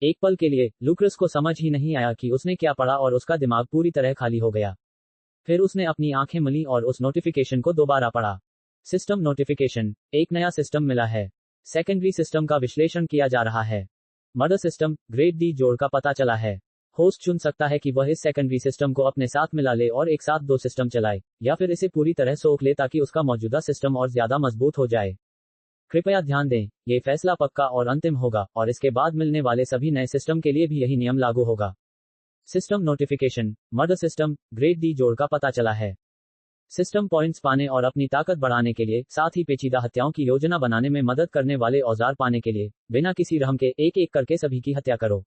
एक पल के लिए लूक्रस को समझ ही नहीं आया कि उसने क्या पढ़ा और उसका दिमाग पूरी तरह खाली हो गया। फिर उसने अपनी आंखें मली और उस नोटिफिकेशन को दोबारा पढ़ा। सिस्टम नोटिफिकेशन, एक नया सिस्टम मिला है। सेकेंडरी सिस्टम का विश्लेषण किया जा रहा है। मदर सिस्टम, ग्रेड डी जोड़ का पता चला है। होस्ट चुन सकता है कि वह इस सेकेंडरी सिस्टम को अपने साथ मिला ले और एक साथ दो सिस्टम चलाए, या फिर इसे पूरी तरह सोख ले ताकि उसका मौजूदा सिस्टम और ज्यादा मजबूत हो जाए। कृपया ध्यान दें, ये फैसला पक्का और अंतिम होगा, और इसके बाद मिलने वाले सभी नए सिस्टम के लिए भी यही नियम लागू होगा। System notification, mother system, grade D जोड़ का पता चला है। सिस्टम पॉइंट्स पाने और अपनी ताकत बढ़ाने के लिए, साथ ही पेचीदा हत्याओं की योजना बनाने में मदद करने वाले औजार पाने के लिए, बिना किसी रहम के एक एक करके सभी की हत्या करो।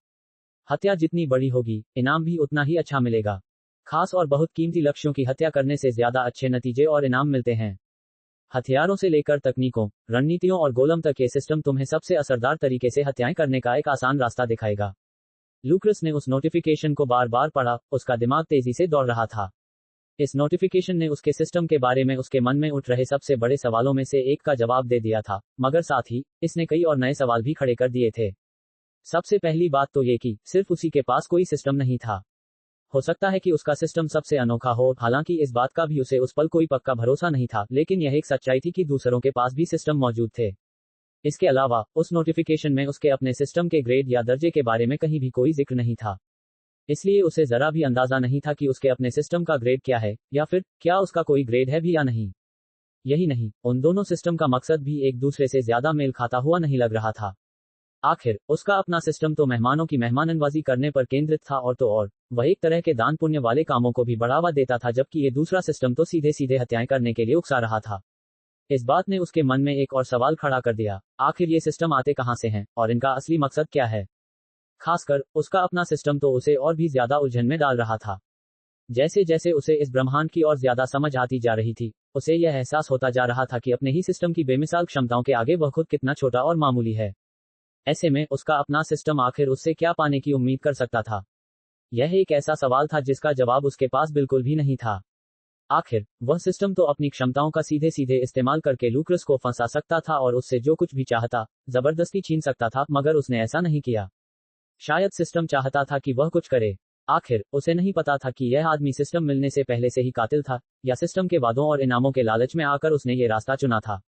हत्या जितनी बड़ी होगी, इनाम भी उतना ही अच्छा मिलेगा। खास और बहुत कीमती लक्ष्यों की हत्या करने से ज्यादा अच्छे नतीजे और इनाम मिलते हैं। हथियारों से लेकर तकनीकों, रणनीतियों और गोलम तक ये सिस्टम तुम्हें सबसे असरदार तरीके से हत्याएं करने का एक आसान रास्ता दिखाएगा। लूक्रस ने उस नोटिफिकेशन को बार बार पढ़ा, उसका दिमाग तेजी से दौड़ रहा था। इस नोटिफिकेशन ने उसके सिस्टम के बारे में उसके मन में उठ रहे सबसे बड़े सवालों में से एक का जवाब दे दिया था, मगर साथ ही इसने कई और नए सवाल भी खड़े कर दिए थे। सबसे पहली बात तो ये कि सिर्फ उसी के पास कोई सिस्टम नहीं था। हो सकता है कि उसका सिस्टम सबसे अनोखा हो, हालांकि इस बात का भी उसे उस पल कोई पक्का भरोसा नहीं था, लेकिन यह एक सच्चाई थी कि दूसरों के पास भी सिस्टम मौजूद थे। इसके अलावा उस नोटिफिकेशन में उसके अपने सिस्टम के ग्रेड या दर्जे के बारे में कहीं भी कोई जिक्र नहीं था। इसलिए उसे जरा भी अंदाजा नहीं था कि उसके अपने सिस्टम का ग्रेड क्या है, या फिर क्या उसका कोई ग्रेड है भी या नहीं। यही नहीं, उन दोनों सिस्टम का मकसद भी एक दूसरे से ज्यादा मेल खाता हुआ नहीं लग रहा था। आखिर उसका अपना सिस्टम तो मेहमानों की मेहमाननवाजी करने पर केंद्रित था, और वह एक तरह के दान पुण्य वाले कामों को भी बढ़ावा देता था, जबकि ये दूसरा सिस्टम तो सीधे सीधे हत्याएं करने के लिए उकसा रहा था। इस बात ने उसके मन में एक और सवाल खड़ा कर दिया, आखिर ये सिस्टम आते कहां से हैं, और इनका असली मकसद क्या है। खासकर उसका अपना सिस्टम तो उसे और भी ज्यादा उलझन में डाल रहा था। जैसे जैसे उसे इस ब्रह्मांड की और ज्यादा समझ आती जा रही थी, उसे यह एहसास होता जा रहा था कि अपने ही सिस्टम की बेमिसाल क्षमताओं के आगे वह खुद कितना छोटा और मामूली है। ऐसे में उसका अपना सिस्टम आखिर उससे क्या पाने की उम्मीद कर सकता था। यह एक ऐसा सवाल था जिसका जवाब उसके पास बिल्कुल भी नहीं था। आखिर वह सिस्टम तो अपनी क्षमताओं का सीधे सीधे इस्तेमाल करके लूक्रस को फंसा सकता था और उससे जो कुछ भी चाहता जबरदस्ती छीन सकता था, मगर उसने ऐसा नहीं किया। शायद सिस्टम चाहता था कि वह कुछ करे। आखिर उसे नहीं पता था कि यह आदमी सिस्टम मिलने से पहले से ही कातिल था, या सिस्टम के वादों और इनामों के लालच में आकर उसने ये रास्ता चुना था।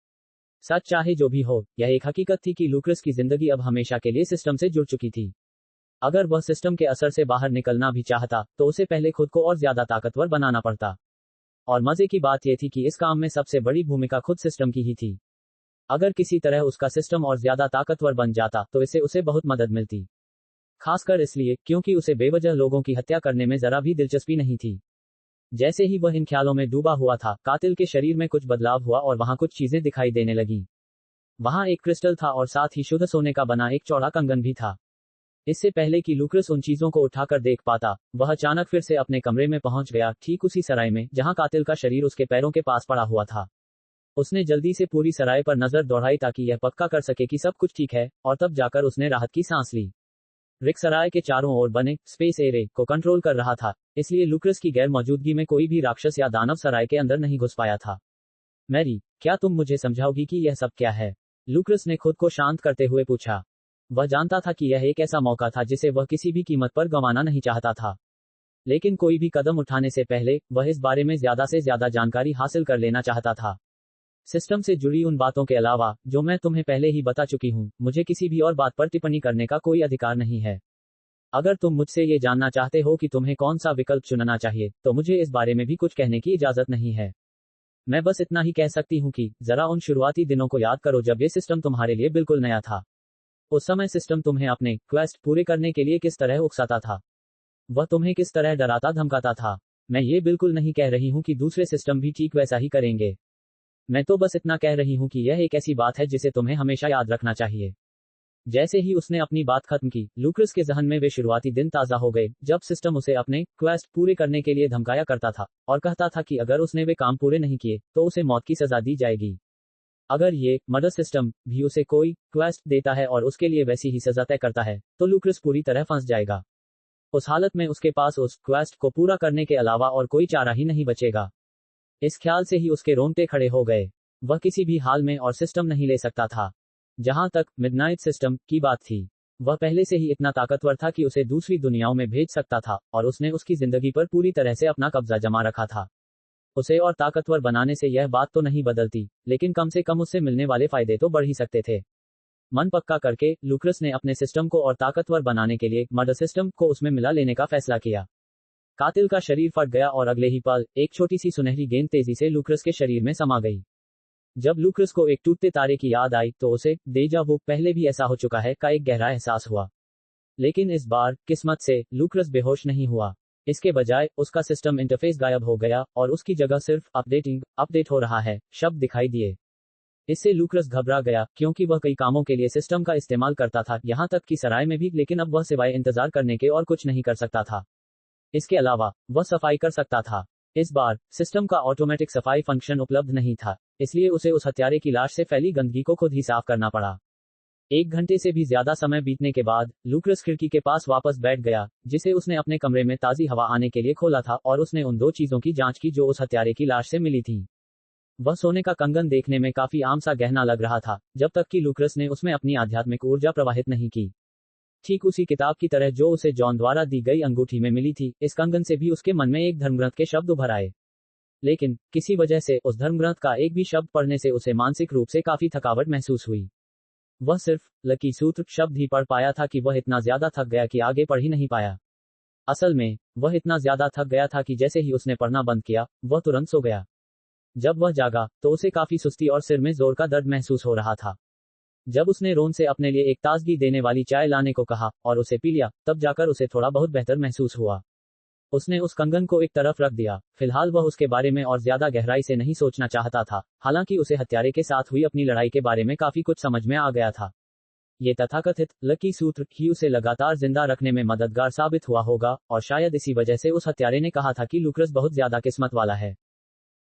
सच चाहे जो भी हो, यह एक हकीकत थी कि लूक्रस की जिंदगी अब हमेशा के लिए सिस्टम से जुड़ चुकी थी। अगर वह सिस्टम के असर से बाहर निकलना भी चाहता, तो उसे पहले खुद को और ज्यादा ताकतवर बनाना पड़ता। और मजे की बात यह थी कि इस काम में सबसे बड़ी भूमिका खुद सिस्टम की ही थी। अगर किसी तरह उसका सिस्टम और ज्यादा ताकतवर बन जाता, तो इससे उसे बहुत मदद मिलती। खासकर इसलिए क्योंकि उसे बेवजह लोगों की हत्या करने में जरा भी दिलचस्पी नहीं थी। जैसे ही वह इन ख्यालों में डूबा हुआ था, कातिल के शरीर में कुछ बदलाव हुआ और वहां कुछ चीजें दिखाई देने लगीं। वहां एक क्रिस्टल था और साथ ही शुद्ध सोने का बना एक चौड़ा कंगन भी था। इससे पहले कि लूक्रस उन चीजों को उठाकर देख पाता, वह अचानक फिर से अपने कमरे में पहुंच गया, ठीक उसी सराय में जहां कातिल का शरीर उसके पैरों के पास पड़ा हुआ था। उसने जल्दी से पूरी सराय पर नजर दौड़ाई ताकि यह पक्का कर सके कि सब कुछ ठीक है, और तब जाकर उसने राहत की सांस ली। रिक सराय के चारों ओर बने स्पेस एरे को कंट्रोल कर रहा था, इसलिए लूक्रस की गैर मौजूदगी में कोई भी राक्षस या दानव सराय के अंदर नहीं घुस पाया था। मैरी, क्या तुम मुझे समझाओगी कि यह सब क्या है? लूक्रस ने खुद को शांत करते हुए पूछा। वह जानता था कि यह एक ऐसा मौका था जिसे वह किसी भी कीमत पर गंवाना नहीं चाहता था। लेकिन कोई भी कदम उठाने से पहले वह इस बारे में ज्यादा से ज्यादा जानकारी हासिल कर लेना चाहता था। सिस्टम से जुड़ी उन बातों के अलावा जो मैं तुम्हें पहले ही बता चुकी हूं, मुझे किसी भी और बात पर टिप्पणी करने का कोई अधिकार नहीं है। अगर तुम मुझसे ये जानना चाहते हो कि तुम्हें कौन सा विकल्प चुनना चाहिए, तो मुझे इस बारे में भी कुछ कहने की इजाजत नहीं है। मैं बस इतना ही कह सकती हूँ कि जरा उन शुरुआती दिनों को याद करो जब ये सिस्टम तुम्हारे लिए बिल्कुल नया था। उस समय सिस्टम तुम्हें अपने क्वेस्ट पूरे करने के लिए किस तरह उकसाता था। वह तुम्हें किस तरह डराता धमकाता था। मैं ये बिल्कुल नहीं कह रही हूँ कि दूसरे सिस्टम भी ठीक वैसा ही करेंगे। मैं तो बस इतना कह रही हूँ कि यह एक ऐसी बात है जिसे तुम्हें हमेशा याद रखना चाहिए। जैसे ही उसने अपनी बात खत्म की, लूक्रस के जहन में वे शुरुआती दिन ताजा हो गए जब सिस्टम उसे अपने क्वेस्ट पूरे करने के लिए धमकाया करता था और कहता था कि अगर उसने वे काम पूरे नहीं किए तो उसे मौत की सजा दी जाएगी। अगर ये मदर सिस्टम भी उसे कोई क्वेस्ट देता है और उसके लिए वैसी ही सजा तय करता है, तो लूक्रस पूरी तरह फंस जाएगा। उस हालत में उसके पास उस क्वेस्ट को पूरा करने के अलावा और कोई चारा ही नहीं बचेगा। इस ख्याल से ही उसके रोंगटे खड़े हो गए। वह किसी भी हाल में और सिस्टम नहीं ले सकता था। जहां तक मिडनाइट सिस्टम की बात थी, वह पहले से ही इतना ताकतवर था कि उसे दूसरी दुनियाओं में भेज सकता था, और उसने उसकी जिंदगी पर पूरी तरह से अपना कब्जा जमा रखा था। उसे और ताकतवर बनाने से यह बात तो नहीं बदलती, लेकिन कम से कम उससे मिलने वाले फायदे तो बढ़ ही सकते थे। मन पक्का करके लूक्रस ने अपने सिस्टम को और ताकतवर बनाने के लिए मर्डर सिस्टम को उसमें मिला लेने का फैसला किया। कातिल का शरीर फट गया और अगले ही पल एक छोटी सी सुनहरी गेंद तेजी से लूक्रस के शरीर में समा गई। जब लूक्रस को एक टूटते तारे की याद आई तो उसे डेजा वू, पहले भी ऐसा हो चुका है, का एक गहरा एहसास हुआ। लेकिन इस बार किस्मत से लूक्रस बेहोश नहीं हुआ। इसके बजाय उसका सिस्टम इंटरफेस गायब हो गया और उसकी जगह सिर्फ अपडेट हो रहा है शब्द दिखाई दिए। इससे लूक्रस घबरा गया, क्योंकि वह कई कामों के लिए सिस्टम का इस्तेमाल करता था, यहां तक कि सराय में भी, लेकिन अब वह सिवाय इंतजार करने के और कुछ नहीं कर सकता था। इसके अलावा वह सफाई कर सकता था। इस बार सिस्टम का ऑटोमेटिक सफाई फंक्शन उपलब्ध नहीं था, इसलिए उसे उस हत्यारे की लाश से फैली गंदगी को खुद ही साफ करना पड़ा। 1 घंटे से भी ज्यादा समय बीतने के बाद लूक्रस खिड़की के पास वापस बैठ गया, जिसे उसने अपने कमरे में ताजी हवा आने के लिए खोला था, और उसने उन 2 चीजों की जांच की जो उस हत्यारे की लाश से मिली थी। वह सोने का कंगन देखने में काफी आम सा गहना लग रहा था, जब तक कि लूक्रस ने उसमें अपनी आध्यात्मिक ऊर्जा प्रवाहित नहीं की। ठीक उसी किताब की तरह जो उसे जॉन द्वारा दी गई अंगूठी में मिली थी, इस कंगन से भी उसके मन में एक धर्मग्रंथ के शब्द उभर आए। लेकिन किसी वजह से उस धर्मग्रंथ का एक भी शब्द पढ़ने से उसे मानसिक रूप से काफी थकावट महसूस हुई। वह सिर्फ लकी सूत्र शब्द ही पढ़ पाया था कि वह इतना ज्यादा थक गया कि आगे पढ़ ही नहीं पाया। असल में वह इतना ज्यादा थक गया था कि जैसे ही उसने पढ़ना बंद किया, वह तुरंत सो गया। जब वह जागा तो उसे काफी सुस्ती और सिर में जोर का दर्द महसूस हो रहा था। जब उसने रोन से अपने लिए एक ताजगी देने वाली चाय लाने को कहा और उसे पी लिया, तब जाकर उसे थोड़ा बहुत बेहतर महसूस हुआ। उसने उस कंगन को एक तरफ रख दिया। फिलहाल वह उसके बारे में और ज्यादा गहराई से नहीं सोचना चाहता था, हालांकि उसे हत्यारे के साथ हुई अपनी लड़ाई के बारे में काफी कुछ समझ में आ गया था। ये तथाकथित लकी सूत्र ही उसे लगातार जिंदा रखने में मददगार साबित हुआ होगा, और शायद इसी वजह से उस हत्यारे ने कहा था कि लूक्रस बहुत ज्यादा किस्मत वाला है।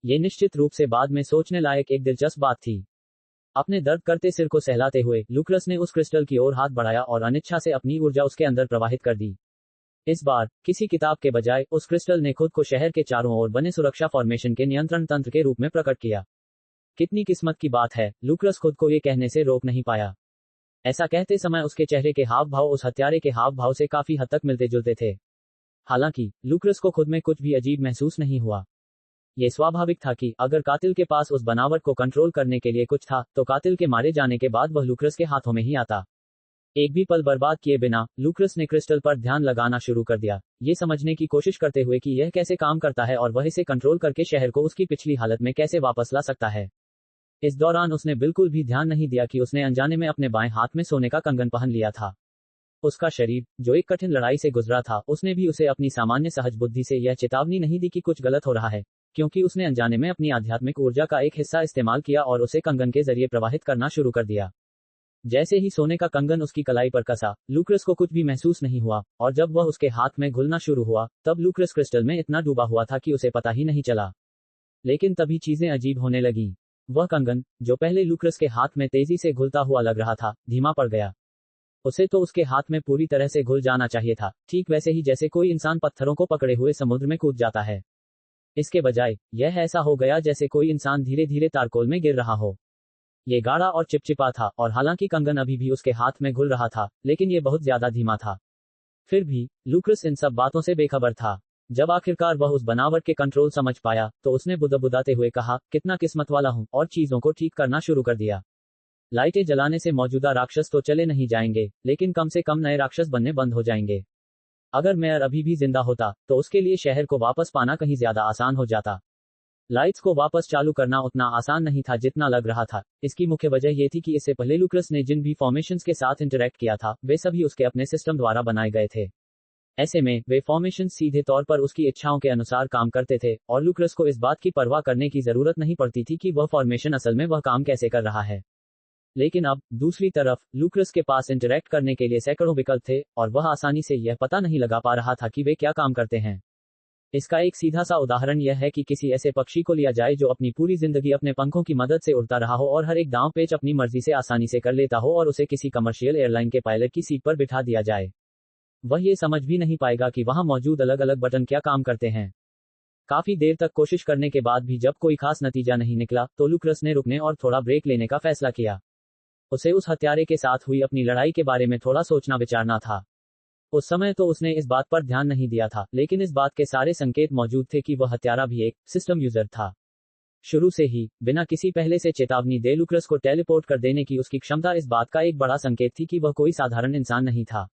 ये निश्चित रूप से बाद में सोचने लायक एक दिलचस्प बात थी। अपने दर्द करते सिर को सहलाते हुए लूक्रस ने उस क्रिस्टल की ओर हाथ बढ़ाया और अनिच्छा से अपनी ऊर्जा उसके अंदर प्रवाहित कर दी। इस बार किसी किताब के बजाय उस क्रिस्टल ने खुद को शहर के चारों ओर बने सुरक्षा फॉर्मेशन के नियंत्रण तंत्र के रूप में प्रकट किया। कितनी किस्मत की बात है, लूक्रस खुद को ये कहने से रोक नहीं पाया। ऐसा कहते समय उसके चेहरे के हाव भाव उस हत्यारे के हाव भाव से काफी हद तक मिलते जुलते थे। हालांकि लूक्रस को खुद में कुछ भी अजीब महसूस नहीं हुआ। यह स्वाभाविक था कि अगर कातिल के पास उस बनावट को कंट्रोल करने के लिए कुछ था, तो कातिल के मारे जाने के बाद वह लूक्रस के हाथों में ही आता। एक भी पल बर्बाद किए बिना लूक्रस ने क्रिस्टल पर ध्यान लगाना शुरू कर दिया, ये समझने की कोशिश करते हुए कि यह कैसे काम करता है और वह इसे कंट्रोल करके शहर को उसकी पिछली हालत में कैसे वापस ला सकता है। इस दौरान उसने बिल्कुल भी ध्यान नहीं दिया कि उसने अनजाने में अपने बाएं हाथ में सोने का कंगन पहन लिया था। उसका शरीर, जो एक कठिन लड़ाई से गुजरा था, उसने भी उसे अपनी सामान्य सहज बुद्धि से यह चेतावनी नहीं दी कि कुछ गलत हो रहा है, क्योंकि उसने अनजाने में अपनी आध्यात्मिक ऊर्जा का एक हिस्सा इस्तेमाल किया और उसे कंगन के जरिए प्रवाहित करना शुरू कर दिया। जैसे ही सोने का कंगन उसकी कलाई पर कसा, लूक्रस को कुछ भी महसूस नहीं हुआ, और जब वह उसके हाथ में घुलना शुरू हुआ, तब लूक्रस क्रिस्टल में इतना डूबा हुआ था कि उसे पता ही नहीं चला। लेकिन तभी चीजें अजीब होने लगीं। वह कंगन, जो पहले लूक्रस के हाथ में तेजी से घुलता हुआ लग रहा था, धीमा पड़ गया। उसे तो उसके हाथ में पूरी तरह से घुल जाना चाहिए था, ठीक वैसे ही जैसे कोई इंसान पत्थरों को पकड़े हुए समुद्र में कूद जाता है। इसके बजाय यह ऐसा हो गया जैसे कोई इंसान धीरे धीरे तारकोल में गिर रहा हो। ये गाढ़ा और चिपचिपा था, और हालांकि कंगन अभी भी उसके हाथ में घुल रहा था, लेकिन ये बहुत ज्यादा धीमा था। फिर भी लूक्रस इन सब बातों से बेखबर था। जब आखिरकार वह उस बनावट के कंट्रोल समझ पाया, तो उसने बुदबुदाते हुए कहा, कितना किस्मत वाला हूं, और चीजों को ठीक करना शुरू कर दिया। लाइटें जलाने से मौजूदा राक्षस तो चले नहीं जाएंगे, लेकिन कम से कम नए राक्षस बनने बंद हो जाएंगे। अगर मेयर अभी भी जिंदा होता, तो उसके लिए शहर को वापस पाना कहीं ज्यादा आसान हो जाता। लाइट्स को वापस चालू करना उतना आसान नहीं था जितना लग रहा था। इसकी मुख्य वजह यह थी कि इससे पहले लूक्रस ने जिन भी फॉर्मेशंस के साथ इंटरैक्ट किया था, वे सभी उसके अपने सिस्टम द्वारा बनाए गए थे। ऐसे में वे फॉर्मेशन सीधे तौर पर उसकी इच्छाओं के अनुसार काम करते थे, और लूक्रस को इस बात की परवाह करने की जरूरत नहीं पड़ती थी कि वह फॉर्मेशन असल में वह काम कैसे कर रहा है। लेकिन अब दूसरी तरफ लूक्रस के पास इंटरैक्ट करने के लिए सैकड़ों विकल्प थे, और वह आसानी से यह पता नहीं लगा पा रहा था कि वे क्या काम करते हैं। इसका एक सीधा सा उदाहरण यह है कि किसी ऐसे पक्षी को लिया जाए जो अपनी पूरी जिंदगी अपने पंखों की मदद से उड़ता रहा हो और हर एक दांव पेच अपनी मर्जी से आसानी से कर लेता हो, और उसे किसी कमर्शियल एयरलाइन के पायलट की सीट पर बिठा दिया जाए। वह ये समझ भी नहीं पाएगा कि वहां मौजूद अलग अलग बटन क्या काम करते हैं। काफी देर तक कोशिश करने के बाद भी जब कोई खास नतीजा नहीं निकला, तो लूक्रस ने रुकने और थोड़ा ब्रेक लेने का फैसला किया। उसे उस हत्यारे के साथ हुई अपनी लड़ाई के बारे में थोड़ा सोचना विचारना था। उस समय तो उसने इस बात पर ध्यान नहीं दिया था, लेकिन इस बात के सारे संकेत मौजूद थे कि वह हत्यारा भी एक सिस्टम यूजर था। शुरू से ही, बिना किसी पहले से चेतावनी दे लुक्रस को टेलीपोर्ट कर देने की उसकी क्षमता इस बात का एक बड़ा संकेत थी कि वह कोई साधारण इंसान नहीं था।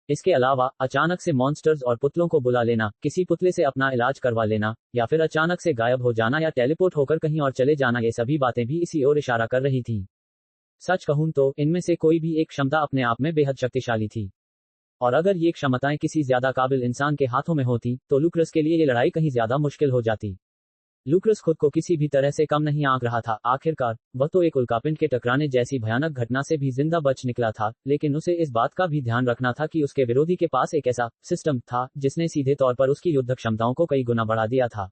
इसके अलावा, अचानक से मॉन्स्टर्स और पुतलों को बुला लेना, किसी पुतले से अपना इलाज करवा लेना, या फिर अचानक से गायब हो जाना या टेलीपोर्ट होकर कहीं और चले जाना, ये सभी बातें भी इसी ओर इशारा कर रही थीं। सच कहूं तो, इनमें से कोई भी एक क्षमता अपने आप में बेहद शक्तिशाली थी। और अगर ये क्षमताएं किसी ज्यादा काबिल इंसान के हाथों में होती, तो लुक्रस के लिए ये लड़ाई कहीं ज्यादा मुश्किल हो जाती। लुक्रस खुद को किसी भी तरह से कम नहीं आंक रहा था। आखिरकार, वह तो एक उल्कापिंड के टकराने जैसी भयानक घटना से भी जिंदा बच निकला था, लेकिन उसे इस बात का भी ध्यान रखना था कि उसके विरोधी के पास एक ऐसा सिस्टम था जिसने सीधे तौर पर उसकी युद्ध क्षमताओं को कई गुना बढ़ा दिया था।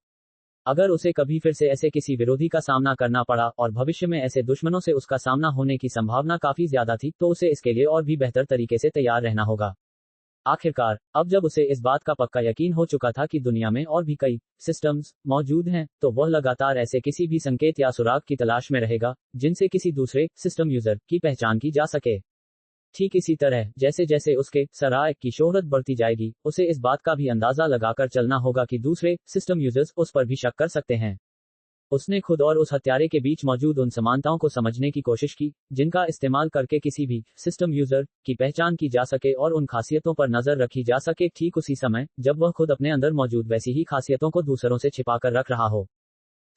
अगर उसे कभी फिर से ऐसे किसी विरोधी का सामना करना पड़ा, और भविष्य में ऐसे दुश्मनों से उसका सामना होने की संभावना काफी ज्यादा थी, तो उसे इसके लिए और भी बेहतर तरीके से तैयार रहना होगा। आखिरकार, अब जब उसे इस बात का पक्का यकीन हो चुका था कि दुनिया में और भी कई सिस्टम्स मौजूद हैं, तो वह लगातार ऐसे किसी भी संकेत या सुराग की तलाश में रहेगा जिनसे किसी दूसरे सिस्टम यूजर की पहचान की जा सके। ठीक इसी तरह, जैसे जैसे उसके सराय की शोहरत बढ़ती जाएगी, उसे इस बात का भी अंदाजा लगाकर चलना होगा कि दूसरे सिस्टम यूजर्स उस पर भी शक कर सकते हैं। उसने खुद और उस हत्यारे के बीच मौजूद उन समानताओं को समझने की कोशिश की, जिनका इस्तेमाल करके किसी भी सिस्टम यूजर की पहचान की जा सके और उन खासियतों पर नजर रखी जा सके ठीक उसी समय जब वह खुद अपने अंदर मौजूद वैसी ही खासियतों को दूसरों से छिपाकर रख रहा हो।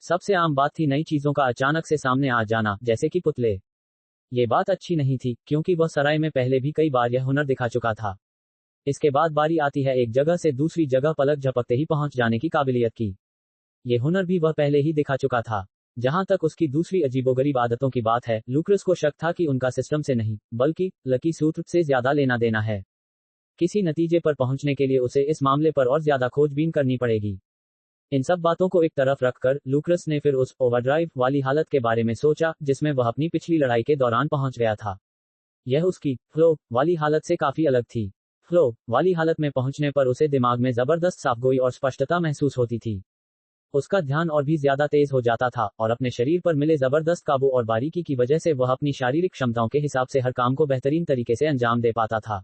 सबसे आम बात थी नई चीजों का अचानक से सामने आ जाना, जैसे कि पुतले। ये बात अच्छी नहीं थी, क्योंकि वह सराय में पहले भी कई बार यह हुनर दिखा चुका था। इसके बाद बारी आती है एक जगह से दूसरी जगह पलक झपकते ही पहुंच जाने की काबिलियत की। ये हुनर भी वह पहले ही दिखा चुका था। जहां तक उसकी दूसरी अजीबोगरीब आदतों की बात है, लुक्रस को शक था कि उनका सिस्टम से नहीं, बल्कि लकी सूत्र से ज्यादा लेना देना है। किसी नतीजे पर पहुंचने के लिए उसे इस मामले पर और ज्यादा खोजबीन करनी पड़ेगी। इन सब बातों को एक तरफ रखकर, लुक्रस ने फिर उस ओवरड्राइव वाली हालत के बारे में सोचा जिसमें वह अपनी पिछली लड़ाई के दौरान पहुंच गया था। यह उसकी फ्लो वाली हालत से काफी अलग थी। फ्लो वाली हालत में पहुंचने पर उसे दिमाग में जबरदस्त साफगोई और स्पष्टता महसूस होती थी। उसका ध्यान और भी ज्यादा तेज हो जाता था, और अपने शरीर पर मिले जबरदस्त काबू और बारीकी की वजह से वह अपनी शारीरिक क्षमताओं के हिसाब से हर काम को बेहतरीन तरीके से अंजाम दे पाता था।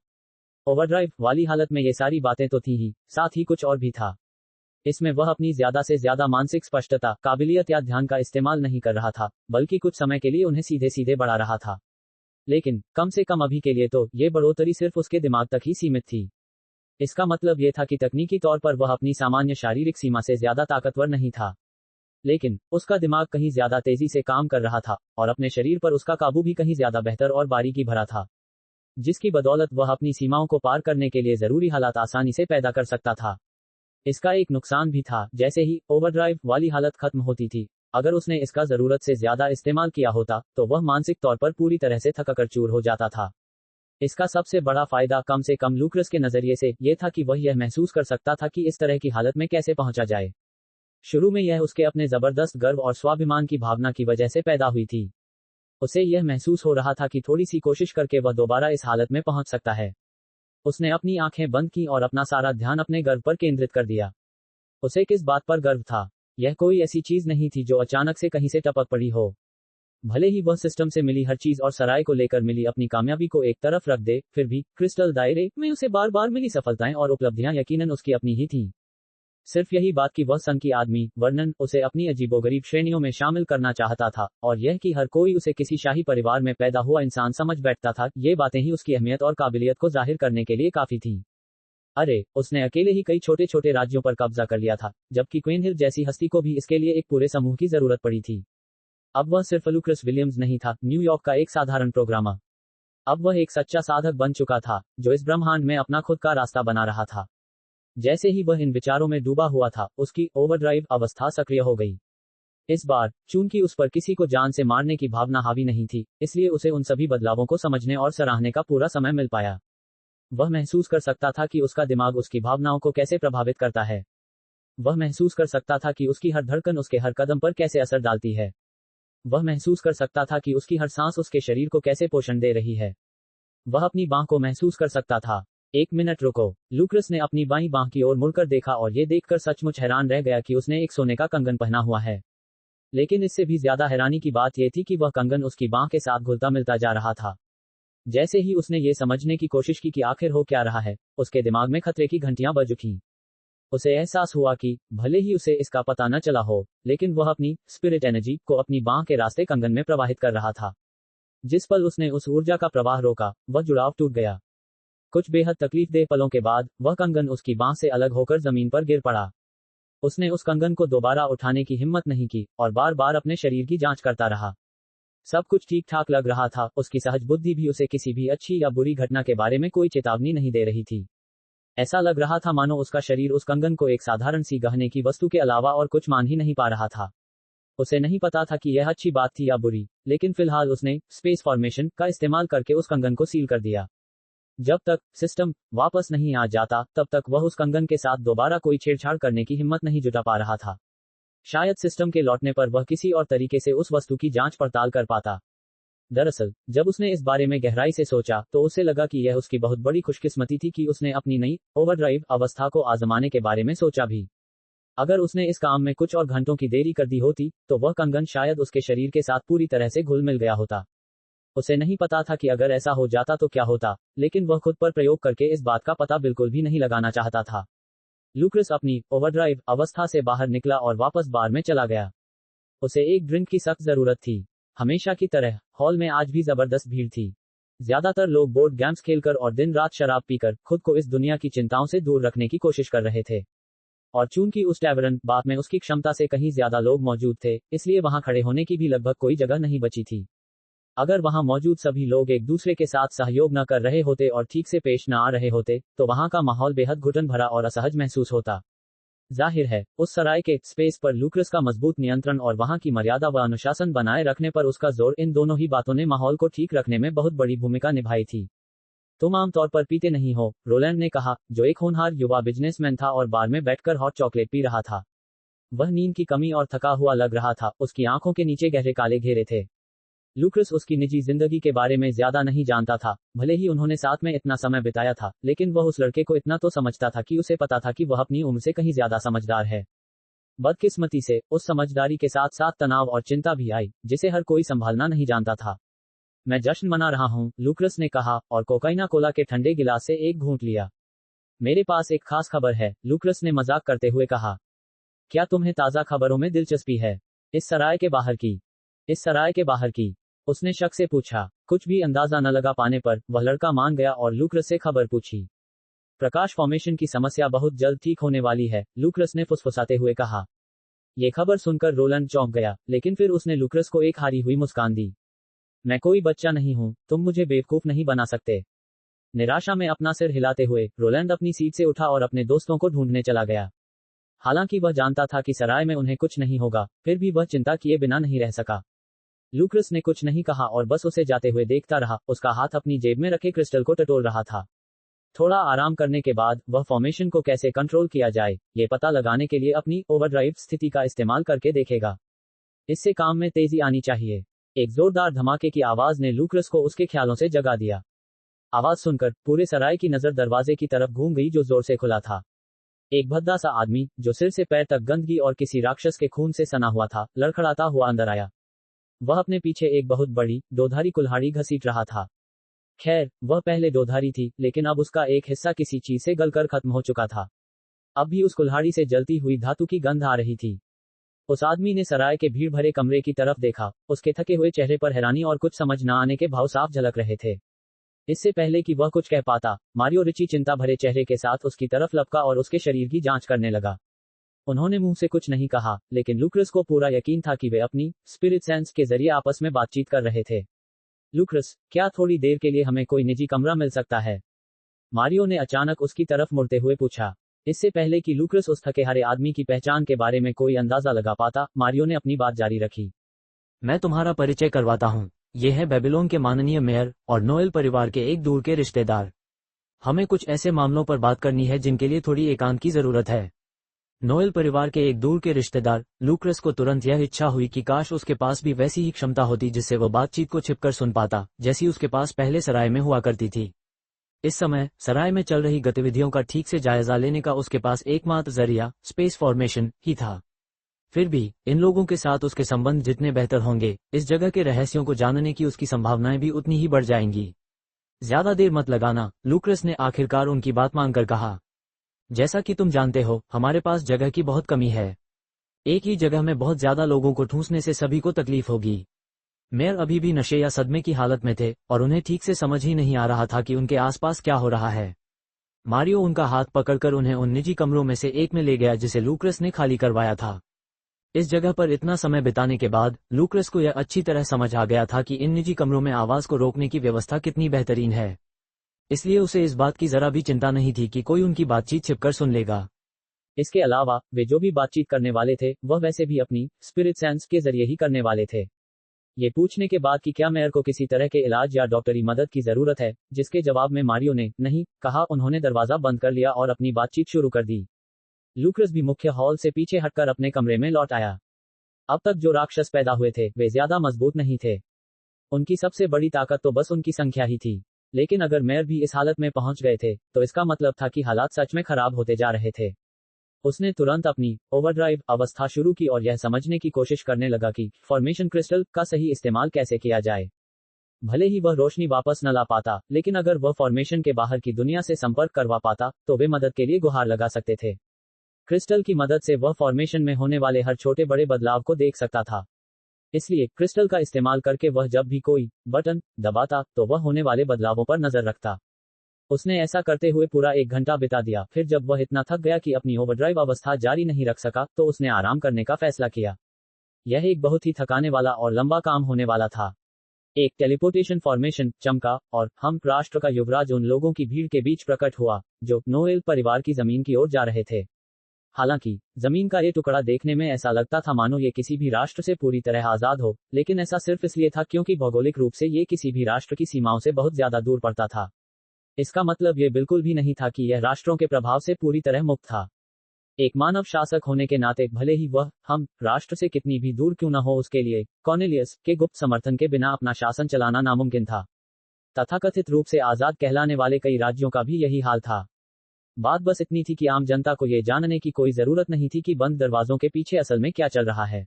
ओवरड्राइव वाली हालत में ये सारी बातें तो थी ही, साथ ही कुछ और भी था। इसमें वह अपनी ज्यादा से ज्यादा मानसिक स्पष्टता, काबिलियत या ध्यान का इस्तेमाल नहीं कर रहा था, बल्कि कुछ समय के लिए उन्हें सीधे सीधे बढ़ा रहा था। लेकिन कम से कम अभी के लिए तो ये बढ़ोतरी सिर्फ उसके दिमाग तक ही सीमित थी। इसका मतलब यह था कि तकनीकी तौर पर वह अपनी सामान्य शारीरिक सीमा से ज्यादा ताकतवर नहीं था, लेकिन उसका दिमाग कहीं ज्यादा तेजी से काम कर रहा था, और अपने शरीर पर उसका काबू भी कहीं ज्यादा बेहतर और बारीकी भरा था, जिसकी बदौलत वह अपनी सीमाओं को पार करने के लिए जरूरी हालात आसानी से पैदा कर सकता था। इसका एक नुकसान भी था। जैसे ही ओवरड्राइव वाली हालत खत्म होती थी, अगर उसने इसका जरूरत से ज्यादा इस्तेमाल किया होता, तो वह मानसिक तौर पर पूरी तरह से थकाकर चूर हो जाता था। इसका सबसे बड़ा फायदा, कम से कम लुक्रस के नजरिए से, यह था कि वह यह महसूस कर सकता था कि इस तरह की हालत में कैसे पहुंचा जाए। शुरू में यह उसके अपने जबरदस्त गर्व और स्वाभिमान की भावना की वजह से पैदा हुई थी। उसे यह महसूस हो रहा था कि थोड़ी सी कोशिश करके वह दोबारा इस हालत में पहुंच सकता है। उसने अपनी आंखें बंद की और अपना सारा ध्यान अपने गर्व पर केंद्रित कर दिया। उसे किस बात पर गर्व था? यह कोई ऐसी चीज नहीं थी जो अचानक से कहीं से टपक पड़ी हो। भले ही वह सिस्टम से मिली हर चीज और सराय को लेकर मिली अपनी कामयाबी को एक तरफ रख दे, फिर भी क्रिस्टल दायरे में उसे बार बार मिली सफलताएं और उपलब्धियां यकीनन उसकी अपनी ही थीं। सिर्फ यही बात कि वह सन की आदमी वर्णन उसे अपनी अजीबोगरीब श्रेणियों में शामिल करना चाहता था, और यह कि हर कोई उसे किसी शाही परिवार में पैदा हुआ इंसान समझ बैठता था, ये बातें ही उसकी अहमियत और काबिलियत को जाहिर करने के लिए काफी थीं। अरे, उसने अकेले ही कई छोटे छोटे राज्यों पर कब्जा कर लिया था, जबकि क्वीन हिल जैसी हस्ती को भी इसके लिए एक पूरे समूह की जरूरत पड़ी थी। अब वह सिर्फ लुक्रस विलियम्स नहीं था, न्यूयॉर्क का एक साधारण प्रोग्रामर। अब वह एक सच्चा साधक बन चुका था, जो इस ब्रह्मांड में अपना खुद का रास्ता बना रहा था। जैसे ही वह इन विचारों में डूबा हुआ था, उसकी ओवरड्राइव अवस्था सक्रिय हो गई। इस बार, चूंकि उस पर किसी को जान से मारने की भावना हावी नहीं थी, इसलिए उसे उन सभी बदलावों को समझने और सराहने का पूरा समय मिल पाया। वह महसूस कर सकता था कि उसका दिमाग उसकी भावनाओं को कैसे प्रभावित करता है। वह महसूस कर सकता था कि उसकी हर धड़कन उसके हर कदम पर कैसे असर डालती है। वह महसूस कर सकता था कि उसकी हर सांस उसके शरीर को कैसे पोषण दे रही है। वह अपनी बांह को महसूस कर सकता था। एक मिनट रुको। लुक्रस ने अपनी बाईं बांह की ओर मुड़कर देखा और ये देखकर सचमुच हैरान रह गया कि उसने एक सोने का कंगन पहना हुआ है। लेकिन इससे भी ज्यादा हैरानी की बात यह थी कि वह कंगन उसकी बांह के साथ घुलता मिलता जा रहा था। जैसे ही उसने ये समझने की कोशिश की कि आखिर हो क्या रहा है, उसके दिमाग में खतरे की घंटियां बज उठीं। उसे एहसास हुआ कि भले ही उसे इसका पता न चला हो, लेकिन वह अपनी स्पिरिट एनर्जी को अपनी बांह के रास्ते कंगन में प्रवाहित कर रहा था। जिस पल उसने उस ऊर्जा का प्रवाह रोका, वह जुड़ाव टूट गया। कुछ बेहद तकलीफदेह पलों के बाद वह कंगन उसकी बांह से अलग होकर जमीन पर गिर पड़ा। उसने उस कंगन को दोबारा उठाने की हिम्मत नहीं की और बार बार अपने शरीर की जांच करता रहा। सब कुछ ठीक ठाक लग रहा था, उसकी सहज बुद्धि भी उसे किसी भी अच्छी या बुरी घटना के बारे में कोई चेतावनी नहीं दे रही थी। ऐसा लग रहा था मानो उसका शरीर उस कंगन को एक साधारण सी गहने की वस्तु के अलावा और कुछ मान ही नहीं पा रहा था। उसे नहीं पता था कि यह अच्छी बात थी या बुरी, लेकिन फिलहाल उसने स्पेस फॉर्मेशन का इस्तेमाल करके उस कंगन को सील कर दिया। जब तक सिस्टम वापस नहीं आ जाता, तब तक वह उस कंगन के साथ दोबारा कोई छेड़छाड़ करने की हिम्मत नहीं जुटा पा रहा था। शायद सिस्टम के लौटने पर वह किसी और तरीके से उस वस्तु की जांच पड़ताल कर पाता। दरअसल जब उसने इस बारे में गहराई से सोचा, तो उसे लगा कि यह उसकी बहुत बड़ी खुशकिस्मती थी कि उसने अपनी नई ओवरड्राइव अवस्था को आजमाने के बारे में सोचा भी। अगर उसने इस काम में कुछ और घंटों की देरी कर दी होती, तो वह कंगन शायद उसके शरीर के साथ पूरी तरह से घुल मिल गया होता। उसे नहीं पता था कि अगर ऐसा हो जाता तो क्या होता, लेकिन वह खुद पर प्रयोग करके इस बात का पता बिल्कुल भी नहीं लगाना चाहता था। लूक्रस अपनी ओवरड्राइव अवस्था से बाहर निकला और वापस बार में चला गया। उसे एक ड्रिंक की सख्त जरूरत थी। हमेशा की तरह हॉल में आज भी जबरदस्त भीड़ थी। ज्यादातर लोग बोर्ड गेम्स खेलकर और दिन रात शराब पीकर खुद को इस दुनिया की चिंताओं से दूर रखने की कोशिश कर रहे थे। और चूंकि उस टैवरन बार में उसकी क्षमता से कहीं ज्यादा लोग मौजूद थे, इसलिए वहां खड़े होने की भी लगभग कोई जगह नहीं बची थी। अगर वहां मौजूद सभी लोग एक दूसरे के साथ सहयोग न कर रहे होते और ठीक से पेश न आ रहे होते, तो वहां का माहौल बेहद घुटन भरा और असहज महसूस होता। जाहिर है, उस सराय के स्पेस पर लूक्रस का मजबूत नियंत्रण और वहां की मर्यादा व अनुशासन बनाए रखने पर उसका जोर, इन दोनों ही बातों ने माहौल को ठीक रखने में बहुत बड़ी भूमिका निभाई थी। तुम आमतौर पर पीते नहीं हो, रोलैंड ने कहा, जो एक होनहार युवा बिजनेसमैन था और बार में बैठकर हॉट चॉकलेट पी रहा था। वह नींद की कमी और थका हुआ लग रहा था, उसकी आंखों के नीचे गहरे काले घेरे थे। लूक्रस उसकी निजी जिंदगी के बारे में ज्यादा नहीं जानता था। भले ही उन्होंने साथ में इतना समय बिताया था, लेकिन वह उस लड़के को इतना तो समझता था कि उसे पता था कि वह अपनी उम्र से कहीं ज्यादा समझदार है। बदकिस्मती से उस समझदारी के साथ साथ तनाव और चिंता भी आई, जिसे हर कोई संभालना नहीं जानता था। मैं जश्न मना रहा हूं, लूक्रस ने कहा और कोकाइना कोला के ठंडे गिलास से एक घूंट लिया। मेरे पास एक खास खबर है, लूक्रस ने मजाक करते हुए कहा। क्या तुम्हें ताजा खबरों में दिलचस्पी है? इस सराय के बाहर की? इस सराय के बाहर की? उसने शक से पूछा। कुछ भी अंदाजा न लगा पाने पर वह लड़का मान गया और लूक्रस से खबर पूछी। प्रकाश फॉर्मेशन की समस्या बहुत जल्द ठीक होने वाली है, लूक्रस ने फुसफुसाते हुए कहा। यह खबर सुनकर रोलैंड चौंक गया, लेकिन फिर उसने लूक्रस को एक हारी हुई मुस्कान दी। मैं कोई बच्चा नहीं हूं, तुम मुझे बेवकूफ नहीं बना सकते। निराशा में अपना सिर हिलाते हुए रोलैंड अपनी सीट से उठा और अपने दोस्तों को ढूंढने चला गया। हालांकि वह जानता था कि सराय में उन्हें कुछ नहीं होगा, फिर भी वह चिंता किए बिना नहीं रह सका। लूक्रस ने कुछ नहीं कहा और बस उसे जाते हुए देखता रहा। उसका हाथ अपनी जेब में रखे क्रिस्टल को टटोल रहा था। थोड़ा आराम करने के बाद वह फॉर्मेशन को कैसे कंट्रोल किया जाए, ये पता लगाने के लिए अपनी ओवरड्राइव स्थिति का इस्तेमाल करके देखेगा। इससे काम में तेजी आनी चाहिए। एक जोरदार धमाके की आवाज ने लूक्रस को उसके ख्यालों से जगा दिया। आवाज सुनकर पूरे सराय की नजर दरवाजे की तरफ घूम गई, जो जोर से खुला था। एक भद्दा सा आदमी, जो सिर से पैर तक गंदगी और किसी राक्षस के खून से सना हुआ था, लड़खड़ाता हुआ अंदर आया। वह अपने पीछे एक बहुत बड़ी दोधारी कुल्हाड़ी घसीट रहा था। खैर, वह पहले दोधारी थी, लेकिन अब उसका एक हिस्सा किसी चीज से गलकर खत्म हो चुका था। अब भी उस कुल्हाड़ी से जलती हुई धातु की गंध आ रही थी। उस आदमी ने सराय के भीड़ भरे कमरे की तरफ देखा। उसके थके हुए चेहरे पर हैरानी और कुछ समझ न आने के भाव साफ झलक रहे थे। इससे पहले कि वह कुछ कह पाता, मारियो रिची चिंता भरे चेहरे के साथ उसकी तरफ लपका और उसके शरीर की जांच करने लगा। उन्होंने मुंह से कुछ नहीं कहा, लेकिन लूक्रस को पूरा यकीन था कि वे अपनी स्पिरिट सेंस के जरिए आपस में बातचीत कर रहे थे। लूक्रस, क्या थोड़ी देर के लिए हमें कोई निजी कमरा मिल सकता है? मारियो ने अचानक उसकी तरफ मुड़ते हुए पूछा। इससे पहले कि लूक्रस उस थके हारे आदमी की पहचान के बारे में कोई अंदाजा लगा पाता, मारियो ने अपनी बात जारी रखी। मैं तुम्हारा परिचय करवाता हूँ। ये है बेबीलोन के माननीय मेयर और नोएल परिवार के एक दूर के रिश्तेदार। हमें कुछ ऐसे मामलों पर बात करनी है जिनके लिए थोड़ी एकांत की जरूरत है। नोएल परिवार के एक दूर के रिश्तेदार। लूक्रस को तुरंत यह इच्छा हुई कि काश उसके पास भी वैसी ही क्षमता होती जिससे वह बातचीत को छिपकर सुन पाता, जैसी उसके पास पहले सराय में हुआ करती थी। इस समय सराय में चल रही गतिविधियों का ठीक से जायजा लेने का उसके पास एकमात्र जरिया स्पेस फॉर्मेशन ही था। फिर भी इन लोगों के साथ उसके संबंध जितने बेहतर होंगे, इस जगह के रहस्यों को जानने की उसकी संभावनाएं भी उतनी ही बढ़ जाएंगी। ज्यादा देर मत लगाना, लूक्रस ने आखिरकार उनकी बात मानकर कहा। जैसा कि तुम जानते हो, हमारे पास जगह की बहुत कमी है। एक ही जगह में बहुत ज्यादा लोगों को ठूंसने से सभी को तकलीफ होगी। मेयर अभी भी नशे या सदमे की हालत में थे और उन्हें ठीक से समझ ही नहीं आ रहा था कि उनके आसपास क्या हो रहा है। मारियो उनका हाथ पकड़कर उन्हें उन निजी कमरों में से एक में ले गया जिसे लूक्रस ने खाली करवाया था। इस जगह पर इतना समय बिताने के बाद लूक्रस को यह अच्छी तरह समझ आ गया था कि इन निजी कमरों में आवाज को रोकने की व्यवस्था कितनी बेहतरीन है। इसलिए उसे इस बात की जरा भी चिंता नहीं थी कि कोई उनकी बातचीत छिपकर सुन लेगा। इसके अलावा वे जो भी बातचीत करने वाले थे वह वैसे भी अपनी स्पिरिट सेंस के जरिए ही करने वाले थे। ये पूछने के बाद कि क्या मेयर को किसी तरह के इलाज या डॉक्टरी मदद की जरूरत है, जिसके जवाब में मारियो ने नहीं कहा, उन्होंने दरवाजा बंद कर लिया और अपनी बातचीत शुरू कर दी। लूक्रस भी मुख्य हॉल से पीछे हटकर अपने कमरे में लौट आया। अब तक जो राक्षस पैदा हुए थे वे ज्यादा मजबूत नहीं थे। उनकी सबसे बड़ी ताकत तो बस उनकी संख्या ही थी। लेकिन अगर मेयर भी इस हालत में पहुंच गए थे तो इसका मतलब था कि हालात सच में खराब होते जा रहे थे। उसने तुरंत अपनी ओवरड्राइव अवस्था शुरू की और यह समझने की कोशिश करने लगा कि फॉर्मेशन क्रिस्टल का सही इस्तेमाल कैसे किया जाए। भले ही वह रोशनी वापस न ला पाता, लेकिन अगर वह फॉर्मेशन के बाहर की दुनिया से संपर्क करवा पाता तो वे मदद के लिए गुहार लगा सकते थे। क्रिस्टल की मदद से वह फॉर्मेशन में होने वाले हर छोटे बड़े बदलाव को देख सकता था। इसलिए क्रिस्टल का इस्तेमाल करके वह जब भी कोई बटन दबाता तो वह होने वाले बदलावों पर नजर रखता। उसने ऐसा करते हुए पूरा 1 घंटा बिता दिया। फिर जब वह इतना थक गया कि अपनी ओवरड्राइव अवस्था जारी नहीं रख सका तो उसने आराम करने का फैसला किया। यह एक बहुत ही थकाने वाला और लंबा काम होने वाला था। एक टेलीपोर्टेशन फॉर्मेशन चमका और हम राष्ट्र का युवराज उन लोगों की भीड़ के बीच प्रकट हुआ जो नोएल परिवार की जमीन की ओर जा रहे थे। हालांकि जमीन का ये टुकड़ा देखने में ऐसा लगता था मानो ये किसी भी राष्ट्र से पूरी तरह आजाद हो, लेकिन ऐसा सिर्फ इसलिए था क्योंकि भौगोलिक रूप से ये किसी भी राष्ट्र की सीमाओं से बहुत ज्यादा दूर पड़ता था। इसका मतलब ये बिल्कुल भी नहीं था कि यह राष्ट्रों के प्रभाव से पूरी तरह मुक्त था। एक मानव शासक होने के नाते भले ही वह हम राष्ट्र से कितनी भी दूर क्यों न हो, उसके लिए कॉर्नेलियस के गुप्त समर्थन के बिना अपना शासन चलाना नामुमकिन था। तथाकथित रूप से आजाद कहलाने वाले कई राज्यों का भी यही हाल था। बात बस इतनी थी कि आम जनता को यह जानने की कोई जरूरत नहीं थी कि बंद दरवाजों के पीछे असल में क्या चल रहा है।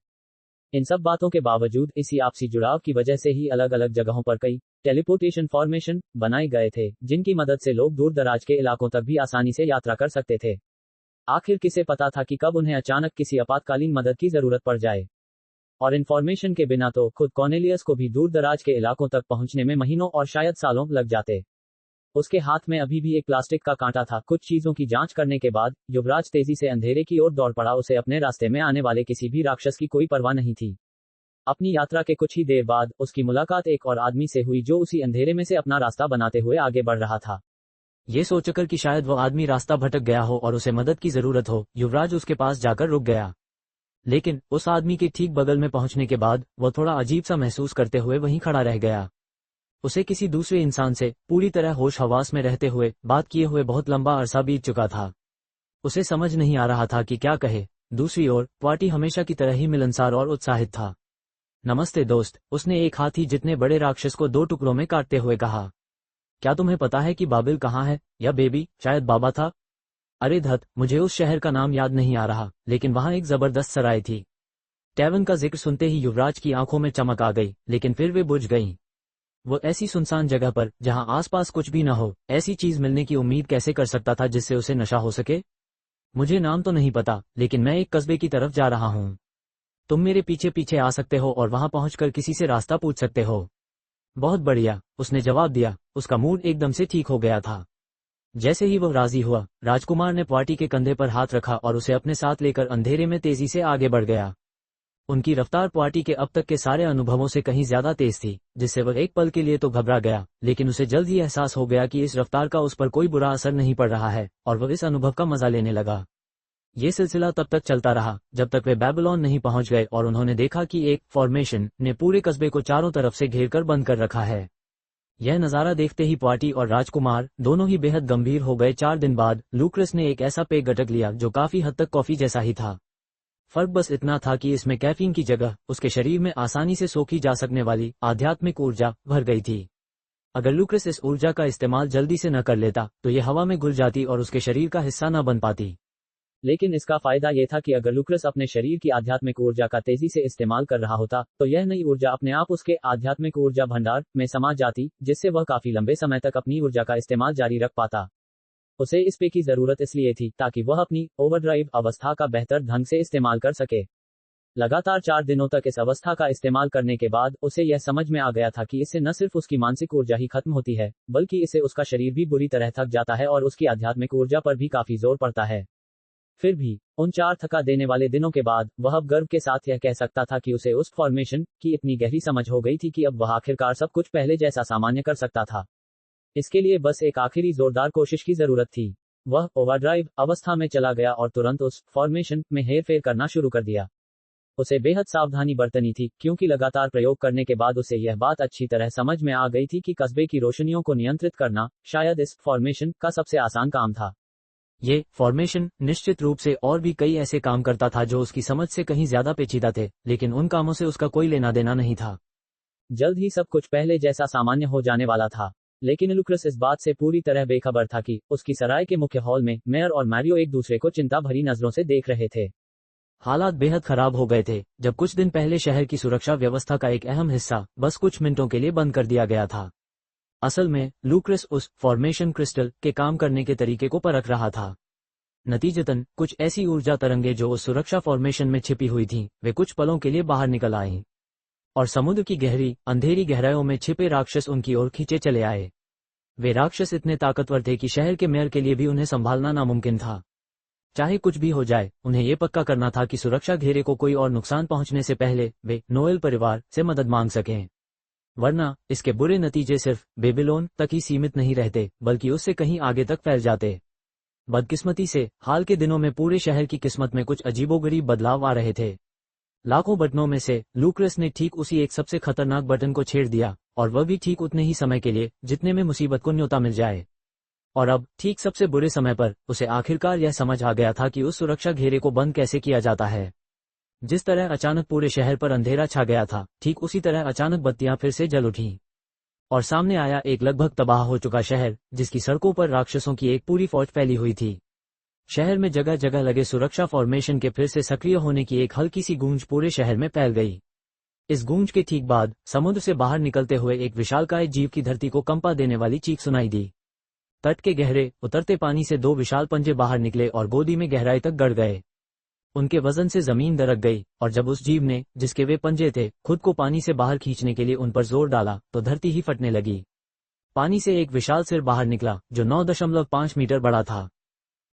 इन सब बातों के बावजूद इसी आपसी जुड़ाव की वजह से ही अलग अलग जगहों पर कई टेलीपोर्टेशन फॉर्मेशन बनाए गए थे, जिनकी मदद से लोग दूर दराज के इलाकों तक भी आसानी से यात्रा कर सकते थे। आखिर किसे पता था कि कब उन्हें अचानक किसी आपातकालीन मदद की जरूरत पड़ जाए। और इन्फॉर्मेशन के बिना तो खुद कॉर्नेलियस को भी दूर दराज के इलाकों तक पहुंचने में महीनों और शायद सालों लग जाते। उसके हाथ में अभी भी एक प्लास्टिक का कांटा था। कुछ चीजों की जांच करने के बाद युवराज तेजी से अंधेरे की ओर दौड़ पड़ा। उसे अपने रास्ते में आने वाले किसी भी राक्षस की कोई परवाह नहीं थी। अपनी यात्रा के कुछ ही देर बाद उसकी मुलाकात एक और आदमी से हुई जो उसी अंधेरे में से अपना रास्ता बनाते हुए आगे बढ़ रहा था। ये सोचकर कि शायद वो आदमी रास्ता भटक गया हो और उसे मदद की जरूरत हो, युवराज उसके पास जाकर रुक गया। लेकिन उस आदमी के ठीक बगल में पहुंचने के बाद वो थोड़ा अजीब सा महसूस करते हुए वहीं खड़ा रह गया। उसे किसी दूसरे इंसान से पूरी तरह होश हवास में रहते हुए बात किए हुए बहुत लंबा अरसा बीत चुका था। उसे समझ नहीं आ रहा था कि क्या कहे। दूसरी ओर पार्टी हमेशा की तरह ही मिलनसार और उत्साहित था। नमस्ते दोस्त, उसने एक हाथी जितने बड़े राक्षस को 2 टुकड़ों में काटते हुए कहा। क्या तुम्हें पता है कि बाबिल कहाँ है? या बेबी, शायद बाबा था। अरे धत, मुझे उस शहर का नाम याद नहीं आ रहा, लेकिन वहां एक जबरदस्त सराय थी। टैवन का जिक्र सुनते ही युवराज की आंखों में चमक आ गई, लेकिन फिर वे बुझ गईं। वो ऐसी सुनसान जगह पर जहां आसपास कुछ भी न हो, ऐसी चीज मिलने की उम्मीद कैसे कर सकता था जिससे उसे नशा हो सके? मुझे नाम तो नहीं पता, लेकिन मैं एक कस्बे की तरफ जा रहा हूँ। तुम मेरे पीछे पीछे आ सकते हो और वहां पहुंचकर किसी से रास्ता पूछ सकते हो। बहुत बढ़िया, उसने जवाब दिया। उसका मूड एकदम से ठीक हो गया था। जैसे ही वह राजी हुआ, राजकुमार ने पार्टी के कंधे पर हाथ रखा और उसे अपने साथ लेकर अंधेरे में तेजी से आगे बढ़ गया। उनकी रफ्तार पार्टी के अब तक के सारे अनुभवों से कहीं ज्यादा तेज थी, जिससे वह एक पल के लिए तो घबरा गया, लेकिन उसे जल्द ही एहसास हो गया कि इस रफ्तार का उस पर कोई बुरा असर नहीं पड़ रहा है, और वह इस अनुभव का मजा लेने लगा। ये सिलसिला तब तक चलता रहा जब तक वे बेबीलोन नहीं पहुंच गए और उन्होंने देखा कि एक फॉर्मेशन ने पूरे कस्बे को चारों तरफ से घेर कर बंद कर रखा है। यह नजारा देखते ही पार्टी और राजकुमार दोनों ही बेहद गंभीर हो गए। 4 दिन बाद लूक्रस ने एक ऐसा पेय घटक लिया जो काफी हद तक कॉफी जैसा ही था। फर्क बस इतना था कि इसमें कैफीन की जगह उसके शरीर में आसानी से सोखी जा सकने वाली आध्यात्मिक ऊर्जा भर गई थी। अगर लूक्रस इस ऊर्जा का इस्तेमाल जल्दी से न कर लेता तो यह हवा में घुल जाती और उसके शरीर का हिस्सा न बन पाती। लेकिन इसका फायदा यह था कि अगर लुक्रस अपने शरीर की आध्यात्मिक ऊर्जा का तेजी से इस्तेमाल कर रहा होता, तो यह नई ऊर्जा अपने आप उसके आध्यात्मिक ऊर्जा भंडार में समा जाती, जिससे वह काफी लंबे समय तक अपनी ऊर्जा का इस्तेमाल जारी रख पाता। उसे इस पे की जरूरत इसलिए थी ताकि वह अपनी ओवरड्राइव अवस्था का बेहतर ढंग से इस्तेमाल कर सके। लगातार 4 दिनों तक इस अवस्था का इस्तेमाल करने के बाद उसे यह समझ में आ गया था कि इससे न सिर्फ उसकी मानसिक ऊर्जा ही खत्म होती है, बल्कि इससे उसका शरीर भी बुरी तरह थक जाता है और उसकी आध्यात्मिक ऊर्जा पर भी काफी जोर पड़ता है। फिर भी उन 4 थका देने वाले दिनों के बाद वह अब गर्व के साथ यह कह सकता था कि उसे उस फॉर्मेशन की इतनी गहरी समझ हो गई थी कि अब वह आखिरकार सब कुछ पहले जैसा सामान्य कर सकता था। इसके लिए बस एक आखिरी जोरदार कोशिश की जरूरत थी। वह ओवरड्राइव अवस्था में चला गया और तुरंत उस फॉर्मेशन में हेरफेर करना शुरू कर दिया। उसे बेहद सावधानी बरतनी थी, क्योंकि लगातार प्रयोग करने के बाद उसे यह बात अच्छी तरह समझ में आ गई थी कि कस्बे की रोशनियों को नियंत्रित करना शायद इस फॉर्मेशन का सबसे आसान काम था। ये फॉर्मेशन निश्चित रूप से और भी कई ऐसे काम करता था जो उसकी समझ से कहीं ज्यादा पेचीदा थे, लेकिन उन कामों से उसका कोई लेना देना नहीं था। जल्द ही सब कुछ पहले जैसा सामान्य हो जाने वाला था, लेकिन लुक्रस इस बात से पूरी तरह बेखबर था कि उसकी सराय के मुख्य हॉल में मेयर और मैरियो एक दूसरे को चिंता भरी नजरों से देख रहे थे। हालात बेहद खराब हो गए थे जब कुछ दिन पहले शहर की सुरक्षा व्यवस्था का एक अहम हिस्सा बस कुछ मिनटों के लिए बंद कर दिया गया था। असल में लुक्रस उस फॉर्मेशन क्रिस्टल के काम करने के तरीके को परख रहा था। नतीजतन कुछ ऐसी ऊर्जा तरंगे जो उस सुरक्षा फॉर्मेशन में छिपी हुई थीं, वे कुछ पलों के लिए बाहर निकल आईं और समुद्र की गहरी अंधेरी गहराइयों में छिपे राक्षस उनकी ओर खींचे चले आए। वे राक्षस इतने ताकतवर थे कि शहर के मेयर के लिए भी उन्हें संभालना नामुमकिन था। चाहे कुछ भी हो जाए, उन्हें यह पक्का करना था कि सुरक्षा घेरे को कोई और नुकसान पहुंचने से पहले वे नोएल परिवार से मदद मांग सकें, वरना इसके बुरे नतीजे सिर्फ बेबीलोन तक ही सीमित नहीं रहते, बल्कि उससे कहीं आगे तक फैल जाते। बदकिस्मती से हाल के दिनों में पूरे शहर की किस्मत में कुछ अजीबोगरीब बदलाव आ रहे थे। लाखों बटनों में से लुक्रस ने ठीक उसी एक सबसे खतरनाक बटन को छेड़ दिया, और वह भी ठीक उतने ही समय के लिए जितने में मुसीबत को न्योता मिल जाए। और अब ठीक सबसे बुरे समय पर उसे आखिरकार यह समझ आ गया था कि उस सुरक्षा घेरे को बंद कैसे किया जाता है। जिस तरह अचानक पूरे शहर पर अंधेरा छा गया था, ठीक उसी तरह अचानक बत्तियां फिर से जल उठीं और सामने आया एक लगभग तबाह हो चुका शहर, जिसकी सड़कों पर राक्षसों की एक पूरी फौज फैली हुई थी। शहर में जगह जगह लगे सुरक्षा फॉर्मेशन के फिर से सक्रिय होने की एक हल्की सी गूंज पूरे शहर में फैल गई। इस गूंज के ठीक बाद समुद्र से बाहर निकलते हुए एक विशालकाय जीव की धरती को कंपा देने वाली चीख सुनाई दी। तट के गहरे उतरते पानी से 2 विशाल पंजे बाहर निकले और गोदी में गहराई तक गड़ गए। उनके वजन से जमीन दरक गई, और जब उस जीव ने, जिसके वे पंजे थे, खुद को पानी से बाहर खींचने के लिए उन पर जोर डाला, तो धरती ही फटने लगी। पानी से एक विशाल सिर बाहर निकला जो 9.5 मीटर बड़ा था।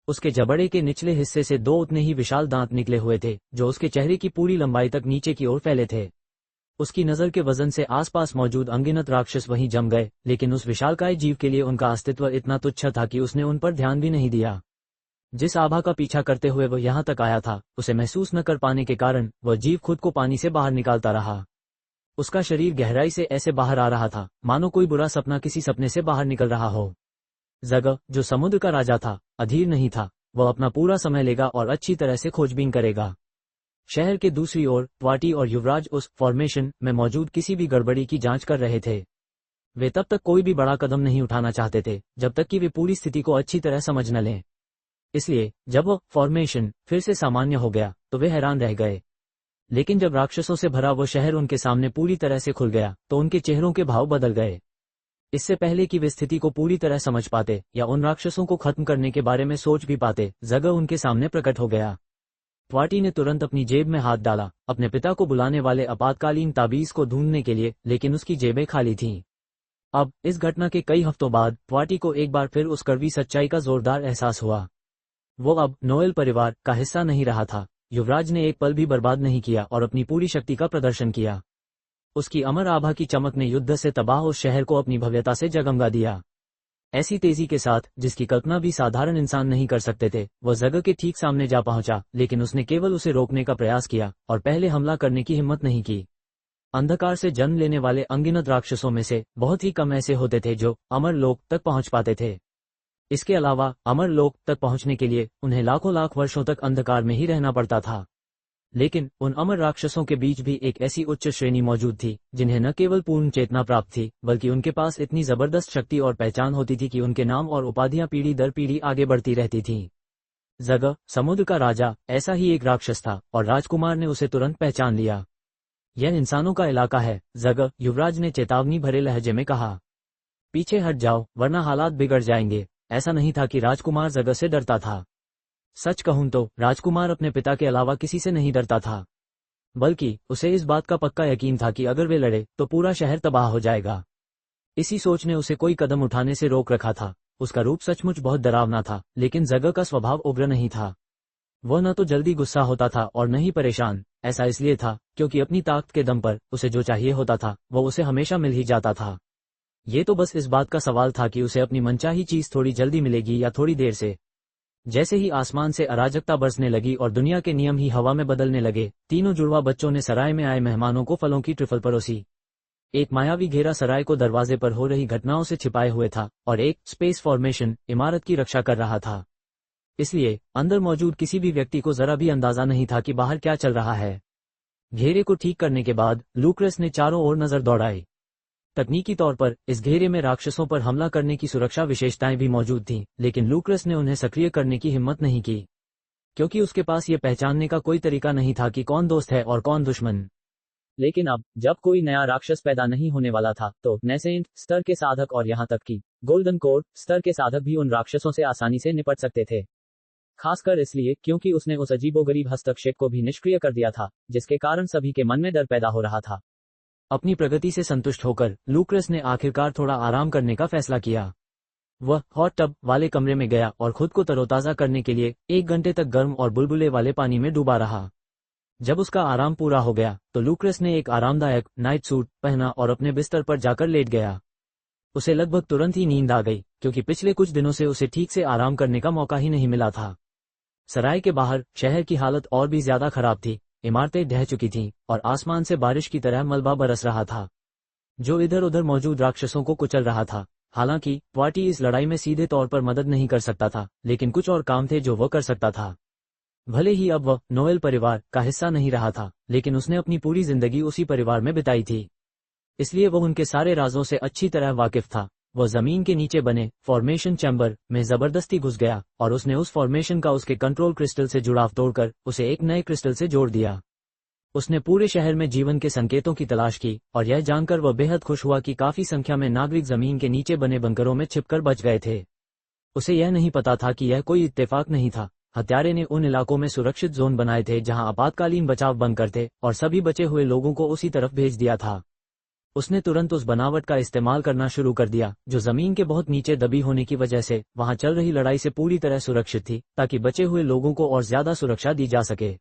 उसके जबड़े के निचले हिस्से से 2 उतने ही विशाल दांत निकले हुए थे जो उसके चेहरे की पूरी लंबाई तक नीचे की ओर फैले थे। उसकी नजर के वजन से आसपास मौजूद अनगिनत राक्षस वहीं जम गए, लेकिन उस विशालकाय जीव के लिए उनका अस्तित्व इतना तुच्छ था कि उसने उन पर ध्यान भी नहीं दिया। जिस आभा का पीछा करते हुए वह यहाँ तक आया था, उसे महसूस न कर पाने के कारण वह जीव खुद को पानी से बाहर निकालता रहा। उसका शरीर गहराई से ऐसे बाहर आ रहा था मानो कोई बुरा सपना किसी सपने से बाहर निकल रहा हो। जगह, जो समुद्र का राजा था, अधीर नहीं था। वह अपना पूरा समय लेगा और अच्छी तरह से खोजबीन करेगा। शहर के दूसरी ओर ट्वाटी और युवराज उस फॉर्मेशन में मौजूद किसी भी गड़बड़ी की जांच कर रहे थे। वे तब तक कोई भी बड़ा कदम नहीं उठाना चाहते थे जब तक कि वे पूरी स्थिति को अच्छी तरह समझ न लें। इसलिए जब वह फॉर्मेशन फिर से सामान्य हो गया तो वे हैरान रह गए। लेकिन जब राक्षसों से भरा वो शहर उनके सामने पूरी तरह से खुल गया तो उनके चेहरों के भाव बदल गए। इससे पहले कि वे स्थिति को पूरी तरह समझ पाते या उन राक्षसों को खत्म करने के बारे में सोच भी पाते, जगह उनके सामने प्रकट हो गया। ट्वाटी ने तुरंत अपनी जेब में हाथ डाला, अपने पिता को बुलाने वाले आपातकालीन ताबीज को ढूंढने के लिए, लेकिन उसकी जेबें खाली थीं। अब इस घटना के कई हफ्तों बाद ट्वाटी को एक बार फिर उस कड़वी सच्चाई का जोरदार एहसास हुआ। वो अब नोएल परिवार का हिस्सा नहीं रहा था। युवराज ने एक पल भी बर्बाद नहीं किया और अपनी पूरी शक्ति का प्रदर्शन किया। उसकी अमर आभा की चमक ने युद्ध से तबाह उस शहर को अपनी भव्यता से जगमगा दिया। ऐसी तेजी के साथ जिसकी कल्पना भी साधारण इंसान नहीं कर सकते थे। वह जगह के ठीक सामने जा पहुंचा, लेकिन उसने केवल उसे रोकने का प्रयास किया और पहले हमला करने की हिम्मत नहीं की। अंधकार से जन्म लेने वाले अनगिनत राक्षसों में से बहुत ही कम ऐसे होते थे जो अमर लोक तक पहुंच पाते थे। इसके अलावा अमर लोक तक पहुंचने के लिए उन्हें लाखों लाख वर्षों तक अंधकार में ही रहना पड़ता था। लेकिन उन अमर राक्षसों के बीच भी एक ऐसी उच्च श्रेणी मौजूद थी जिन्हें न केवल पूर्ण चेतना प्राप्त थी, बल्कि उनके पास इतनी जबरदस्त शक्ति और पहचान होती थी कि उनके नाम और उपाधियां पीढ़ी दर पीढ़ी आगे बढ़ती रहती थीं। जग, समुद्र का राजा, ऐसा ही एक राक्षस था और राजकुमार ने उसे तुरंत पहचान लिया। यह इंसानों का इलाका है, जग, युवराज ने चेतावनी भरे लहजे में कहा। पीछे हट जाओ वरना हालात बिगड़ जाएंगे। ऐसा नहीं था कि राजकुमार जग से डरता था। सच कहूं तो राजकुमार अपने पिता के अलावा किसी से नहीं डरता था, बल्कि उसे इस बात का पक्का यकीन था कि अगर वे लड़े तो पूरा शहर तबाह हो जाएगा। इसी सोच ने उसे कोई कदम उठाने से रोक रखा था। उसका रूप सचमुच बहुत डरावना था, लेकिन जग का स्वभाव उग्र नहीं था। वह न तो जल्दी गुस्सा होता था और न ही परेशान। ऐसा इसलिए था क्योंकि अपनी ताकत के दम पर उसे जो चाहिए होता था वो उसे हमेशा मिल ही जाता था। ये तो बस इस बात का सवाल था कि उसे अपनी मनचाही चीज थोड़ी जल्दी मिलेगी या थोड़ी देर से। जैसे ही आसमान से अराजकता बरसने लगी और दुनिया के नियम ही हवा में बदलने लगे, तीनों जुड़वा बच्चों ने सराय में आए मेहमानों को फलों की ट्रिफल परोसी। एक मायावी घेरा सराय को दरवाजे पर हो रही घटनाओं से छिपाए हुए था और एक स्पेस फॉर्मेशन इमारत की रक्षा कर रहा था। इसलिए अंदर मौजूद किसी भी व्यक्ति को जरा भी अंदाजा नहीं था कि बाहर क्या चल रहा है। घेरे को ठीक करने के बाद लूक्रस ने चारों ओर नजर दौड़ाई। तकनीकी तौर पर इस घेरे में राक्षसों पर हमला करने की सुरक्षा विशेषताएं भी मौजूद थीं, लेकिन लूक्रस ने उन्हें सक्रिय करने की हिम्मत नहीं की, क्योंकि उसके पास ये पहचानने का कोई तरीका नहीं था कि कौन दोस्त है और कौन दुश्मन। लेकिन अब जब कोई नया राक्षस पैदा नहीं होने वाला था तो नेसेंट स्तर के साधक और यहाँ तक कि गोल्डन कोर स्तर के साधक भी उन राक्षसों से आसानी से निपट सकते थे। खासकर इसलिए क्योंकि उसने उस अजीबोगरीब हस्तक्षेप को भी निष्क्रिय कर दिया था, जिसके कारण सभी के मन में डर पैदा हो रहा था। अपनी प्रगति से संतुष्ट होकर लूक्रस ने आखिरकार थोड़ा आराम करने का फैसला किया। वह हॉट टब वाले कमरे में गया और खुद को तरोताजा करने के लिए 1 घंटे तक गर्म और बुलबुले वाले पानी में डूबा रहा। जब उसका आराम पूरा हो गया तो लूक्रस ने एक आरामदायक नाइट सूट पहना और अपने बिस्तर पर जाकर लेट गया। उसे लगभग तुरंत ही नींद आ गई, क्योंकि पिछले कुछ दिनों से उसे ठीक से आराम करने का मौका ही नहीं मिला था। सराय के बाहर शहर की हालत और भी ज्यादा खराब थी। इमारतें ढह चुकी थीं और आसमान से बारिश की तरह मलबा बरस रहा था, जो इधर उधर मौजूद राक्षसों को कुचल रहा था। हालांकि पार्टी इस लड़ाई में सीधे तौर पर मदद नहीं कर सकता था, लेकिन कुछ और काम थे जो वह कर सकता था। भले ही अब वह नोएल परिवार का हिस्सा नहीं रहा था, लेकिन उसने अपनी पूरी जिंदगी उसी परिवार में बिताई थी, इसलिए वह उनके सारे राजों से अच्छी तरह वाकिफ था। वह जमीन के नीचे बने फॉर्मेशन चैम्बर में जबरदस्ती घुस गया और उसने उस फॉर्मेशन का उसके कंट्रोल क्रिस्टल से जुड़ाव तोड़कर उसे एक नए क्रिस्टल से जोड़ दिया। उसने पूरे शहर में जीवन के संकेतों की तलाश की और यह जानकर वह बेहद खुश हुआ कि काफी संख्या में नागरिक जमीन के नीचे बने बंकरों में छिपकर बच गए थे। उसे यह नहीं पता था कि यह कोई इत्तेफाक नहीं था। हत्यारे ने उन इलाकों में सुरक्षित जोन बनाए थे जहां आपातकालीन बचाव बंकर थे और सभी बचे हुए लोगों को उसी तरफ भेज दिया था। उसने तुरंत उस बनावट का इस्तेमाल करना शुरू कर दिया जो जमीन के बहुत नीचे दबी होने की वजह से वहां चल रही लड़ाई से पूरी तरह सुरक्षित थी, ताकि बचे हुए लोगों को और ज्यादा सुरक्षा दी जा सके।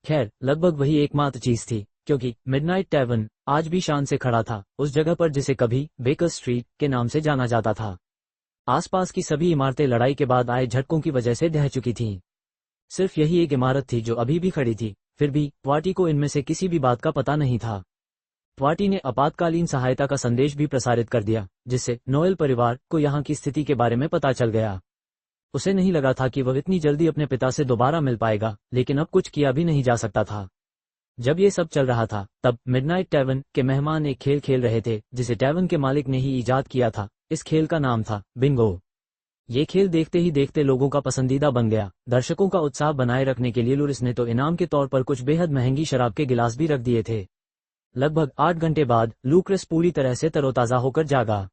खैर, लगभग वही एकमात्र चीज थी, क्योंकि मिडनाइट टैवर्न आज भी शान से खड़ा था उस जगह पर जिसे कभी बेकर स्ट्रीट के नाम से जाना जाता था। आसपास की सभी इमारतें लड़ाई के बाद आए झटकों की वजह से ढह चुकी थीं। सिर्फ यही एक इमारत थी जो अभी भी खड़ी थी। फिर भी पार्टी को इनमें से किसी भी बात का पता नहीं था। पार्टी ने आपातकालीन सहायता का संदेश भी प्रसारित कर दिया, जिससे नोएल परिवार को यहाँ की स्थिति के बारे में पता चल गया। उसे नहीं लगा था कि वह इतनी जल्दी अपने पिता से दोबारा मिल पाएगा, लेकिन अब कुछ किया भी नहीं जा सकता था। जब ये सब चल रहा था तब मिडनाइट टैवर्न के मेहमान एक खेल खेल रहे थे जिसे टैवर्न के मालिक ने ही इजाद किया था। इस खेल का नाम था बिंगो। ये खेल देखते ही देखते लोगों का पसंदीदा बन गया। दर्शकों का उत्साह बनाए रखने के लिए लूरिस ने तो इनाम के तौर पर कुछ बेहद महंगी शराब के गिलास भी रख दिए थे। लगभग 8 घंटे बाद लूक्रस पूरी तरह से तरोताजा होकर जागा।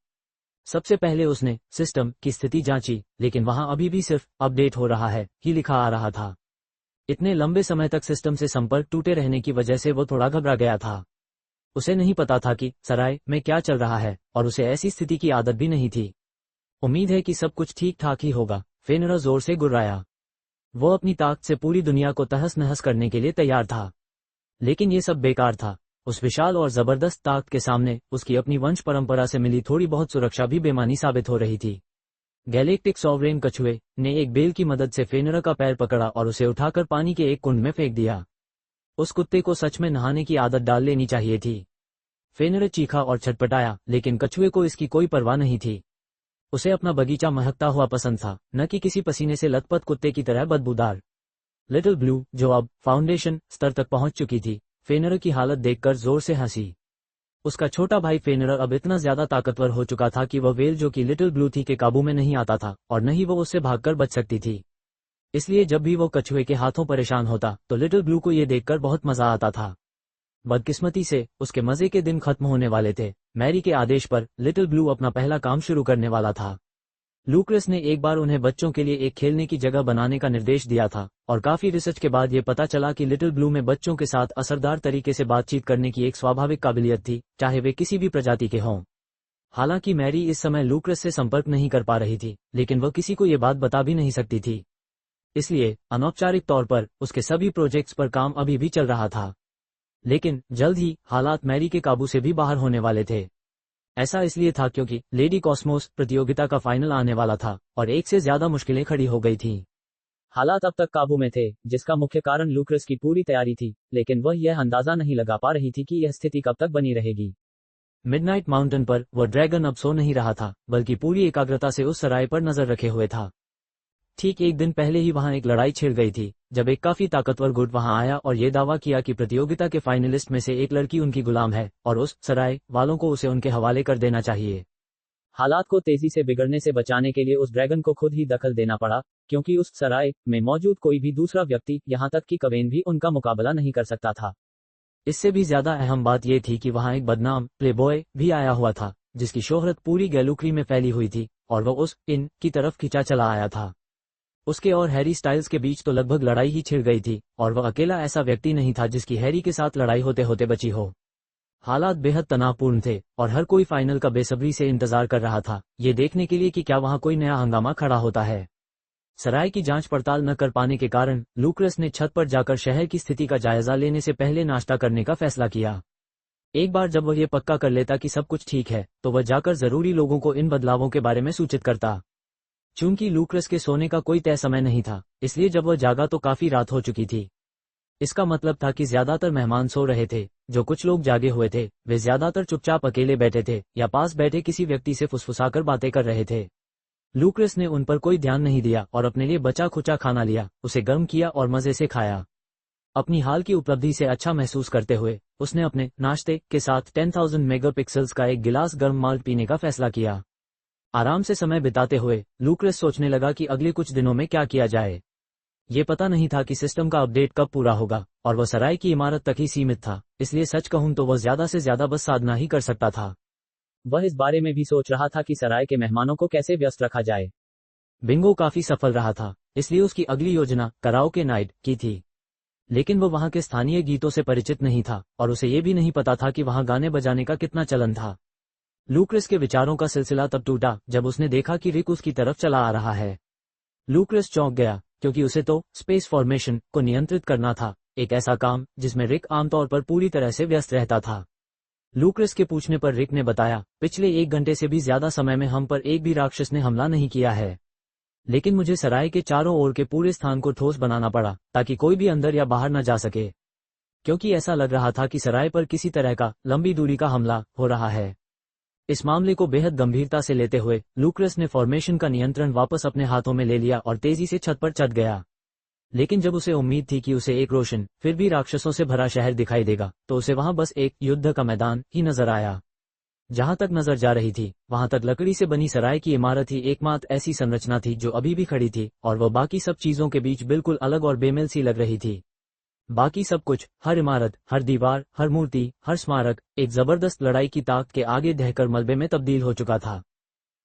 सबसे पहले उसने सिस्टम की स्थिति जांची, लेकिन वहां अभी भी सिर्फ अपडेट हो रहा है ही लिखा आ रहा था। इतने लंबे समय तक सिस्टम से संपर्क टूटे रहने की वजह से वो थोड़ा घबरा गया था। उसे नहीं पता था कि सराय में क्या चल रहा है और उसे ऐसी स्थिति की आदत भी नहीं थी। उम्मीद है कि सब कुछ ठीक ठाक ही होगा, फेनरा जोर से गुर्राया। वो अपनी ताकत से पूरी दुनिया को तहस नहस करने के लिए तैयार था, लेकिन ये सब बेकार था। उस विशाल और जबरदस्त ताकत के सामने उसकी अपनी वंश परंपरा से मिली थोड़ी बहुत सुरक्षा भी बेमानी साबित हो रही थी। गैलेक्टिक सॉवरेन कछुए ने एक बेल की मदद से फेनरा का पैर पकड़ा और उसे उठाकर पानी के एक कुंड में फेंक दिया। उस कुत्ते को सच में नहाने की आदत डाल लेनी चाहिए थी। फेनरा चीखा और छटपटाया, लेकिन कछुए को इसकी कोई परवाह नहीं थी। उसे अपना बगीचा महकता हुआ पसंद था, न कि किसी पसीने से लथपथ कुत्ते की तरह बदबूदार। लिटिल ब्लू, जो अब फाउंडेशन स्तर तक पहुंच चुकी थी, फेनरा की हालत देखकर जोर से हंसी। उसका छोटा भाई फेनरा अब इतना ज्यादा ताकतवर हो चुका था कि वह वेल जो कि लिटिल ब्लू थी के काबू में नहीं आता था और न ही वो उससे भागकर बच सकती थी। इसलिए जब भी वो कछुए के हाथों परेशान होता तो लिटिल ब्लू को ये देखकर बहुत मजा आता था। बदकिस्मती से उसके मजे के दिन खत्म होने वाले थे। मैरी के आदेश पर लिटिल ब्लू अपना पहला काम शुरू करने वाला था। लूक्रस ने एक बार उन्हें बच्चों के लिए एक खेलने की जगह बनाने का निर्देश दिया था और काफी रिसर्च के बाद ये पता चला कि लिटिल ब्लू में बच्चों के साथ असरदार तरीके से बातचीत करने की एक स्वाभाविक काबिलियत थी, चाहे वे किसी भी प्रजाति के हों। हालांकि मैरी इस समय लूक्रस से संपर्क नहीं कर पा रही थी, लेकिन वह किसी को ये बात बता भी नहीं सकती थी। इसलिए अनौपचारिक तौर पर उसके सभी प्रोजेक्ट्स पर काम अभी भी चल रहा था। लेकिन जल्द ही हालात मैरी के काबू से भी बाहर होने वाले थे। ऐसा इसलिए था क्योंकि लेडी कॉस्मोस प्रतियोगिता का फाइनल आने वाला था और एक से ज्यादा मुश्किलें खड़ी हो गई थीं। हालात अब तक काबू में थे, जिसका मुख्य कारण लूक्रस की पूरी तैयारी थी, लेकिन वह यह अंदाजा नहीं लगा पा रही थी कि यह स्थिति कब तक बनी रहेगी। मिडनाइट माउंटेन पर वह ड्रैगन अब सो नहीं रहा था, बल्कि पूरी एकाग्रता से उस सराय पर नजर रखे हुए था। ठीक एक दिन पहले ही वहां एक लड़ाई छिड़ गई थी, जब एक काफी ताकतवर गुट वहां आया और ये दावा किया कि प्रतियोगिता के फाइनलिस्ट में से एक लड़की उनकी गुलाम है और उस सराय वालों को उसे उनके हवाले कर देना चाहिए। हालात को तेजी से बिगड़ने से बचाने के लिए उस ड्रैगन को खुद ही दखल देना पड़ा, क्योंकि उस सराय में मौजूद कोई भी दूसरा व्यक्ति, यहां तक कि कवेन भी उनका मुकाबला नहीं कर सकता था। इससे भी ज्यादा अहम बात यह थी कि वहां एक बदनाम प्लेबॉय भी आया हुआ था, जिसकी शोहरत पूरी गैलुक्री में फैली हुई थी और वह उस इन की तरफ खिंचा चला आया था। उसके और हैरी स्टाइल्स के बीच तो लगभग लड़ाई ही छिड़ गई थी और वह अकेला ऐसा व्यक्ति नहीं था जिसकी हैरी के साथ लड़ाई होते होते बची हो। हालात बेहद तनावपूर्ण थे और हर कोई फाइनल का बेसब्री से इंतजार कर रहा था, ये देखने के लिए कि क्या वहां कोई नया हंगामा खड़ा होता है। सराय की जांच पड़ताल न कर पाने के कारण लूक्रस ने छत पर जाकर शहर की स्थिति का जायजा लेने से पहले नाश्ता करने का फैसला किया। एक बार जब वह ये पक्का कर लेता कि सब कुछ ठीक है, तो वह जाकर जरूरी लोगों को इन बदलावों के बारे में सूचित करता। चूंकि लूक्रस के सोने का कोई तय समय नहीं था, इसलिए जब वह जागा तो काफी रात हो चुकी थी। इसका मतलब था कि ज्यादातर मेहमान सो रहे थे। जो कुछ लोग जागे हुए थे वे ज्यादातर चुपचाप अकेले बैठे थे या पास बैठे किसी व्यक्ति से फुसफुसाकर बातें कर रहे थे। लूक्रस ने उन पर कोई ध्यान नहीं दिया और अपने लिए बचा खुचा खाना लिया, उसे गर्म किया और मजे से खाया। अपनी हाल की उपलब्धि से अच्छा महसूस करते हुए उसने अपने नाश्ते के साथ 10,000 मेगापिक्सल्स का एक गिलास गर्म माल्ट पीने का फैसला किया। आराम से समय बिताते हुए लूक्रस सोचने लगा कि अगले कुछ दिनों में क्या किया जाए। ये पता नहीं था कि सिस्टम का अपडेट कब पूरा होगा और वह सराय की इमारत तक ही सीमित था, इसलिए सच कहूं तो वह ज्यादा से ज्यादा बस साधना ही कर सकता था। वह इस बारे में भी सोच रहा था कि सराय के मेहमानों को कैसे व्यस्त रखा जाए। बिंगो काफी सफल रहा था, इसलिए उसकी अगली योजना कराओके नाइट की थी। लेकिन वो वहां के स्थानीय गीतों से परिचित नहीं था और उसे ये भी नहीं पता था कि वहां गाने बजाने का कितना चलन था। लूक्रस के विचारों का सिलसिला तब टूटा जब उसने देखा कि रिक उसकी तरफ चला आ रहा है। लूक्रस चौंक गया, क्योंकि उसे तो स्पेस फॉर्मेशन को नियंत्रित करना था, एक ऐसा काम जिसमें रिक आमतौर पर पूरी तरह से व्यस्त रहता था। लूक्रस के पूछने पर रिक ने बताया, पिछले 1 घंटे से भी ज्यादा समय में हम पर एक भी राक्षस ने हमला नहीं किया है, लेकिन मुझे सराय के चारों ओर के पूरे स्थान को ठोस बनाना पड़ा ताकि कोई भी अंदर या बाहर न जा सके, क्योंकि ऐसा लग रहा था कि सराय पर किसी तरह का लंबी दूरी का हमला हो रहा है। इस मामले को बेहद गंभीरता से लेते हुए लूक्रस ने फॉर्मेशन का नियंत्रण वापस अपने हाथों में ले लिया और तेजी से छत पर चढ़ गया। लेकिन जब उसे उम्मीद थी कि उसे एक रोशन फिर भी राक्षसों से भरा शहर दिखाई देगा, तो उसे वहां बस एक युद्ध का मैदान ही नजर आया। जहां तक नजर जा रही थी वहां तक लकड़ी से बनी सराय की इमारत ही एकमात्र ऐसी संरचना थी जो अभी भी खड़ी थी और वह बाकी सब चीजों के बीच बिल्कुल अलग और बेमेल सी लग रही थी। बाकी सब कुछ, हर इमारत, हर दीवार, हर मूर्ति, हर स्मारक, एक जबरदस्त लड़ाई की ताक के आगे दहकर मलबे में तब्दील हो चुका था।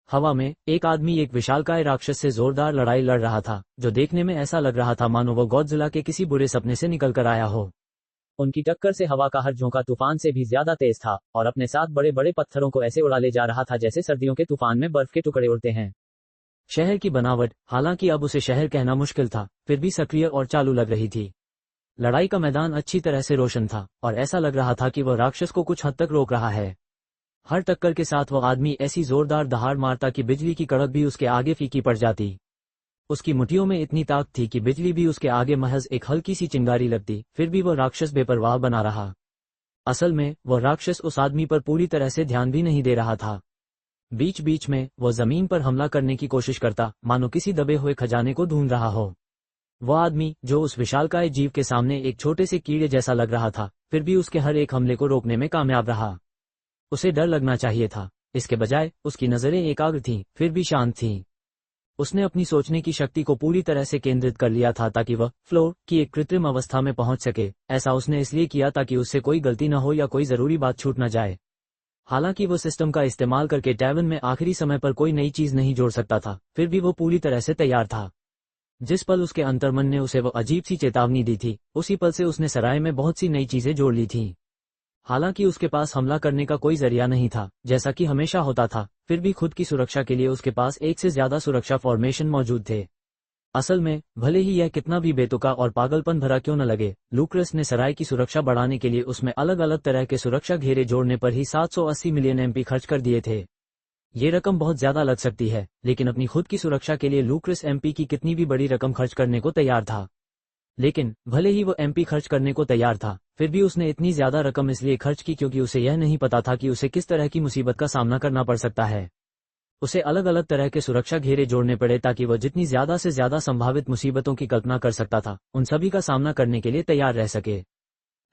हवा में एक आदमी एक विशालकाय राक्षस से जोरदार लड़ाई लड़ रहा था, जो देखने में ऐसा लग रहा था मानो वह गॉडजिला के किसी बुरे सपने से निकल कर आया हो। उनकी टक्कर से हवा का हर झोंका तूफान से भी ज्यादा तेज था और अपने साथ बड़े बड़े पत्थरों को ऐसे उड़ा ले जा रहा था जैसे सर्दियों के तूफान में बर्फ के टुकड़े उड़ते हैं। शहर की बनावट, हालांकि अब उसे शहर कहना मुश्किल था, फिर भी सक्रिय और चालू लग रही थी। लड़ाई का मैदान अच्छी तरह से रोशन था और ऐसा लग रहा था कि वह राक्षस को कुछ हद तक रोक रहा है। हर टक्कर के साथ वह आदमी ऐसी जोरदार दहाड़ मारता कि बिजली की कड़क भी उसके आगे फीकी पड़ जाती। उसकी मुट्ठियों में इतनी ताकत थी कि बिजली भी उसके आगे महज एक हल्की सी चिंगारी लगती, फिर भी वह राक्षस बेपरवाह बना रहा। असल में वह राक्षस उस आदमी पर पूरी तरह से ध्यान भी नहीं दे रहा था। बीच बीच में वह जमीन पर हमला करने की कोशिश करता, मानो किसी दबे हुए खजाने को ढूंढ रहा हो। वह आदमी, जो उस विशालकाय जीव के सामने एक छोटे से कीड़े जैसा लग रहा था, फिर भी उसके हर एक हमले को रोकने में कामयाब रहा। उसे डर लगना चाहिए था, इसके बजाय उसकी नजरें एकाग्र थीं, फिर भी शांत थीं। उसने अपनी सोचने की शक्ति को पूरी तरह से केंद्रित कर लिया था ताकि वह फ्लोर की एक कृत्रिम अवस्था में पहुंच सके। ऐसा उसने इसलिए किया ताकि उससे कोई गलती न हो या कोई जरूरी बात छूट न जाए। हालांकि वो सिस्टम का इस्तेमाल करके टैवन में आखिरी समय पर कोई नई चीज नहीं जोड़ सकता था, फिर भी वो पूरी तरह से तैयार था। जिस पल उसके अंतर्मन ने उसे वो अजीब सी चेतावनी दी थी, उसी पल से उसने सराय में बहुत सी नई चीजें जोड़ ली थीं। हालांकि उसके पास हमला करने का कोई जरिया नहीं था, जैसा कि हमेशा होता था, फिर भी खुद की सुरक्षा के लिए उसके पास एक से ज्यादा सुरक्षा फॉर्मेशन मौजूद थे। असल में, भले ही यह कितना भी बेतुका और पागलपन भरा क्यों न लगे, लूक्रस ने सराय की सुरक्षा बढ़ाने के लिए उसमें अलग अलग तरह के सुरक्षा घेरे जोड़ने पर ही 780 मिलियन एमपी खर्च कर दिए थे। ये रकम बहुत ज्यादा लग सकती है, लेकिन अपनी खुद की सुरक्षा के लिए लूक्रस एमपी की कितनी भी बड़ी रकम खर्च करने को तैयार था। लेकिन भले ही वो एमपी खर्च करने को तैयार था, फिर भी उसने इतनी ज्यादा रकम इसलिए खर्च की क्योंकि उसे यह नहीं पता था कि उसे किस तरह की मुसीबत का सामना करना पड़ सकता है। उसे अलग अलग तरह के सुरक्षा घेरे जोड़ने पड़े ताकि वह जितनी ज्यादा से ज्यादा संभावित मुसीबतों की कल्पना कर सकता था, उन सभी का सामना करने के लिए तैयार रह सके।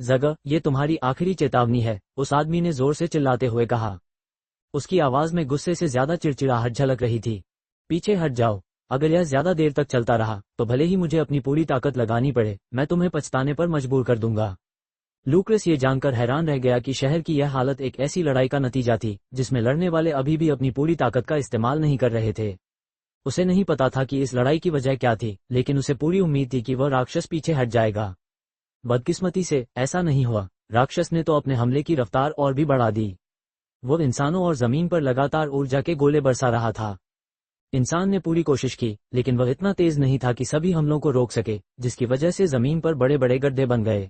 जगह, ये तुम्हारी आखिरी चेतावनी है, उस आदमी ने जोर से चिल्लाते हुए कहा। उसकी आवाज में गुस्से से ज्यादा चिड़चिड़ाहट झलक रही थी। पीछे हट जाओ। अगर यह ज्यादा देर तक चलता रहा तो भले ही मुझे अपनी पूरी ताकत लगानी पड़े, मैं तुम्हें पछताने पर मजबूर कर दूंगा। लूक्रस ये जानकर हैरान रह गया कि शहर की यह हालत एक ऐसी लड़ाई का नतीजा थी जिसमें लड़ने वाले अभी भी अपनी पूरी ताकत का इस्तेमाल नहीं कर रहे थे। उसे नहीं पता था कि इस लड़ाई की वजह क्या थी, लेकिन उसे पूरी उम्मीद थी कि वह राक्षस पीछे हट जाएगा। बदकिस्मती से ऐसा नहीं हुआ। राक्षस ने तो अपने हमले की रफ्तार और भी बढ़ा दी। वो इंसानों और जमीन पर लगातार ऊर्जा के गोले बरसा रहा था। इंसान ने पूरी कोशिश की, लेकिन वह इतना तेज नहीं था कि सभी हमलों को रोक सके, जिसकी वजह से जमीन पर बड़े बड़े गड्ढे बन गए।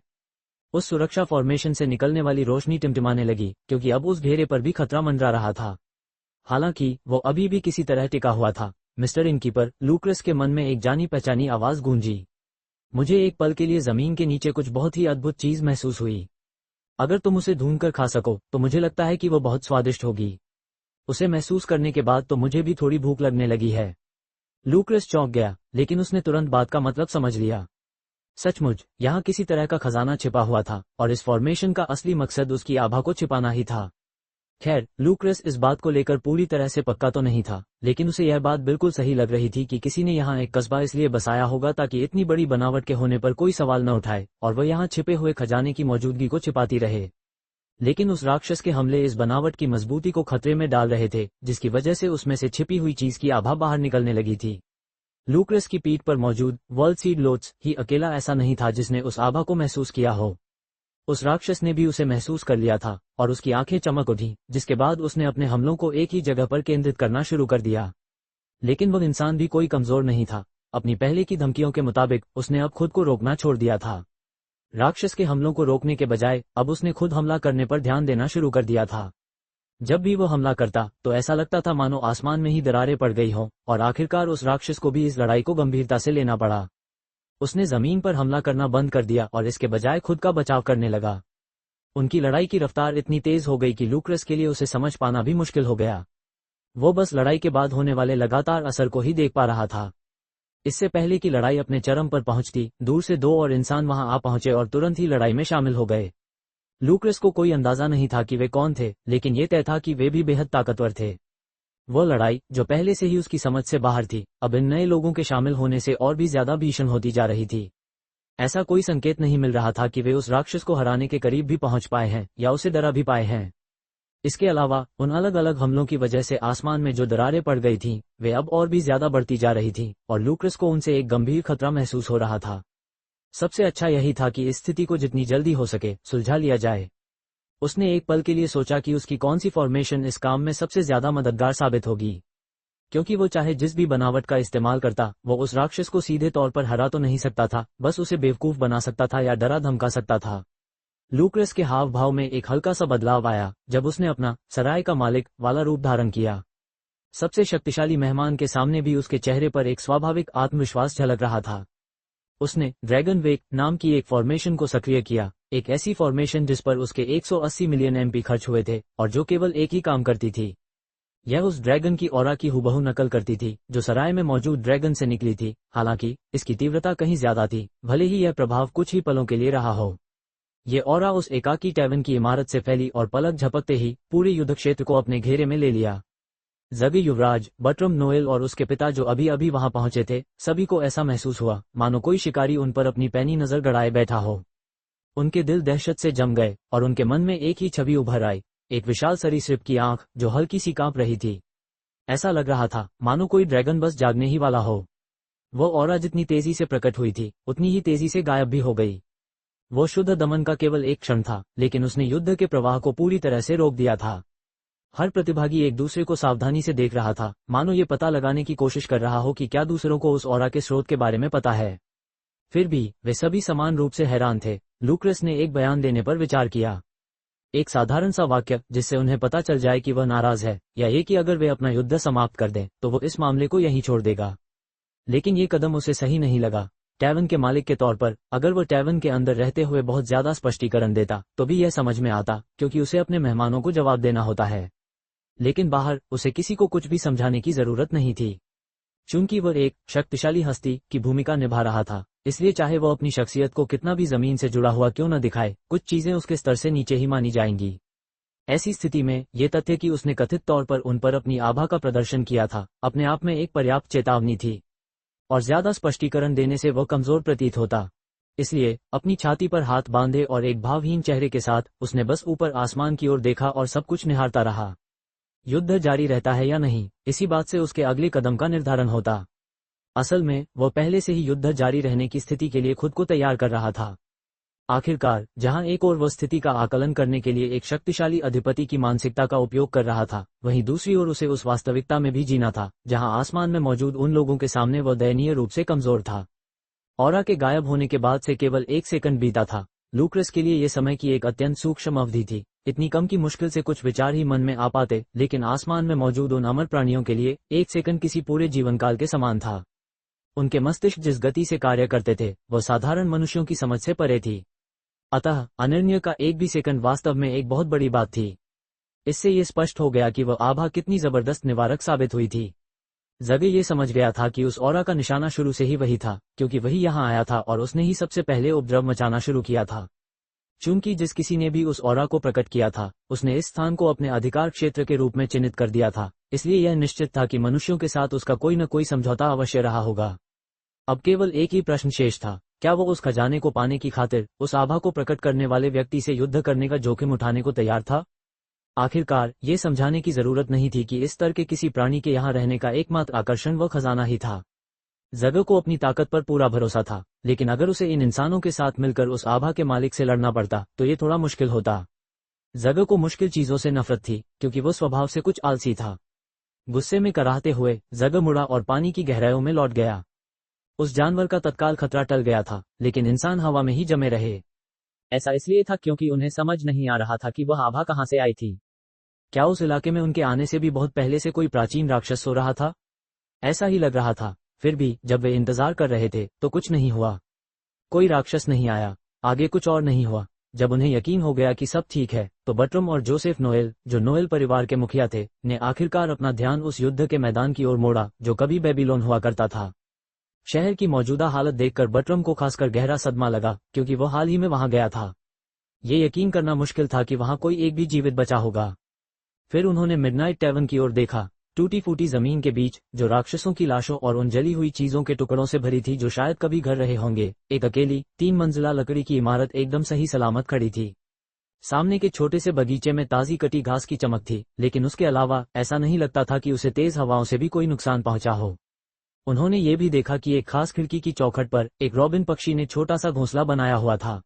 उस सुरक्षा फॉर्मेशन से निकलने वाली रोशनी टिमटिमाने लगी, क्योंकि अब उस घेरे पर भी खतरा मंडरा रहा था। हालांकि वो अभी भी किसी तरह टिका हुआ था। मिस्टर इनकीपर, लूक्रस के मन में एक जानी पहचानी आवाज गूंजी। मुझे एक पल के लिए जमीन के नीचे कुछ बहुत ही अद्भुत चीज महसूस हुई। अगर तुम उसे ढूंढ कर खा सको तो मुझे लगता है कि वो बहुत स्वादिष्ट होगी। उसे महसूस करने के बाद तो मुझे भी थोड़ी भूख लगने लगी है। लूक्रस चौंक गया, लेकिन उसने तुरंत बात का मतलब समझ लिया। सचमुच, यहाँ किसी तरह का खजाना छिपा हुआ था, और इस फॉर्मेशन का असली मकसद उसकी आभा को छिपाना ही था। खैर, लूक्रस इस बात को लेकर पूरी तरह से पक्का तो नहीं था, लेकिन उसे यह बात बिल्कुल सही लग रही थी कि किसी ने यहाँ एक कस्बा इसलिए बसाया होगा ताकि इतनी बड़ी बनावट के होने पर कोई सवाल न उठाए और वह यहाँ छिपे हुए खजाने की मौजूदगी को छिपाती रहे। लेकिन उस राक्षस के हमले इस बनावट की मजबूती को खतरे में डाल रहे थे, जिसकी वजह से उसमें से छिपी हुई चीज की आभा बाहर निकलने लगी थी। लूक्रस की पीठ पर मौजूद वर्ल्ड सीड लोट्स ही अकेला ऐसा नहीं था जिसने उस आभा को महसूस किया हो। उस राक्षस ने भी उसे महसूस कर लिया था, और उसकी आंखें चमक उठी, जिसके बाद उसने अपने हमलों को एक ही जगह पर केंद्रित करना शुरू कर दिया। लेकिन वह इंसान भी कोई कमजोर नहीं था। अपनी पहले की धमकियों के मुताबिक उसने अब खुद को रोकना छोड़ दिया था। राक्षस के हमलों को रोकने के बजाय अब उसने खुद हमला करने पर ध्यान देना शुरू कर दिया था। जब भी वो हमला करता तो ऐसा लगता था मानो आसमान में ही दरारें पड़ गई हों, और आखिरकार उस राक्षस को भी इस लड़ाई को गंभीरता से लेना पड़ा। उसने जमीन पर हमला करना बंद कर दिया और इसके बजाय खुद का बचाव करने लगा। उनकी लड़ाई की रफ्तार इतनी तेज हो गई कि लूक्रस के लिए उसे समझ पाना भी मुश्किल हो गया। वो बस लड़ाई के बाद होने वाले लगातार असर को ही देख पा रहा था। इससे पहले कि लड़ाई अपने चरम पर पहुंचती, दूर से दो और इंसान वहां आ पहुंचे और तुरंत ही लड़ाई में शामिल हो गए। लूक्रस को कोई अंदाजा नहीं था कि वे कौन थे, लेकिन ये तय था कि वे भी बेहद ताकतवर थे। वो लड़ाई, जो पहले से ही उसकी समझ से बाहर थी, अब इन नए लोगों के शामिल होने से और भी ज्यादा भीषण होती जा रही थी। ऐसा कोई संकेत नहीं मिल रहा था कि वे उस राक्षस को हराने के करीब भी पहुंच पाए हैं या उसे डरा भी पाए हैं। इसके अलावा उन अलग अलग हमलों की वजह से आसमान में जो दरारें पड़ गई थीं, वे अब और भी ज्यादा बढ़ती जा रही थीं, और लूक्रस को उनसे एक गंभीर खतरा महसूस हो रहा था। सबसे अच्छा यही था कि इस स्थिति को जितनी जल्दी हो सके सुलझा लिया जाए। उसने एक पल के लिए सोचा कि उसकी कौन सी फॉर्मेशन इस काम में सबसे ज्यादा मददगार साबित होगी, क्योंकि वो चाहे जिस भी बनावट का इस्तेमाल करता, वो उस राक्षस को सीधे तौर पर हरा तो नहीं सकता था, बस उसे बेवकूफ बना सकता था या डरा धमका सकता था। लूक्रस के हाव भाव में एक हल्का सा बदलाव आया जब उसने अपना सराय का मालिक वाला रूप धारण किया। सबसे शक्तिशाली मेहमान के सामने भी उसके चेहरे पर एक स्वाभाविक आत्मविश्वास झलक रहा था। उसने ड्रैगन वेक नाम की एक फॉर्मेशन को सक्रिय किया, एक ऐसी फॉर्मेशन जिस पर उसके 180 मिलियन एमपी खर्च हुए थे और जो केवल एक ही काम करती थी। यह उस ड्रैगन की ऑरा की हुबहू नकल करती थी जो सराय में मौजूद ड्रैगन से निकली थी। हालांकि इसकी तीव्रता कहीं ज्यादा थी, भले ही यह प्रभाव कुछ ही पलों के लिए रहा हो। ये ऑरा उस एकाकी टैवन की इमारत से फैली और पलक झपकते ही पूरे युद्ध क्षेत्र को अपने घेरे में ले लिया। जग युवराज, बटरम, नोएल और उसके पिता जो अभी अभी वहां पहुंचे थे, सभी को ऐसा महसूस हुआ मानो कोई शिकारी उन पर अपनी पैनी नजर गड़ाए बैठा हो। उनके दिल दहशत से जम गए और उनके मन में एक ही छवि उभर आई, एक विशाल सरीसृप की आंख जो हल्की सी कांप रही थी। ऐसा लग रहा था मानो कोई ड्रैगन बस जागने ही वाला हो। वो ऑरा जितनी तेजी से प्रकट हुई थी, उतनी ही तेजी से गायब भी हो गई। वो शुद्ध दमन का केवल एक क्षण था, लेकिन उसने युद्ध के प्रवाह को पूरी तरह से रोक दिया था। हर प्रतिभागी एक दूसरे को सावधानी से देख रहा था, मानो ये पता लगाने की कोशिश कर रहा हो कि क्या दूसरों को उस ऑरा के स्रोत के बारे में पता है। फिर भी वे सभी समान रूप से हैरान थे। लूक्रस ने एक बयान देने पर विचार किया, एक साधारण सा वाक्य जिससे उन्हें पता चल जाए कि वह नाराज है, या ये कि अगर वे अपना युद्ध समाप्त कर दें तो वो इस मामले को यहीं छोड़ देगा। लेकिन ये कदम उसे सही नहीं लगा। टैवन के मालिक के तौर पर अगर वह टैवन के अंदर रहते हुए बहुत ज्यादा स्पष्टीकरण देता तो भी यह समझ में आता, क्योंकि उसे अपने मेहमानों को जवाब देना होता है। लेकिन बाहर उसे किसी को कुछ भी समझाने की जरूरत नहीं थी। चूंकि वह एक शक्तिशाली हस्ती की भूमिका निभा रहा था, इसलिए चाहे वह अपनी शख्सियत को कितना भी जमीन से जुड़ा हुआ क्यों न दिखाए, कुछ चीजें उसके स्तर से नीचे ही मानी जाएंगी। ऐसी स्थिति में ये तथ्य कि उसने कथित तौर पर उन पर अपनी आभा का प्रदर्शन किया था, अपने आप में एक पर्याप्त चेतावनी थी, और ज्यादा स्पष्टीकरण देने से वह कमजोर प्रतीत होता। इसलिए अपनी छाती पर हाथ बांधे और एक भावहीन चेहरे के साथ उसने बस ऊपर आसमान की ओर देखा और सब कुछ निहारता रहा। युद्ध जारी रहता है या नहीं, इसी बात से उसके अगले कदम का निर्धारण होता। असल में वह पहले से ही युद्ध जारी रहने की स्थिति के लिए खुद को तैयार कर रहा था। आखिरकार जहां एक ओर वह स्थिति का आकलन करने के लिए एक शक्तिशाली अधिपति की मानसिकता का उपयोग कर रहा था, वहीं दूसरी ओर उसे उस वास्तविकता में भी जीना था जहां आसमान में मौजूद उन लोगों के सामने वह दयनीय रूप से कमजोर था। ऑरा के गायब होने के बाद से केवल 1 सेकंड बीता था। लूक्रस के लिए यह समय की एक अत्यंत सूक्ष्म अवधि थी, इतनी कम कि मुश्किल से कुछ विचार ही मन में आ पाते, लेकिन आसमान में मौजूद उन अमर प्राणियों के लिए 1 सेकंड किसी पूरे जीवनकाल के समान था। उनके मस्तिष्क जिस गति से कार्य करते थे वह साधारण मनुष्यों की समझ से परे थी। अतः अनिर्णय का एक भी सेकंड वास्तव में एक बहुत बड़ी बात थी। इससे ये स्पष्ट हो गया कि वह आभा कितनी जबरदस्त निवारक साबित हुई थी। जगे ये समझ गया था कि उस ऑरा का निशाना शुरू से ही वही था, क्योंकि वही यहाँ आया था और उसने ही सबसे पहले उपद्रव मचाना शुरू किया था। चूंकि जिस किसी ने भी उस ऑरा को प्रकट किया था, उसने इस स्थान को अपने अधिकार क्षेत्र के रूप में चिन्हित कर दिया था, इसलिए यह निश्चित था कि मनुष्यों के साथ उसका कोई न कोई समझौता अवश्य रहा होगा। अब केवल एक ही प्रश्न शेष था, क्या वो उस खजाने को पाने की खातिर उस आभा को प्रकट करने वाले व्यक्ति से युद्ध करने का जोखिम उठाने को तैयार था? आखिरकार ये समझाने की जरूरत नहीं थी कि इस स्तर के किसी प्राणी के यहाँ रहने का एकमात्र आकर्षण वह खजाना ही था। जगह को अपनी ताकत पर पूरा भरोसा था, लेकिन अगर उसे इन इंसानों के साथ मिलकर उस आभा के मालिक से लड़ना पड़ता तो ये थोड़ा मुश्किल होता। जगह को मुश्किल चीजों से नफरत थी, क्योंकि वो स्वभाव से कुछ आलसी था। गुस्से में कराहते हुए जगह मुड़ा और पानी की गहराइयों में लौट गया। उस जानवर का तत्काल खतरा टल गया था, लेकिन इंसान हवा में ही जमे रहे। ऐसा इसलिए था क्योंकि उन्हें समझ नहीं आ रहा था कि वह आभा कहां से आई थी। क्या उस इलाके में उनके आने से भी बहुत पहले से कोई प्राचीन राक्षस सो रहा था? ऐसा ही लग रहा था। फिर भी जब वे इंतजार कर रहे थे तो कुछ नहीं हुआ। कोई राक्षस नहीं आया, आगे कुछ और नहीं हुआ। जब उन्हें यकीन हो गया कि सब ठीक है, तो बटरम और जोसेफ नोएल, जो नोएल परिवार के मुखिया थे, ने आखिरकार अपना ध्यान उस युद्ध के मैदान की ओर मोड़ा जो कभी बेबीलोन हुआ करता था। शहर की मौजूदा हालत देखकर बटरम को खासकर गहरा सदमा लगा, क्योंकि वह हाल ही में वहां गया था। ये यकीन करना मुश्किल था कि वहां कोई एक भी जीवित बचा होगा। फिर उन्होंने मिडनाइट टैवन की ओर देखा। टूटी फूटी जमीन के बीच, जो राक्षसों की लाशों और उन जली हुई चीजों के टुकड़ों से भरी थी जो शायद कभी घर रहे होंगे, एक अकेली 3 मंजिला लकड़ी की इमारत एकदम सही सलामत खड़ी थी। सामने के छोटे से बगीचे में ताजी कटी घास की चमक थी, लेकिन उसके अलावा ऐसा नहीं लगता था कि उसे तेज हवाओं से भी कोई नुकसान पहुंचा हो। उन्होंने ये भी देखा कि एक खास खिड़की की चौखट पर एक रॉबिन पक्षी ने छोटा सा घोंसला बनाया हुआ था।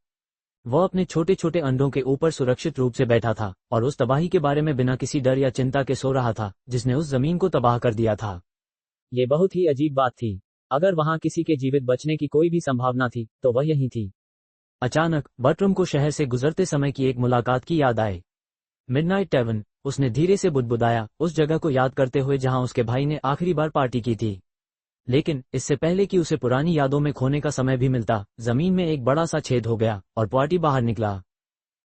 वह अपने छोटे छोटे अंडों के ऊपर सुरक्षित रूप से बैठा था और उस तबाही के बारे में बिना किसी डर या चिंता के सो रहा था जिसने उस जमीन को तबाह कर दिया था। ये बहुत ही अजीब बात थी। अगर वहां किसी के जीवित बचने की कोई भी संभावना थी तो वह यही थी। अचानक बटरम को शहर से गुजरते समय की एक मुलाकात की याद आई। मिडनाइट टैवन, उसने धीरे से बुदबुदाया, उस जगह को याद करते हुए जहां उसके भाई ने आखिरी बार पार्टी की थी। लेकिन इससे पहले कि उसे पुरानी यादों में खोने का समय भी मिलता, जमीन में एक बड़ा सा छेद हो गया और पार्टी बाहर निकला।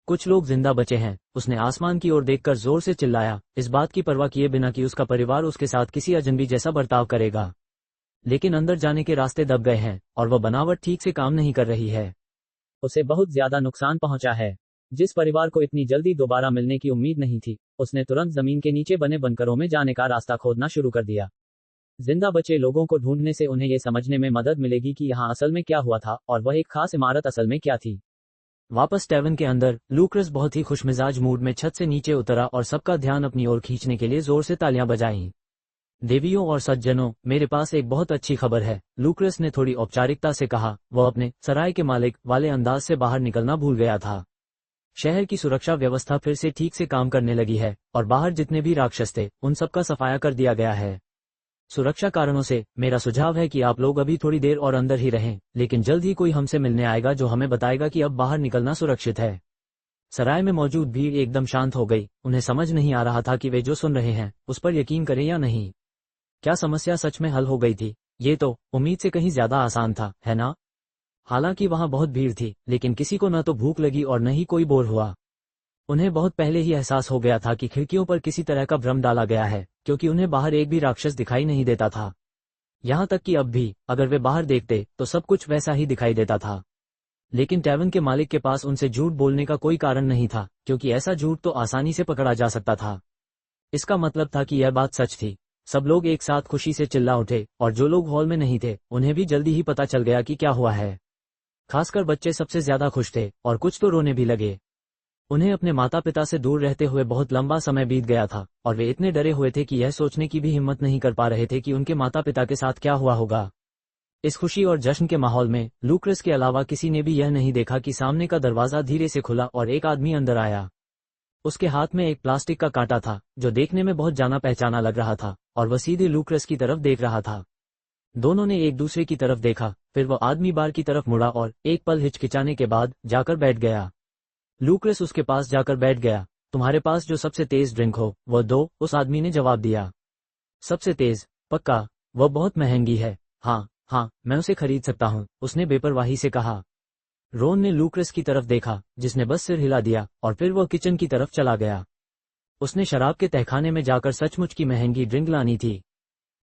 कुछ लोग जिंदा बचे हैं, उसने आसमान की ओर देखकर जोर से चिल्लाया, इस बात की परवाह किए बिना कि उसका परिवार उसके साथ किसी अजनबी जैसा बर्ताव करेगा। लेकिन अंदर जाने के रास्ते दब गए हैं और वह बनावट ठीक से काम नहीं कर रही है। उसे बहुत ज्यादा नुकसान पहुंचा है। जिस परिवार को इतनी जल्दी दोबारा मिलने की उम्मीद नहीं थी, उसने तुरंत जमीन के नीचे बने बंकरों में जाने का रास्ता खोदना शुरू कर दिया। जिंदा बचे लोगों को ढूंढने से उन्हें ये समझने में मदद मिलेगी कि यहाँ असल में क्या हुआ था और वह एक खास इमारत असल में क्या थी। वापस टैवन के अंदर लूक्रस बहुत ही खुशमिजाज मूड में छत से नीचे उतरा और सबका ध्यान अपनी ओर खींचने के लिए जोर से तालियां बजाईं। देवियों और सज्जनों, मेरे पास एक बहुत अच्छी खबर है, लूक्रस ने थोड़ी औपचारिकता से कहा। वह अपने सराय के मालिक वाले अंदाज से बाहर निकलना भूल गया था। शहर की सुरक्षा व्यवस्था फिर से ठीक से काम करने लगी है और बाहर जितने भी राक्षस थे उन सबका सफाया कर दिया गया है। सुरक्षा कारणों से मेरा सुझाव है कि आप लोग अभी थोड़ी देर और अंदर ही रहें, लेकिन जल्द ही कोई हमसे मिलने आएगा जो हमें बताएगा कि अब बाहर निकलना सुरक्षित है। सराय में मौजूद भीड़ एकदम शांत हो गई। उन्हें समझ नहीं आ रहा था कि वे जो सुन रहे हैं उस पर यकीन करें या नहीं। क्या समस्या सच में हल हो गई थी? ये तो उम्मीद से कहीं ज्यादा आसान था, है ना? हालांकि वहां बहुत भीड़ थी, लेकिन किसी को न तो भूख लगी और न ही कोई बोर हुआ। उन्हें बहुत पहले ही एहसास हो गया था कि खिड़कियों पर किसी तरह का भ्रम डाला गया है, क्योंकि उन्हें बाहर एक भी राक्षस दिखाई नहीं देता था। यहां तक कि अब भी अगर वे बाहर देखते तो सब कुछ वैसा ही दिखाई देता था। लेकिन टैवन के मालिक के पास उनसे झूठ बोलने का कोई कारण नहीं था, क्योंकि ऐसा झूठ तो आसानी से पकड़ा जा सकता था। इसका मतलब था कि यह बात सच थी। सब लोग एक साथ खुशी से चिल्ला उठे और जो लोग हॉल में नहीं थे उन्हें भी जल्दी ही पता चल गया कि क्या हुआ है। खासकर बच्चे सबसे ज्यादा खुश थे और कुछ तो रोने भी लगे। उन्हें अपने माता पिता से दूर रहते हुए बहुत लंबा समय बीत गया था और वे इतने डरे हुए थे कि यह सोचने की भी हिम्मत नहीं कर पा रहे थे कि उनके माता पिता के साथ क्या हुआ होगा। इस खुशी और जश्न के माहौल में लूक्रस के अलावा किसी ने भी यह नहीं देखा कि सामने का दरवाजा धीरे से खुला और एक आदमी अंदर आया। उसके हाथ में एक प्लास्टिक का कांटा था जो देखने में बहुत जाना पहचाना लग रहा था और वह सीधे लूक्रस की तरफ देख रहा था। दोनों ने एक दूसरे की तरफ देखा, फिर वह आदमी बार की तरफ मुड़ा और एक पल हिचकिचाने के बाद जाकर बैठ गया। लूक्रस उसके पास जाकर बैठ गया। तुम्हारे पास जो सबसे तेज ड्रिंक हो वह दो, उस आदमी ने जवाब दिया। सबसे तेज? पक्का? वह बहुत महंगी है। हाँ हाँ, मैं उसे खरीद सकता हूँ, उसने बेपरवाही से कहा। रोन ने लूक्रस की तरफ देखा, जिसने बस सिर हिला दिया और फिर वह किचन की तरफ चला गया। उसने शराब के तहखाने में जाकर सचमुच की महंगी ड्रिंक लानी थी।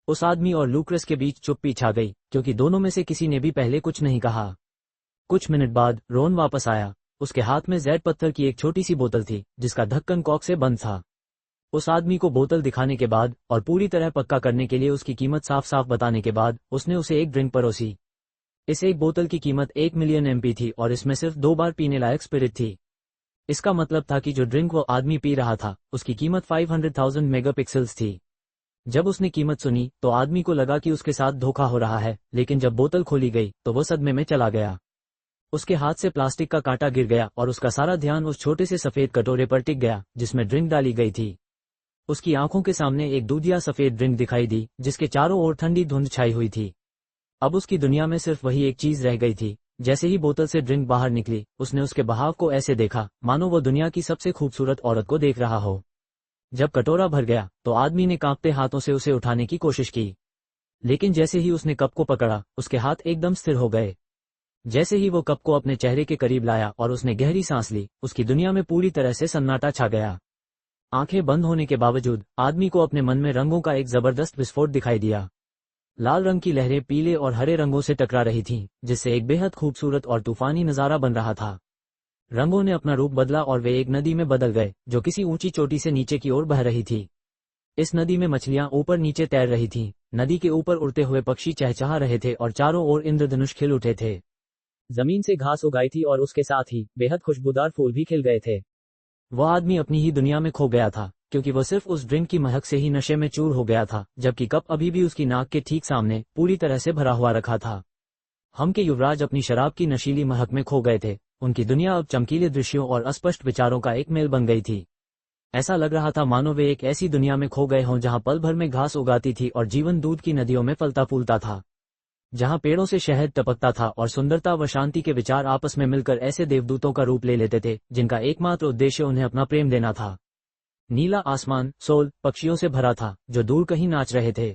उस आदमी और लूक्रस के बीच चुप्पी छा गई, क्योंकि दोनों में से किसी ने भी पहले कुछ नहीं कहा। कुछ मिनट बाद रोन वापस आया। उसके हाथ में जैड पत्थर की एक छोटी सी बोतल थी जिसका ढक्कन कॉर्क से बंद था। उस आदमी को बोतल दिखाने के बाद और पूरी तरह पक्का करने के लिए उसकी कीमत साफ साफ बताने के बाद उसने उसे एक ड्रिंक परोसी। इस एक बोतल की कीमत 1 मिलियन एमपी थी और इसमें सिर्फ 2 बार पीने लायक स्पिरिट थी। इसका मतलब था कि जो ड्रिंक वो आदमी पी रहा था उसकी कीमत 500,000 मेगापिक्सल्स थी। जब उसने कीमत सुनी तो आदमी को लगा कि उसके साथ धोखा हो रहा है, लेकिन जब बोतल खोली गई तो वो सदमे में चला गया। उसके हाथ से प्लास्टिक का कांटा गिर गया और उसका सारा ध्यान उस छोटे से सफेद कटोरे पर टिक गया जिसमें ड्रिंक डाली गई थी। उसकी आंखों के सामने एक दूधिया सफेद ड्रिंक दिखाई दी जिसके चारों ओर ठंडी धुंध छाई हुई थी। अब उसकी दुनिया में सिर्फ वही एक चीज रह गई थी। जैसे ही बोतल से ड्रिंक बाहर निकली उसने उसके बहाव को ऐसे देखा मानो वो दुनिया की सबसे खूबसूरत औरत को देख रहा हो। जब कटोरा भर गया तो आदमी ने कांपते हाथों से उसे उठाने की कोशिश की, लेकिन जैसे ही उसने कप को पकड़ा उसके हाथ एकदम स्थिर हो गए। जैसे ही वो कप को अपने चेहरे के करीब लाया और उसने गहरी सांस ली, उसकी दुनिया में पूरी तरह से सन्नाटा छा गया। आंखें बंद होने के बावजूद आदमी को अपने मन में रंगों का एक जबरदस्त विस्फोट दिखाई दिया। लाल रंग की लहरें पीले और हरे रंगों से टकरा रही थीं, जिससे एक बेहद खूबसूरत और तूफानी नजारा बन रहा था। रंगों ने अपना रूप बदला और वे एक नदी में बदल गए जो किसी ऊंची चोटी से नीचे की ओर बह रही थी। इस नदी में मछलियां ऊपर नीचे तैर रही थीं, नदी के ऊपर उड़ते हुए पक्षी चहचहा रहे थे और चारों ओर इंद्रधनुष खिल उठे थे। जमीन से घास उगाई थी और उसके साथ ही बेहद खुशबूदार फूल भी खिल गए थे। वह आदमी अपनी ही दुनिया में खो गया था, क्योंकि वह सिर्फ उस ड्रिंक की महक से ही नशे में चूर हो गया था, जबकि कप अभी भी उसकी नाक के ठीक सामने पूरी तरह से भरा हुआ रखा था। हम के युवराज अपनी शराब की नशीली महक में खो गए थे। उनकी दुनिया अब चमकीले दृश्यों और अस्पष्ट विचारों का एक मेल बन गई थी। ऐसा लग रहा था मानो वे एक ऐसी दुनिया में खो गए हों जहां पल भर में घास उगाती थी और जीवन दूध की नदियों में फलता फूलता था, जहां पेड़ों से शहद टपकता था और सुंदरता व शांति के विचार आपस में मिलकर ऐसे देवदूतों का रूप ले लेते थे जिनका एकमात्र उद्देश्य उन्हें अपना प्रेम देना था। नीला आसमान सोल पक्षियों से भरा था जो दूर कहीं नाच रहे थे।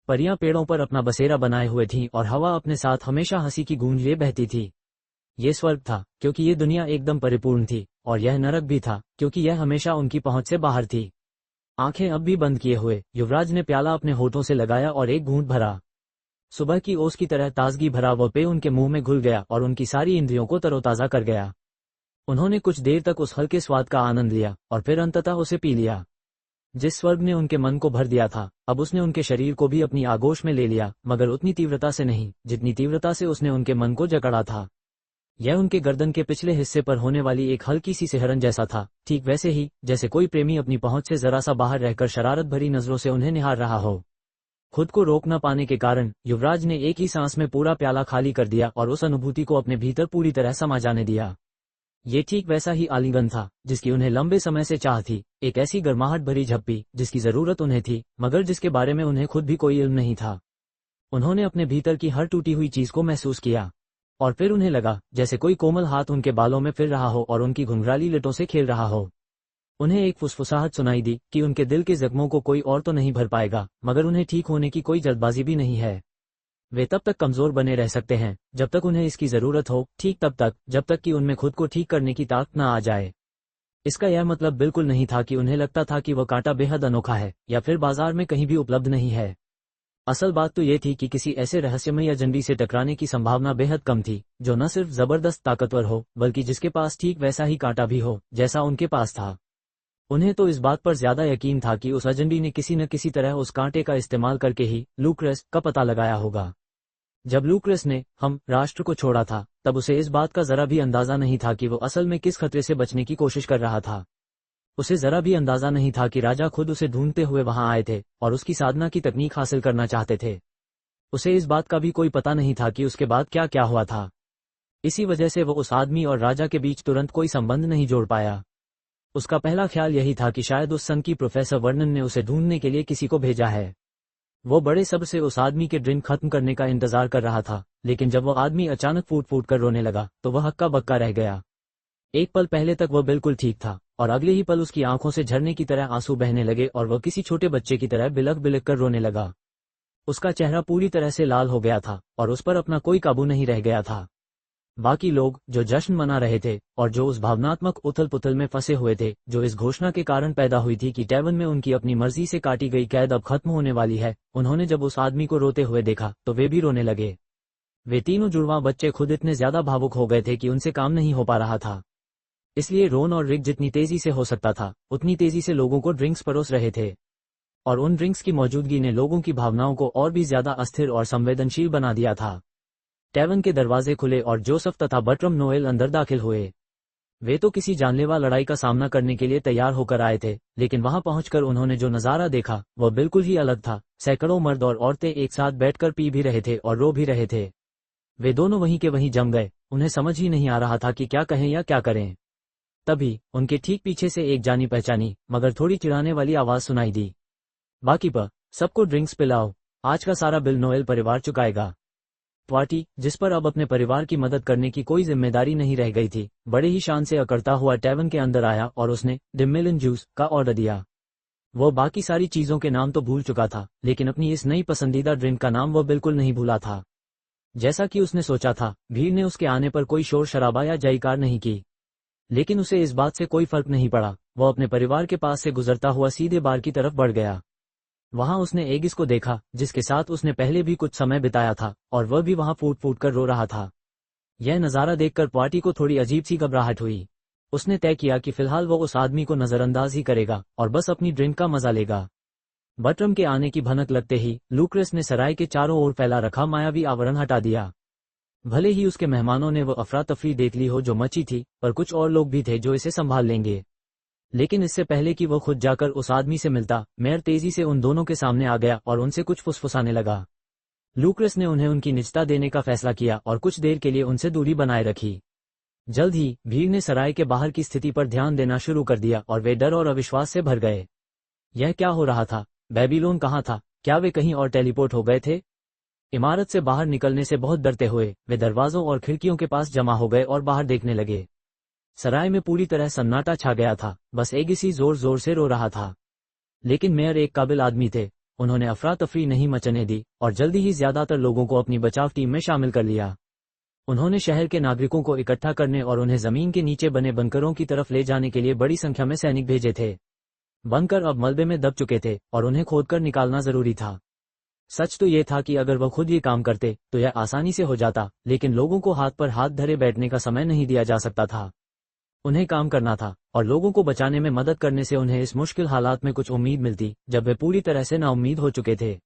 परियां पेड़ों पर अपना बसेरा बनाए हुए थीं और हवा अपने साथ हमेशा हंसी की गूंज लिए बहती थी। ये स्वर्ग था क्योंकि ये दुनिया एकदम परिपूर्ण थी, और यह नरक भी था क्योंकि यह हमेशा उनकी पहुंच से बाहर थी। आंखें अब भी बंद किए हुए युवराज ने प्याला अपने होठों से लगाया और एक घूंट भरा। सुबह की ओस की तरह ताजगी भरा वह पेय उनके मुंह में घुल गया और उनकी सारी इंद्रियों को तरोताजा कर गया। उन्होंने कुछ देर तक उस हल्के स्वाद का आनंद लिया और फिर अंततः उसे पी लिया। जिस स्वर्ग ने उनके मन को भर दिया था, अब उसने उनके शरीर को भी अपनी आगोश में ले लिया, मगर उतनी तीव्रता से नहीं जितनी तीव्रता से उसने उनके मन को जकड़ा था। यह उनके गर्दन के पिछले हिस्से पर होने वाली एक हल्की सी सिहरन जैसा था, ठीक वैसे ही जैसे कोई प्रेमी अपनी पहुंच से जरा सा बाहर रहकर शरारत भरी नजरों से उन्हें निहार रहा हो। खुद को रोक न पाने के कारण युवराज ने एक ही सांस में पूरा प्याला खाली कर दिया और उस अनुभूति को अपने भीतर पूरी तरह समा जाने दिया। ये ठीक वैसा ही आलिंगन था जिसकी उन्हें लंबे समय से चाह थी, एक ऐसी गर्माहट भरी झप्पी जिसकी जरूरत उन्हें थी, मगर जिसके बारे में उन्हें खुद भी कोई इल्म नहीं था। उन्होंने अपने भीतर की हर टूटी हुई चीज को महसूस किया, और फिर उन्हें लगा जैसे कोई कोमल हाथ उनके बालों में फिर रहा हो और उनकी घुंघराली लटों से खेल रहा हो। उन्हें एक फुसफुसाहट सुनाई दी कि उनके दिल के जख्मों को कोई और तो नहीं भर पाएगा, मगर उन्हें ठीक होने की कोई जल्दबाजी भी नहीं है। वे तब तक कमजोर बने रह सकते हैं जब तक उन्हें इसकी जरूरत हो, ठीक तब तक जब तक कि उनमें खुद को ठीक करने की ताकत न आ जाए। इसका यह मतलब बिल्कुल नहीं था कि उन्हें लगता था कि वह कांटा बेहद अनोखा है या फिर बाजार में कहीं भी उपलब्ध नहीं है। असल बात तो ये थी कि किसी ऐसे रहस्यमय एजेंडी से टकराने की संभावना बेहद कम थी, जो न सिर्फ जबरदस्त ताकतवर हो बल्कि जिसके पास ठीक वैसा ही कांटा भी हो जैसा उनके पास था। उन्हें तो इस बात पर ज्यादा यकीन था कि उस एजेंडी ने किसी न किसी तरह उस कांटे का इस्तेमाल करके ही लूक्रेस का पता लगाया होगा। जब लूक्रेस ने हम राष्ट्र को छोड़ा था, तब उसे इस बात का जरा भी अंदाजा नहीं था कि वो असल में किस खतरे से बचने की कोशिश कर रहा था। उसे जरा भी अंदाजा नहीं था कि राजा खुद उसे ढूंढते हुए वहां आए थे और उसकी साधना की तकनीक हासिल करना चाहते थे। उसे इस बात का भी कोई पता नहीं था कि उसके बाद क्या क्या हुआ था। इसी वजह से वो उस आदमी और राजा के बीच तुरंत कोई संबंध नहीं जोड़ पाया। उसका पहला ख्याल यही था कि शायद उस सन की प्रोफेसर वर्नन ने उसे ढूंढने के लिए किसी को भेजा है। वो बड़े सब्र से उस आदमी के ड्रिंक खत्म करने का इंतजार कर रहा था, लेकिन जब वो आदमी अचानक फूट फूट कर रोने लगा तो वह हक्का बक्का रह गया। एक पल पहले तक वह बिल्कुल ठीक था और अगले ही पल उसकी आंखों से झरने की तरह आंसू बहने लगे और वह किसी छोटे बच्चे की तरह बिलख बिलख कर रोने लगा। उसका चेहरा पूरी तरह से लाल हो गया था और उस पर अपना कोई काबू नहीं रह गया था। बाकी लोग जो जश्न मना रहे थे और जो उस भावनात्मक उथल पुथल में फंसे हुए थे जो इस घोषणा के कारण पैदा हुई थी कि टैवन में उनकी अपनी मर्जी से काटी गई कैद अब खत्म होने वाली है, उन्होंने जब उस आदमी को रोते हुए देखा तो वे भी रोने लगे। वे तीनों जुड़वां बच्चे खुद इतने ज्यादा भावुक हो गए थे कि उनसे काम नहीं हो पा रहा था। इसलिए रोन और रिक जितनी तेजी से हो सकता था उतनी तेजी से लोगों को ड्रिंक्स परोस रहे थे, और उन ड्रिंक्स की मौजूदगी ने लोगों की भावनाओं को और भी ज्यादा अस्थिर और संवेदनशील बना दिया था। टैवन के दरवाजे खुले और जोसेफ तथा बर्ट्रम नोएल अंदर दाखिल हुए। वे तो किसी जानलेवा लड़ाई का सामना करने के लिए तैयार होकर आए थे, लेकिन वहां पहुंचकर उन्होंने जो नजारा देखा वह बिल्कुल ही अलग था। सैकड़ों मर्द और औरतें एक साथ बैठकर पी भी रहे थे और रो भी रहे थे। वे दोनों वहीं के वहीं जम गए, उन्हें समझ ही नहीं आ रहा था कि क्या कहें या क्या करें। तभी उनके ठीक पीछे से एक जानी पहचानी मगर थोड़ी चिढ़ाने वाली आवाज सुनाई दी। बाकी पर सबको ड्रिंक्स पिलाओ, आज का सारा बिल नोएल परिवार चुकाएगा। पार्टी, जिस पर अब अपने परिवार की मदद करने की कोई जिम्मेदारी नहीं रह गई थी, बड़े ही शान से अकड़ता हुआ टैवन के अंदर आया और उसने डिमिलन जूस का ऑर्डर दिया। वो बाकी सारी चीजों के नाम तो भूल चुका था, लेकिन अपनी इस नई पसंदीदा ड्रिंक का नाम वो बिल्कुल नहीं भूला था। जैसा कि उसने सोचा था, भीड़ ने उसके आने पर कोई शोर शराबा या जयकार नहीं की, लेकिन उसे इस बात से कोई फर्क नहीं पड़ा। वो अपने परिवार के पास से गुजरता हुआ सीधे बार की तरफ बढ़ गया। वहां उसने एगिस को देखा, जिसके साथ उसने पहले भी कुछ समय बिताया था, और वह भी वहां फूट फूट कर रो रहा था। यह नजारा देखकर पार्टी को थोड़ी अजीब सी घबराहट हुई। उसने तय किया कि फिलहाल वो उस आदमी को नजरअंदाज ही करेगा और बस अपनी ड्रिंक का मजा लेगा। बर्ट्रम के आने की भनक लगते ही लूक्रेस ने सराय के चारों ओर फैला रखा मायावी आवरण हटा दिया। भले ही उसके मेहमानों ने वो अफरा तफरी देख ली हो जो मची थी, पर कुछ और लोग भी थे जो इसे संभाल लेंगे। लेकिन इससे पहले कि वो खुद जाकर उस आदमी से मिलता, मेयर तेजी से उन दोनों के सामने आ गया और उनसे कुछ फुसफुसाने लगा। लूक्रेस ने उन्हें उनकी निजता देने का फैसला किया और कुछ देर के लिए उनसे दूरी बनाए रखी। जल्द ही भीड़ ने सराय के बाहर की स्थिति पर ध्यान देना शुरू कर दिया और वे डर और अविश्वास से भर गए। यह क्या हो रहा था? बेबीलोन कहाँ था? क्या वे कहीं और टेलीपोर्ट हो गए थे? इमारत से बाहर निकलने से बहुत डरते हुए वे दरवाजों और खिड़कियों के पास जमा हो गए और बाहर देखने लगे। सराय में पूरी तरह सन्नाटा छा गया था, बस एगिसी जोर जोर से रो रहा था। लेकिन मेयर एक काबिल आदमी थे, उन्होंने अफरा तफरी नहीं मचने दी और जल्दी ही ज्यादातर लोगों को अपनी बचाव टीम में शामिल कर लिया। उन्होंने शहर के नागरिकों को इकट्ठा करने और उन्हें जमीन के नीचे बने बंकरों की तरफ ले जाने के लिए बड़ी संख्या में सैनिक भेजे थे। बंकर अब मलबे में दब चुके थे और उन्हें खोदकर निकालना जरूरी था। सच तो यह था कि अगर वह खुद ये काम करते तो यह आसानी से हो जाता, लेकिन लोगों को हाथ पर हाथ धरे बैठने का समय नहीं दिया जा सकता था। उन्हें काम करना था और लोगों को बचाने में मदद करने से उन्हें इस मुश्किल हालात में कुछ उम्मीद मिलती जब वे पूरी तरह से नाउम्मीद हो चुके थे।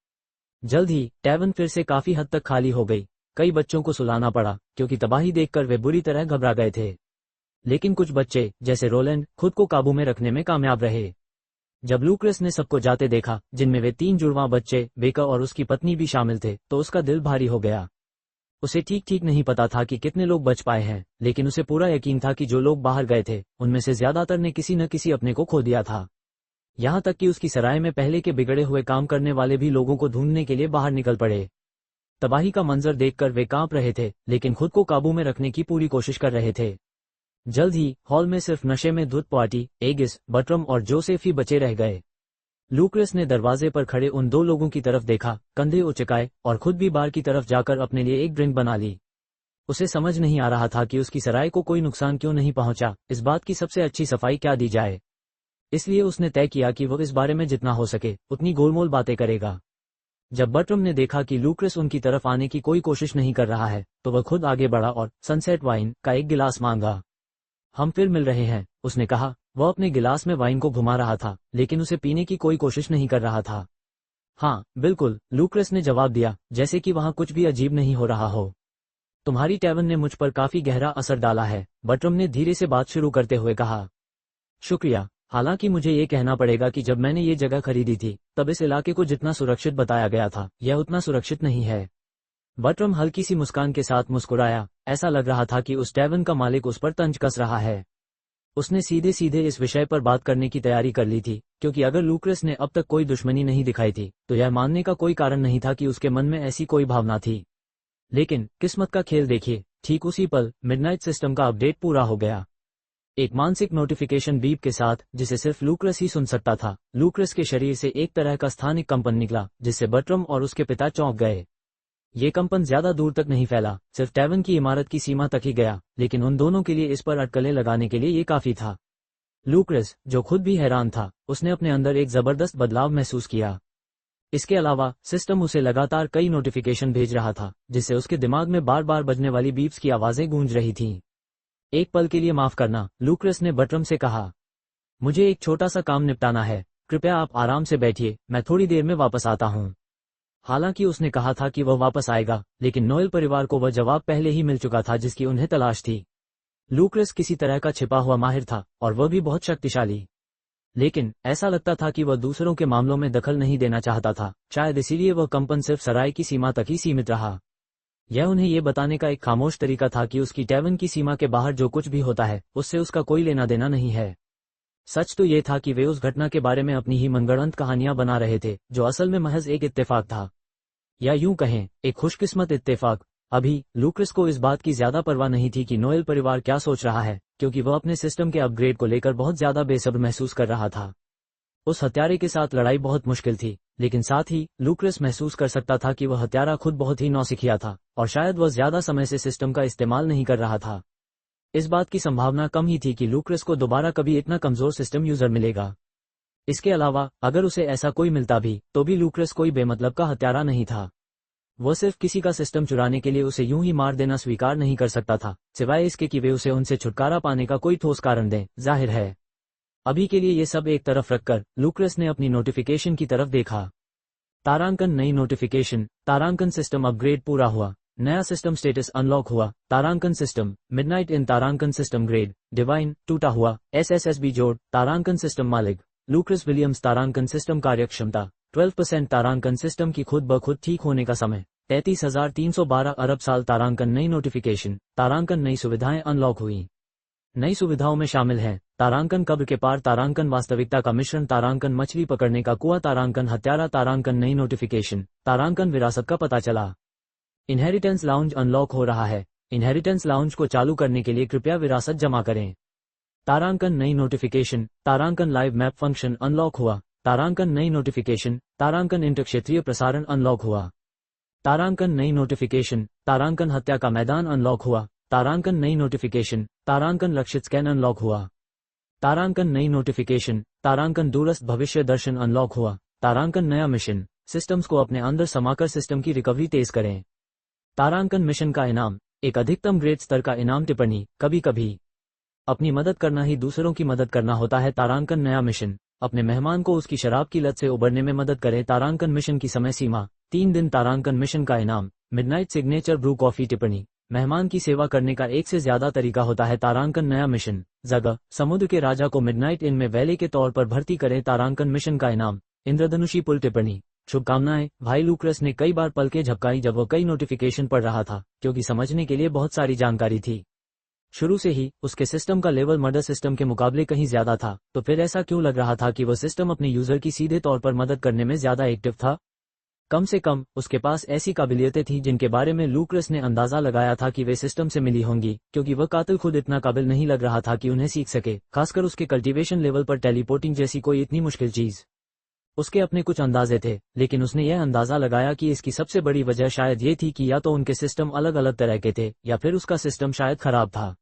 जल्द ही टैवन फिर से काफी हद तक खाली हो गई। कई बच्चों को सुलाना पड़ा क्योंकि तबाही देखकर वे बुरी तरह घबरा गए थे। लेकिन कुछ बच्चे जैसे रोलैंड खुद को काबू में रखने में कामयाब रहे। जब लूक्रस ने सबको जाते देखा, जिनमें वे 3 जुड़वां बच्चे बेकर और उसकी पत्नी भी शामिल थे, तो उसका दिल भारी हो गया। उसे ठीक नहीं पता था कि कितने लोग बच पाए हैं, लेकिन उसे पूरा यकीन था कि जो लोग बाहर गए थे उनमें से ज्यादातर ने किसी न किसी अपने को खो दिया था। यहाँ तक कि उसकी सराय में पहले के बिगड़े हुए काम करने वाले भी लोगों को ढूंढने के लिए बाहर निकल पड़े। तबाही का मंजर देखकर वे कांप रहे थे, लेकिन खुद को काबू में रखने की पूरी कोशिश कर रहे थे। जल्द ही हॉल में सिर्फ नशे में धुत पार्टी, एगिस, बटरम और जोसेफ ही बचे रह गए। लूक्रस ने दरवाजे पर खड़े उन 2 लोगों की तरफ देखा, कंधे उचकाए और खुद भी बार की तरफ जाकर अपने लिए एक ड्रिंक बना ली। उसे समझ नहीं आ रहा था कि उसकी सराय को कोई नुकसान क्यों नहीं पहुंचा, इस बात की सबसे अच्छी सफाई क्या दी जाए। इसलिए उसने तय किया कि वो इस बारे में जितना हो सके उतनी गोलमोल बातें करेगा। जब बटरम ने देखा कि लूक्रस उनकी तरफ आने की कोई कोशिश नहीं कर रहा है, तो वह खुद आगे बढ़ा और सनसेट वाइन का एक गिलास मांगा। हम फिर मिल रहे हैं, उसने कहा। वह अपने गिलास में वाइन को घुमा रहा था, लेकिन उसे पीने की कोई कोशिश नहीं कर रहा था। हाँ बिल्कुल, लूक्रस ने जवाब दिया, जैसे कि वहां कुछ भी अजीब नहीं हो रहा हो। तुम्हारी टैवन ने मुझ पर काफी गहरा असर डाला है, बटरम ने धीरे से बात शुरू करते हुए कहा। शुक्रिया। हालांकि मुझे ये कहना पड़ेगा कि जब मैंने ये जगह खरीदी थी, तब इस इलाके को जितना सुरक्षित बताया गया था, यह उतना सुरक्षित नहीं है। बटरम हल्की सी मुस्कान के साथ मुस्कुराया। ऐसा लग रहा था कि उस टैवन का मालिक उस पर तंज कस रहा है। उसने सीधे सीधे इस विषय पर बात करने की तैयारी कर ली थी, क्योंकि अगर लूक्रस ने अब तक कोई दुश्मनी नहीं दिखाई थी, तो यह मानने का कोई कारण नहीं था कि उसके मन में ऐसी कोई भावना थी। लेकिन किस्मत का खेल देखिए, ठीक उसी पल मिडनाइट सिस्टम का अपडेट पूरा हो गया। एक मानसिक नोटिफिकेशन बीप के साथ, जिसे सिर्फ लूक्रस ही सुन सकता था। लूक्रस के शरीर से एक तरह का स्थानिक कंपन निकला, जिससे बटरम और उसके पिता चौंक गए। ये कंपन ज्यादा दूर तक नहीं फैला, सिर्फ टैवन की इमारत की सीमा तक ही गया, लेकिन उन दोनों के लिए इस पर अटकलें लगाने के लिए ये काफी था। लूक्रस, जो खुद भी हैरान था, उसने अपने अंदर एक जबरदस्त बदलाव महसूस किया। इसके अलावा सिस्टम उसे लगातार कई नोटिफिकेशन भेज रहा था, जिससे उसके दिमाग में बार बार बजने वाली बीप्स की आवाजें गूंज रही थीं। एक पल के लिए माफ करना, लूक्रस ने बटरम से कहा। मुझे एक छोटा सा काम निपटाना है, कृपया आप आराम से बैठिए, मैं थोड़ी देर में वापस आता हूँ। हालांकि उसने कहा था कि वह वापस आएगा, लेकिन नोएल परिवार को वह जवाब पहले ही मिल चुका था जिसकी उन्हें तलाश थी। लूक्रस किसी तरह का छिपा हुआ माहिर था, और वह भी बहुत शक्तिशाली। लेकिन ऐसा लगता था कि वह दूसरों के मामलों में दखल नहीं देना चाहता था, शायद इसीलिए वह कंपन सिर्फ सराय की सीमा तक ही सीमित रहा। यह उन्हें यह बताने का एक खामोश तरीका था कि उसकी टैवन की सीमा के बाहर जो कुछ भी होता है, उससे उसका कोई लेना देना नहीं है। सच तो ये था कि वे उस घटना के बारे में अपनी ही मनगढ़ंत कहानियां बना रहे थे, जो असल में महज एक इत्तेफाक था, या यूं कहें, एक खुशकिस्मत इत्तेफाक। अभी लूक्रस को इस बात की ज्यादा परवाह नहीं थी कि नोएल परिवार क्या सोच रहा है, क्योंकि वह अपने सिस्टम के अपग्रेड को लेकर बहुत ज्यादा बेसब्र महसूस कर रहा था। उस हत्यारे के साथ लड़ाई बहुत मुश्किल थी, लेकिन साथ ही लूक्रस महसूस कर सकता था कि वह हत्यारा खुद बहुत ही नौसिखिया था, और शायद वह ज्यादा समय से सिस्टम का इस्तेमाल नहीं कर रहा था। इस बात की संभावना कम ही थी कि लूक्रस को दोबारा कभी इतना कमजोर सिस्टम यूजर मिलेगा। इसके अलावा अगर उसे ऐसा कोई मिलता भी, तो भी लूक्रस कोई बेमतलब का हत्यारा नहीं था। वह सिर्फ किसी का सिस्टम चुराने के लिए उसे यूं ही मार देना स्वीकार नहीं कर सकता था, सिवाय इसके कि वे उसे उनसे छुटकारा पाने का कोई ठोस कारण दें। जाहिर है, अभी के लिए ये सब एक तरफ रखकर लूक्रस ने अपनी नोटिफिकेशन की तरफ देखा। तारांकन नई नोटिफिकेशन, तारांकन सिस्टम अपग्रेड पूरा हुआ, नया सिस्टम स्टेटस अनलॉक हुआ। तारांकन सिस्टम मिडनाइट इन तारांकन सिस्टम ग्रेड डिवाइन टूटा हुआ। SSSB जोड़ तारांकन सिस्टम मालिक लूक्रस विलियम्स। तारांकन सिस्टम कार्यक्षमता 12%। तारांकन सिस्टम की खुद ब खुद ठीक होने का समय 33,312 अरब साल। तारांकन नई नोटिफिकेशन, तारांकन नई सुविधाएं अनलॉक हुई। नई सुविधाओं में शामिल हैं तारांकन कब्र के पार, तारांकन वास्तविकता का मिश्रण, तारांकन मछली पकड़ने का कुआं, तारांकन हत्यारा। तारांकन नई नोटिफिकेशन, तारांकन विरासत का पता चला। इनहेरिटेंस लाउंज अनलॉक हो रहा है। इनहेरिटेंस लाउंज को चालू करने के लिए कृपया विरासत जमा करें। तारांकन नई नोटिफिकेशन, तारांकन लाइव मैप फंक्शन अनलॉक हुआ। तारांकन नई नोटिफिकेशन, तारांकन इंटरक्षेत्रीय प्रसारण अनलॉक हुआ। तारांकन नई नोटिफिकेशन, तारांकन हत्या का मैदान अनलॉक हुआ। तारांकन नई नोटिफिकेशन, तारांकन लक्षित स्कैन अनलॉक हुआ। तारांकन नई नोटिफिकेशन, तारांकन दूरस्थ भविष्य दर्शन अनलॉक हुआ। तारांकन नया मिशन, सिस्टम्स को अपने अंदर समाकर सिस्टम की रिकवरी तेज करें। तारांकन मिशन का इनाम, एक अधिकतम ग्रेड स्तर का इनाम। टिप्पणी, कभी कभी अपनी मदद करना ही दूसरों की मदद करना होता है। तारांकन नया मिशन। अपने मेहमान को उसकी शराब की लत से उबरने में मदद करें। तारांकन मिशन की समय सीमा 3 दिन। तारांकन मिशन का इनाम मिडनाइट सिग्नेचर ब्रू कॉफी। टिप्पणी, मेहमान की सेवा करने का एक से ज्यादा तरीका होता है। तारांकन नया मिशन। जगह, समुद्र के राजा को मिडनाइट इन में वैले के तौर पर भर्ती करें। तारांकन मिशन का इनाम इंद्रधनुषी पुल। टिप्पणी, शुभकामनाएं। भाई लूक्रस ने कई बार पलकें झपकाई जब वह कई नोटिफिकेशन पढ़ रहा था, क्योंकि समझने के लिए बहुत सारी जानकारी थी। शुरू से ही उसके सिस्टम का लेवल मर्डर सिस्टम के मुकाबले कहीं ज्यादा था, तो फिर ऐसा क्यों लग रहा था कि वह सिस्टम अपने यूजर की सीधे तौर पर मदद करने में ज्यादा एक्टिव था? कम से कम उसके पास ऐसी काबिलियतें थी जिनके बारे में लूक्रस ने अंदाजा लगाया था कि वे सिस्टम से मिली होंगी, क्योंकि वह कातिल खुद इतना काबिल नहीं लग रहा था कि उन्हें सीख सके, खासकर उसके कल्टीवेशन लेवल पर टेलीपोर्टिंग जैसी कोई इतनी मुश्किल चीज। उसके अपने कुछ अंदाजे थे, लेकिन उसने यह अंदाजा लगाया कि इसकी सबसे बड़ी वजह शायद ये थी कि या तो उनके सिस्टम अलग अलग तरह के थे, या फिर उसका सिस्टम शायद खराब था।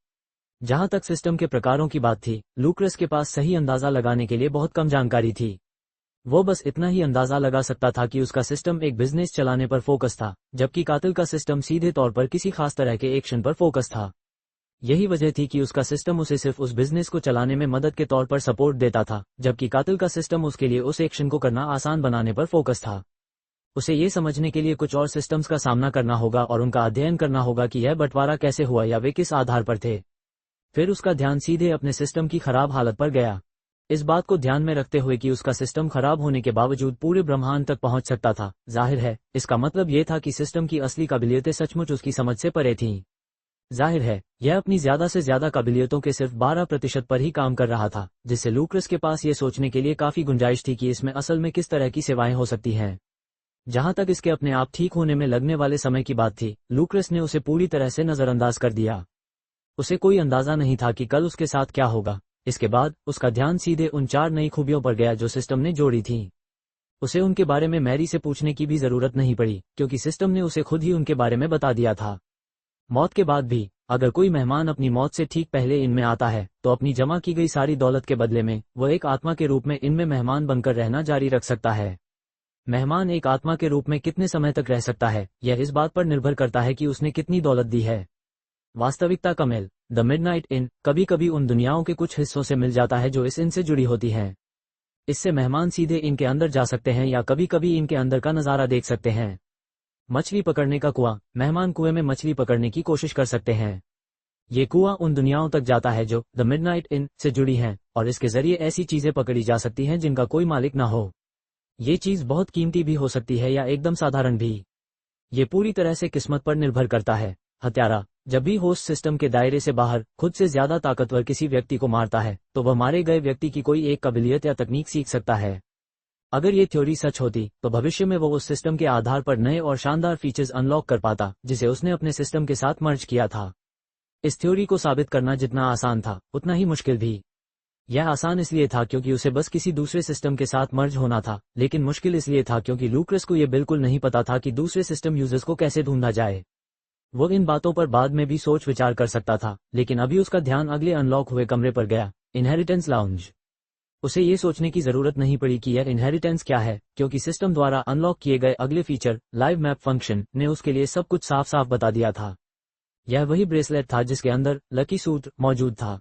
जहां तक सिस्टम के प्रकारों की बात थी, लूक्रस के पास सही अंदाजा लगाने के लिए बहुत कम जानकारी थी। वो बस इतना ही अंदाजा लगा सकता था कि उसका सिस्टम एक बिजनेस चलाने पर फोकस था, जबकि कातिल का सिस्टम सीधे तौर पर किसी खास तरह के एक्शन पर फोकस था। यही वजह थी कि उसका सिस्टम उसे सिर्फ उस बिजनेस को चलाने में मदद के तौर पर सपोर्ट देता था, जबकि कातिल का सिस्टम उसके लिए उस एक्शन को करना आसान बनाने पर फोकस था। उसे ये समझने के लिए कुछ और सिस्टम्स का सामना करना होगा और उनका अध्ययन करना होगा कि यह बंटवारा कैसे हुआ या वे किस आधार पर थे। फिर उसका ध्यान सीधे अपने सिस्टम की खराब हालत पर गया। इस बात को ध्यान में रखते हुए कि उसका सिस्टम खराब होने के बावजूद पूरे ब्रह्मांड तक पहुंच सकता था, जाहिर है इसका मतलब यह था कि सिस्टम की असली काबिलियतें सचमुच उसकी समझ से परे थीं। जाहिर है यह अपनी ज्यादा से ज्यादा काबिलियतों के सिर्फ 12% पर ही काम कर रहा था, जिससे लूक्रस के पास ये सोचने के लिए काफी गुंजाइश थी कि इसमें असल में किस तरह की सेवाएं हो सकती हैं। जहां तक इसके अपने आप ठीक होने में लगने वाले समय की बात थी, लूक्रस ने उसे पूरी तरह से नजरअंदाज कर दिया। उसे कोई अंदाजा नहीं था कि कल उसके साथ क्या होगा। इसके बाद उसका ध्यान सीधे उन 4 नई खूबियों पर गया जो सिस्टम ने जोड़ी थीं। उसे उनके बारे में मैरी से पूछने की भी जरूरत नहीं पड़ी, क्योंकि सिस्टम ने उसे खुद ही उनके बारे में बता दिया था। मौत के बाद भी अगर कोई मेहमान अपनी मौत से ठीक पहले इनमें आता है, तो अपनी जमा की गई सारी दौलत के बदले में वह एक आत्मा के रूप में इनमें मेहमान बनकर रहना जारी रख सकता है। मेहमान एक आत्मा के रूप में कितने समय तक रह सकता है, यह इस बात पर निर्भर करता है कि उसने कितनी दौलत दी है। वास्तविकता का मेल। द मिडनाइट इन कभी कभी उन दुनियाओं के कुछ हिस्सों से मिल जाता है जो इस इन से जुड़ी होती हैं। इससे मेहमान सीधे इनके अंदर जा सकते हैं या कभी कभी इनके अंदर का नजारा देख सकते हैं। मछली पकड़ने का कुआं। मेहमान कुएं में मछली पकड़ने की कोशिश कर सकते हैं। ये कुआं उन दुनियाओं तक जाता है जो द मिडनाइट इन से जुड़ी हैं, और इसके जरिए ऐसी चीजें पकड़ी जा सकती हैं जिनका कोई मालिक ना हो। ये चीज बहुत कीमती भी हो सकती है या एकदम साधारण भी। ये पूरी तरह से किस्मत पर निर्भर करता है। हत्यारा। जब भी होस्ट सिस्टम के दायरे से बाहर खुद से ज्यादा ताकतवर किसी व्यक्ति को मारता है, तो वह मारे गए व्यक्ति की कोई एक काबिलियत या तकनीक सीख सकता है। अगर ये थ्योरी सच होती, तो भविष्य में वो उस सिस्टम के आधार पर नए और शानदार फीचर्स अनलॉक कर पाता, जिसे उसने अपने सिस्टम के साथ मर्ज किया था। इस थ्योरी को साबित करना जितना आसान था, उतना ही मुश्किल भी। यह आसान इसलिए था क्योंकि उसे बस किसी दूसरे सिस्टम के साथ मर्ज होना था, लेकिन मुश्किल इसलिए था क्योंकि लूक्रस को यह बिल्कुल नहीं पता था कि दूसरे सिस्टम यूजर्स को कैसे ढूंढा जाए। वो इन बातों पर बाद में भी सोच विचार कर सकता था, लेकिन अभी उसका ध्यान अगले अनलॉक हुए कमरे पर गया, इनहेरिटेंस लाउंज। उसे ये सोचने की जरूरत नहीं पड़ी कि यह इनहेरिटेंस क्या है, क्योंकि सिस्टम द्वारा अनलॉक किए गए अगले फीचर, लाइव मैप फंक्शन, ने उसके लिए सब कुछ साफ साफ बता दिया था। यह वही ब्रेसलेट था जिसके अंदर लकी सूट मौजूद था।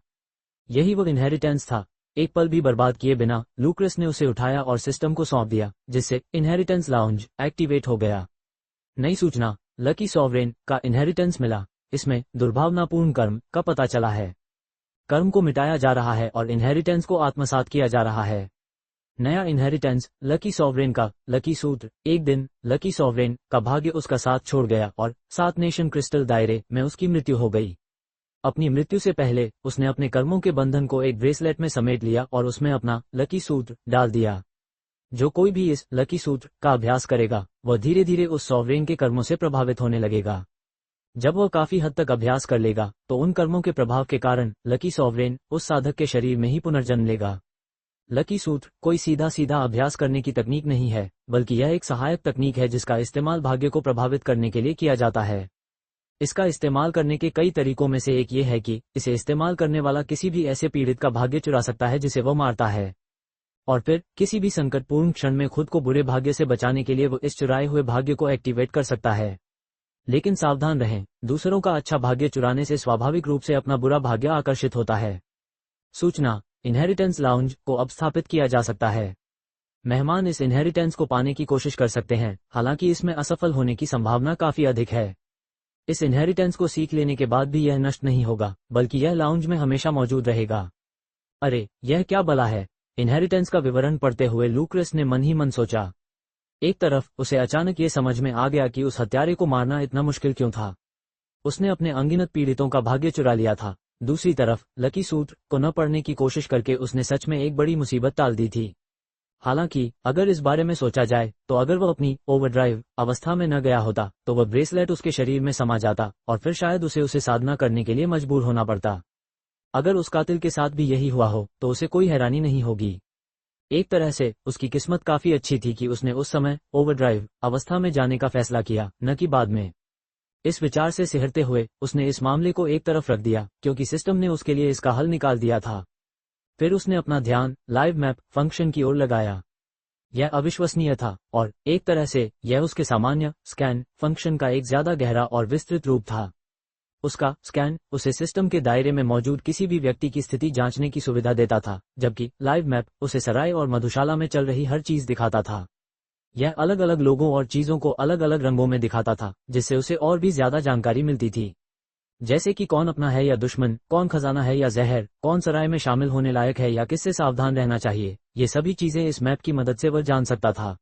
यही वो इनहेरिटेंस था। एक पल भी बर्बाद किए बिना लूक्रस ने उसे उठाया और सिस्टम को सौंप दिया, जिससे इनहेरिटेंस लाउंज एक्टिवेट हो गया। नई सूचना। लकी सॉवरेन का इनहेरिटेंस मिला। इसमें दुर्भावनापूर्ण कर्म का पता चला है। कर्म को मिटाया जा रहा है और इनहेरिटेंस को आत्मसात किया जा रहा है। नया इनहेरिटेंस लकी सॉवरेन का लकी सूट। एक दिन लकी सॉवरेन का भाग्य उसका साथ छोड़ गया और 7 नेशन क्रिस्टल दायरे में उसकी मृत्यु हो गई। अपनी मृत्यु से पहले उसने अपने कर्मों के बंधन को एक ब्रेसलेट में समेट लिया और उसमें अपना लकी सूट डाल दिया। जो कोई भी इस लकी सूट का अभ्यास करेगा, वह धीरे धीरे उस सॉवरेन के कर्मों से प्रभावित होने लगेगा। जब वह काफी हद तक अभ्यास कर लेगा, तो उन कर्मों के प्रभाव के कारण लकी सॉवरेन उस साधक के शरीर में ही पुनर्जन्म लेगा। लकी सूट कोई सीधा सीधा अभ्यास करने की तकनीक नहीं है, बल्कि यह एक सहायक तकनीक है जिसका इस्तेमाल भाग्य को प्रभावित करने के लिए किया जाता है। इसका इस्तेमाल करने के कई तरीकों में से एक ये है कि इसे इस्तेमाल करने वाला किसी भी ऐसे पीड़ित का भाग्य चुरा सकता है जिसे वह मारता है, और फिर किसी भी संकटपूर्ण क्षण में खुद को बुरे भाग्य से बचाने के लिए वो इस चुराए हुए भाग्य को एक्टिवेट कर सकता है। लेकिन सावधान रहें, दूसरों का अच्छा भाग्य चुराने से स्वाभाविक रूप से अपना बुरा भाग्य आकर्षित होता है। सूचना, इनहेरिटेंस लाउंज को अब स्थापित किया जा सकता है। मेहमान इस इनहेरिटेंस को पाने की कोशिश कर सकते हैं, हालांकि इसमें असफल होने की संभावना काफी अधिक है। इस इनहेरिटेंस को सीख लेने के बाद भी यह नष्ट नहीं होगा, बल्कि यह लाउंज में हमेशा मौजूद रहेगा। अरे, यह क्या बला है? इनहेरिटेंस का विवरण पढ़ते हुए लूक्रस ने मन ही मन सोचा। एक तरफ उसे अचानक ये समझ में आ गया कि उस हत्यारे को मारना इतना मुश्किल क्यों था। उसने अपने अनगिनत पीड़ितों का भाग्य चुरा लिया था। दूसरी तरफ लकी सूत्र को न पढ़ने की कोशिश करके उसने सच में एक बड़ी मुसीबत टाल दी थी। हालांकि अगर इस बारे में सोचा जाए तो अगर वह अपनी ओवरड्राइव अवस्था में न गया होता तो वह ब्रेसलेट उसके शरीर में समा जाता और फिर शायद उसे साधना करने के लिए मजबूर होना पड़ता। अगर उस कातिल के साथ भी यही हुआ हो तो उसे कोई हैरानी नहीं होगी। एक तरह से उसकी किस्मत काफी अच्छी थी कि उसने उस समय ओवरड्राइव अवस्था में जाने का फैसला किया, न कि बाद में। इस विचार से सिहरते हुए उसने इस मामले को एक तरफ रख दिया, क्योंकि सिस्टम ने उसके लिए इसका हल निकाल दिया था। फिर उसने अपना ध्यान लाइव मैप फंक्शन की ओर लगाया। यह अविश्वसनीय था और एक तरह से यह उसके सामान्य स्कैन फंक्शन का एक ज्यादा गहरा और विस्तृत रूप था। उसका स्कैन उसे सिस्टम के दायरे में मौजूद किसी भी व्यक्ति की स्थिति जांचने की सुविधा देता था, जबकि लाइव मैप उसे सराय और मधुशाला में चल रही हर चीज दिखाता था। यह अलग अलग लोगों और चीजों को अलग अलग रंगों में दिखाता था, जिससे उसे और भी ज्यादा जानकारी मिलती थी, जैसे कि कौन अपना है या दुश्मन, कौन खजाना है या जहर, कौन सराय में शामिल होने लायक है या किससे सावधान रहना चाहिए। ये सभी चीजें इस मैप की मदद से वह जान सकता था।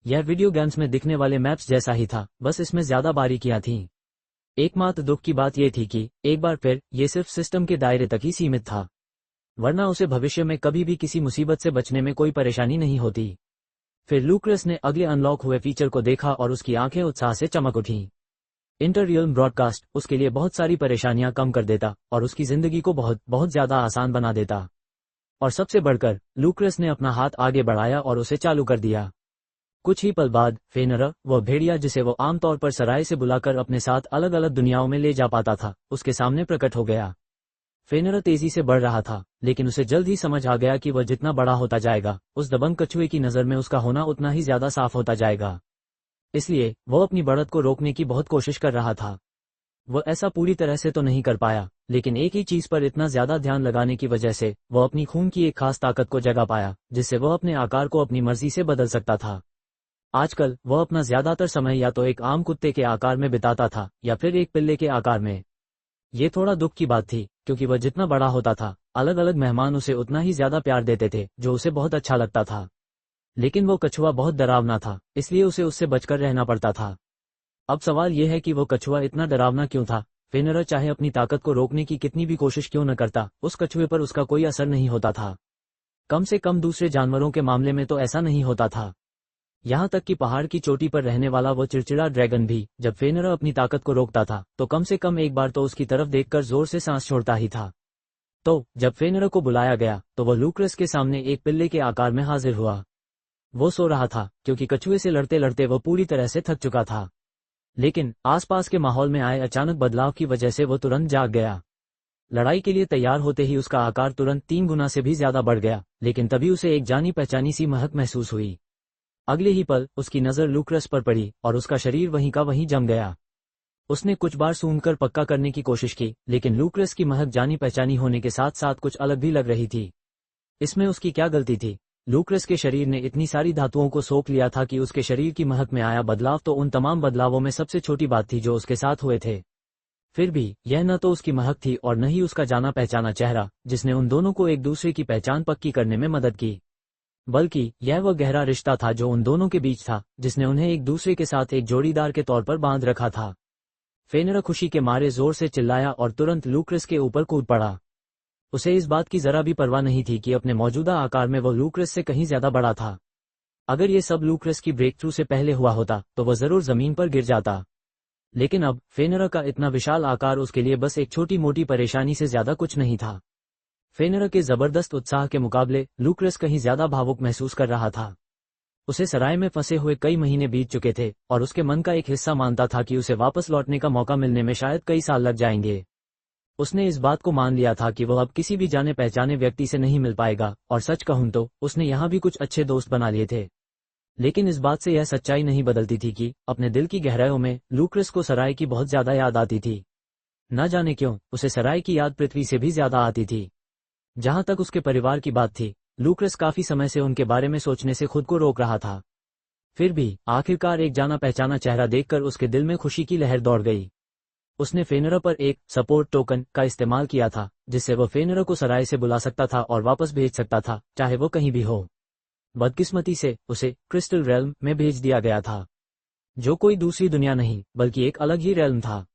यह वीडियो गेम्स में दिखने वाले मैप्स जैसा ही था, बस इसमें ज्यादा बारीकियां थीं। एकमात्र दुख की बात यह थी कि एक बार फिर ये सिर्फ सिस्टम के दायरे तक ही सीमित था, वरना उसे भविष्य में कभी भी किसी मुसीबत से बचने में कोई परेशानी नहीं होती। फिर लूक्रस ने अगले अनलॉक हुए फीचर को देखा और उसकी आंखें उत्साह से चमक उठीं। इंटर-रियल्म ब्रॉडकास्ट उसके लिए बहुत सारी परेशानियां कम कर देता और उसकी जिंदगी को बहुत बहुत ज्यादा आसान बना देता। और सबसे बढ़कर लूक्रस ने अपना हाथ आगे बढ़ाया और उसे चालू कर दिया। कुछ ही पल बाद फेनरा, वह भेड़िया जिसे वो आमतौर पर सराय से बुलाकर अपने साथ अलग अलग दुनियाओं में ले जा पाता था, उसके सामने प्रकट हो गया। फेनरा तेजी से बढ़ रहा था, लेकिन उसे जल्द ही समझ आ गया कि वह जितना बड़ा होता जाएगा, उस दबंग कछुए की नजर में उसका होना उतना ही ज्यादा साफ होता जाएगा। इसलिए वह अपनी बढ़त को रोकने की बहुत कोशिश कर रहा था। वह ऐसा पूरी तरह से तो नहीं कर पाया, लेकिन एक ही चीज पर इतना ज्यादा ध्यान लगाने की वजह से वह अपनी खून की एक खास ताकत को जगा पाया, जिससे वह अपने आकार को अपनी मर्जी से बदल सकता था। आजकल वह अपना ज्यादातर समय या तो एक आम कुत्ते के आकार में बिताता था या फिर एक पिल्ले के आकार में। ये थोड़ा दुख की बात थी, क्योंकि वह जितना बड़ा होता था, अलग अलग मेहमान उसे उतना ही ज्यादा प्यार देते थे, जो उसे बहुत अच्छा लगता था। लेकिन वो कछुआ बहुत डरावना था, इसलिए उसे उससे बचकर रहना पड़ता था। अब सवाल यह है कि वो कछुआ इतना डरावना क्यों था। फेनरा चाहे अपनी ताकत को रोकने की कितनी भी कोशिश क्यों न करता, उस कछुए पर उसका कोई असर नहीं होता था। कम से कम दूसरे जानवरों के मामले में तो ऐसा नहीं होता था। यहाँ तक कि पहाड़ की चोटी पर रहने वाला वो चिड़चिड़ा ड्रैगन भी, जब फेनरा अपनी ताकत को रोकता था, तो कम से कम एक बार तो उसकी तरफ देखकर जोर से सांस छोड़ता ही था। तो जब फेनरा को बुलाया गया, तो वह लूक्रस के सामने एक पिल्ले के आकार में हाजिर हुआ। वो सो रहा था, क्योंकि कछुए से लड़ते लड़ते वह पूरी तरह से थक चुका था। लेकिन आसपास के माहौल में आए अचानक बदलाव की वजह से वो तुरंत जाग गया। लड़ाई के लिए तैयार होते ही उसका आकार तुरंत 3 गुना से भी ज्यादा बढ़ गया, लेकिन तभी उसे एक जानी पहचानी सी महक महसूस हुई। अगले ही पल उसकी नजर लूक्रस पर पड़ी और उसका शरीर वहीं का वहीं जम गया। उसने कुछ बार सूंघकर पक्का करने की कोशिश की, लेकिन लूक्रस की महक जानी पहचानी होने के साथ साथ कुछ अलग भी लग रही थी। इसमें उसकी क्या गलती थी? लूक्रस के शरीर ने इतनी सारी धातुओं को सोख लिया था कि उसके शरीर की महक में आया बदलाव तो उन तमाम बदलावों में सबसे छोटी बात थी जो उसके साथ हुए थे। फिर भी यह न तो उसकी महक थी और न ही उसका जाना पहचाना चेहरा, जिसने उन दोनों को एक दूसरे की पहचान पक्की करने में मदद की, बल्कि यह वह गहरा रिश्ता था जो उन दोनों के बीच था, जिसने उन्हें एक दूसरे के साथ एक जोड़ीदार के तौर पर बांध रखा था। फेनरा खुशी के मारे जोर से चिल्लाया और तुरंत लूक्रस के ऊपर कूद पड़ा। उसे इस बात की जरा भी परवाह नहीं थी कि अपने मौजूदा आकार में वह लूक्रस से कहीं ज्यादा बड़ा था। अगर ये सब लूक्रस की ब्रेक थ्रू से पहले हुआ होता तो वह जरूर जमीन पर गिर जाता। लेकिन अब फेनरा का इतना विशाल आकार उसके लिए बस एक छोटी मोटी परेशानी से ज्यादा कुछ नहीं था। फेनरा के जबरदस्त उत्साह के मुकाबले लूक्रस कहीं ज्यादा भावुक महसूस कर रहा था। उसे सराय में फंसे हुए कई महीने बीत चुके थे और उसके मन का एक हिस्सा मानता था कि उसे वापस लौटने का मौका मिलने में शायद कई साल लग जाएंगे। उसने इस बात को मान लिया था कि वह अब किसी भी जाने पहचाने व्यक्ति से नहीं मिल पाएगा, और सच कहूं तो उसने यहाँ भी कुछ अच्छे दोस्त बना लिए थे। लेकिन इस बात से यह सच्चाई नहीं बदलती थी कि अपने दिल की गहराइयों में लूक्रस को सराय की बहुत ज्यादा याद आती थी। न जाने क्यों उसे सराय की याद पृथ्वी से भी ज्यादा आती थी। जहां तक उसके परिवार की बात थी, लूक्रस काफी समय से उनके बारे में सोचने से खुद को रोक रहा था। फिर भी आखिरकार एक जाना पहचाना चेहरा देखकर उसके दिल में खुशी की लहर दौड़ गई। उसने फेनरा पर एक सपोर्ट टोकन का इस्तेमाल किया था, जिससे वह फेनरा को सराय से बुला सकता था और वापस भेज सकता था, चाहे वो कहीं भी हो। बदकिस्मती से उसे क्रिस्टल रेल्म में भेज दिया गया था, जो कोई दूसरी दुनिया नहीं बल्कि एक अलग ही रेल्म था।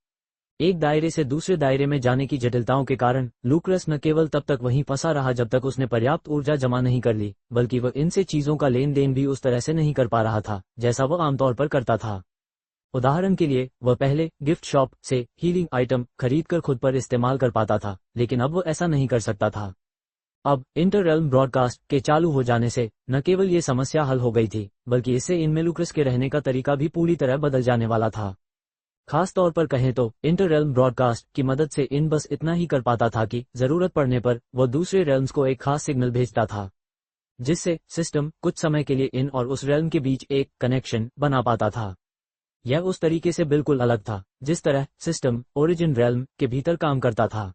एक दायरे से दूसरे दायरे में जाने की जटिलताओं के कारण लूक्रस न केवल तब तक वहीं फंसा रहा जब तक उसने पर्याप्त ऊर्जा जमा नहीं कर ली, बल्कि वह इनसे चीजों का लेन देन भी उस तरह से नहीं कर पा रहा था जैसा वह आमतौर पर करता था। उदाहरण के लिए, वह पहले गिफ्ट शॉप से हीलिंग आइटम खरीदकर खुद पर इस्तेमाल कर पाता था, लेकिन अब वो ऐसा नहीं कर सकता था। अब इंटर-रेल्म ब्रॉडकास्ट के चालू हो जाने से न केवल ये समस्या हल हो गई थी, बल्कि इससे इनमें लूक्रस के रहने का तरीका भी पूरी तरह बदल जाने वाला था। खास तौर पर कहें तो इंटर-रेल्म ब्रॉडकास्ट की मदद से इन बस इतना ही कर पाता था कि जरूरत पड़ने पर वह दूसरे रेल्म्स को एक खास सिग्नल भेजता था, जिससे सिस्टम कुछ समय के लिए इन और उस रेल्म के बीच एक कनेक्शन बना पाता था। यह उस तरीके से बिल्कुल अलग था जिस तरह सिस्टम ओरिजिन रेल्म के भीतर काम करता था,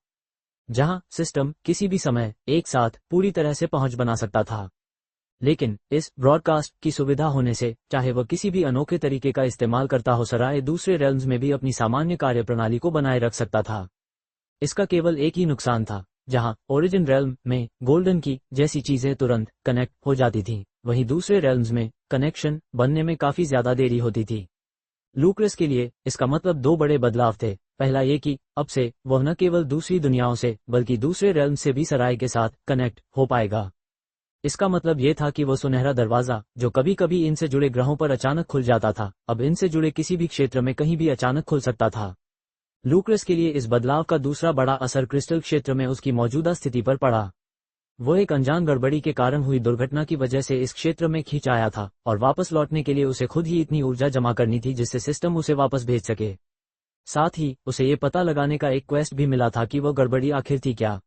जहां सिस्टम किसी भी समय एक साथ पूरी तरह से पहुंच बना सकता था। लेकिन इस ब्रॉडकास्ट की सुविधा होने से, चाहे वह किसी भी अनोखे तरीके का इस्तेमाल करता हो, सराय दूसरे रेल्म्स में भी अपनी सामान्य कार्यप्रणाली को बनाए रख सकता था। इसका केवल एक ही नुकसान था, जहां ओरिजिन रेल्म में गोल्डन की जैसी चीजें तुरंत कनेक्ट हो जाती थीं, वहीं दूसरे रेल्म्स में कनेक्शन बनने में काफी ज्यादा देरी होती थी। लूक्रस के लिए इसका मतलब दो बड़े बदलाव थे। पहला ये कि अब से वह न केवल दूसरी दुनियाओं से बल्कि दूसरे रेल्म से भी सराय के साथ कनेक्ट हो पाएगा। इसका मतलब ये था कि वह सुनहरा दरवाजा, जो कभी कभी इनसे जुड़े ग्रहों पर अचानक खुल जाता था, अब इनसे जुड़े किसी भी क्षेत्र में कहीं भी अचानक खुल सकता था। लूक्रस के लिए इस बदलाव का दूसरा बड़ा असर क्रिस्टल क्षेत्र में उसकी मौजूदा स्थिति पर पड़ा। वो एक अनजान गड़बड़ी के कारण हुई दुर्घटना की वजह से इस क्षेत्र में खींच आया था, और वापस लौटने के लिए उसे खुद ही इतनी ऊर्जा जमा करनी थी जिससे सिस्टम उसे वापस भेज सके। साथ ही उसे ये पता लगाने का एक क्वेस्ट भी मिला था कि वह गड़बड़ी आखिर थी क्या।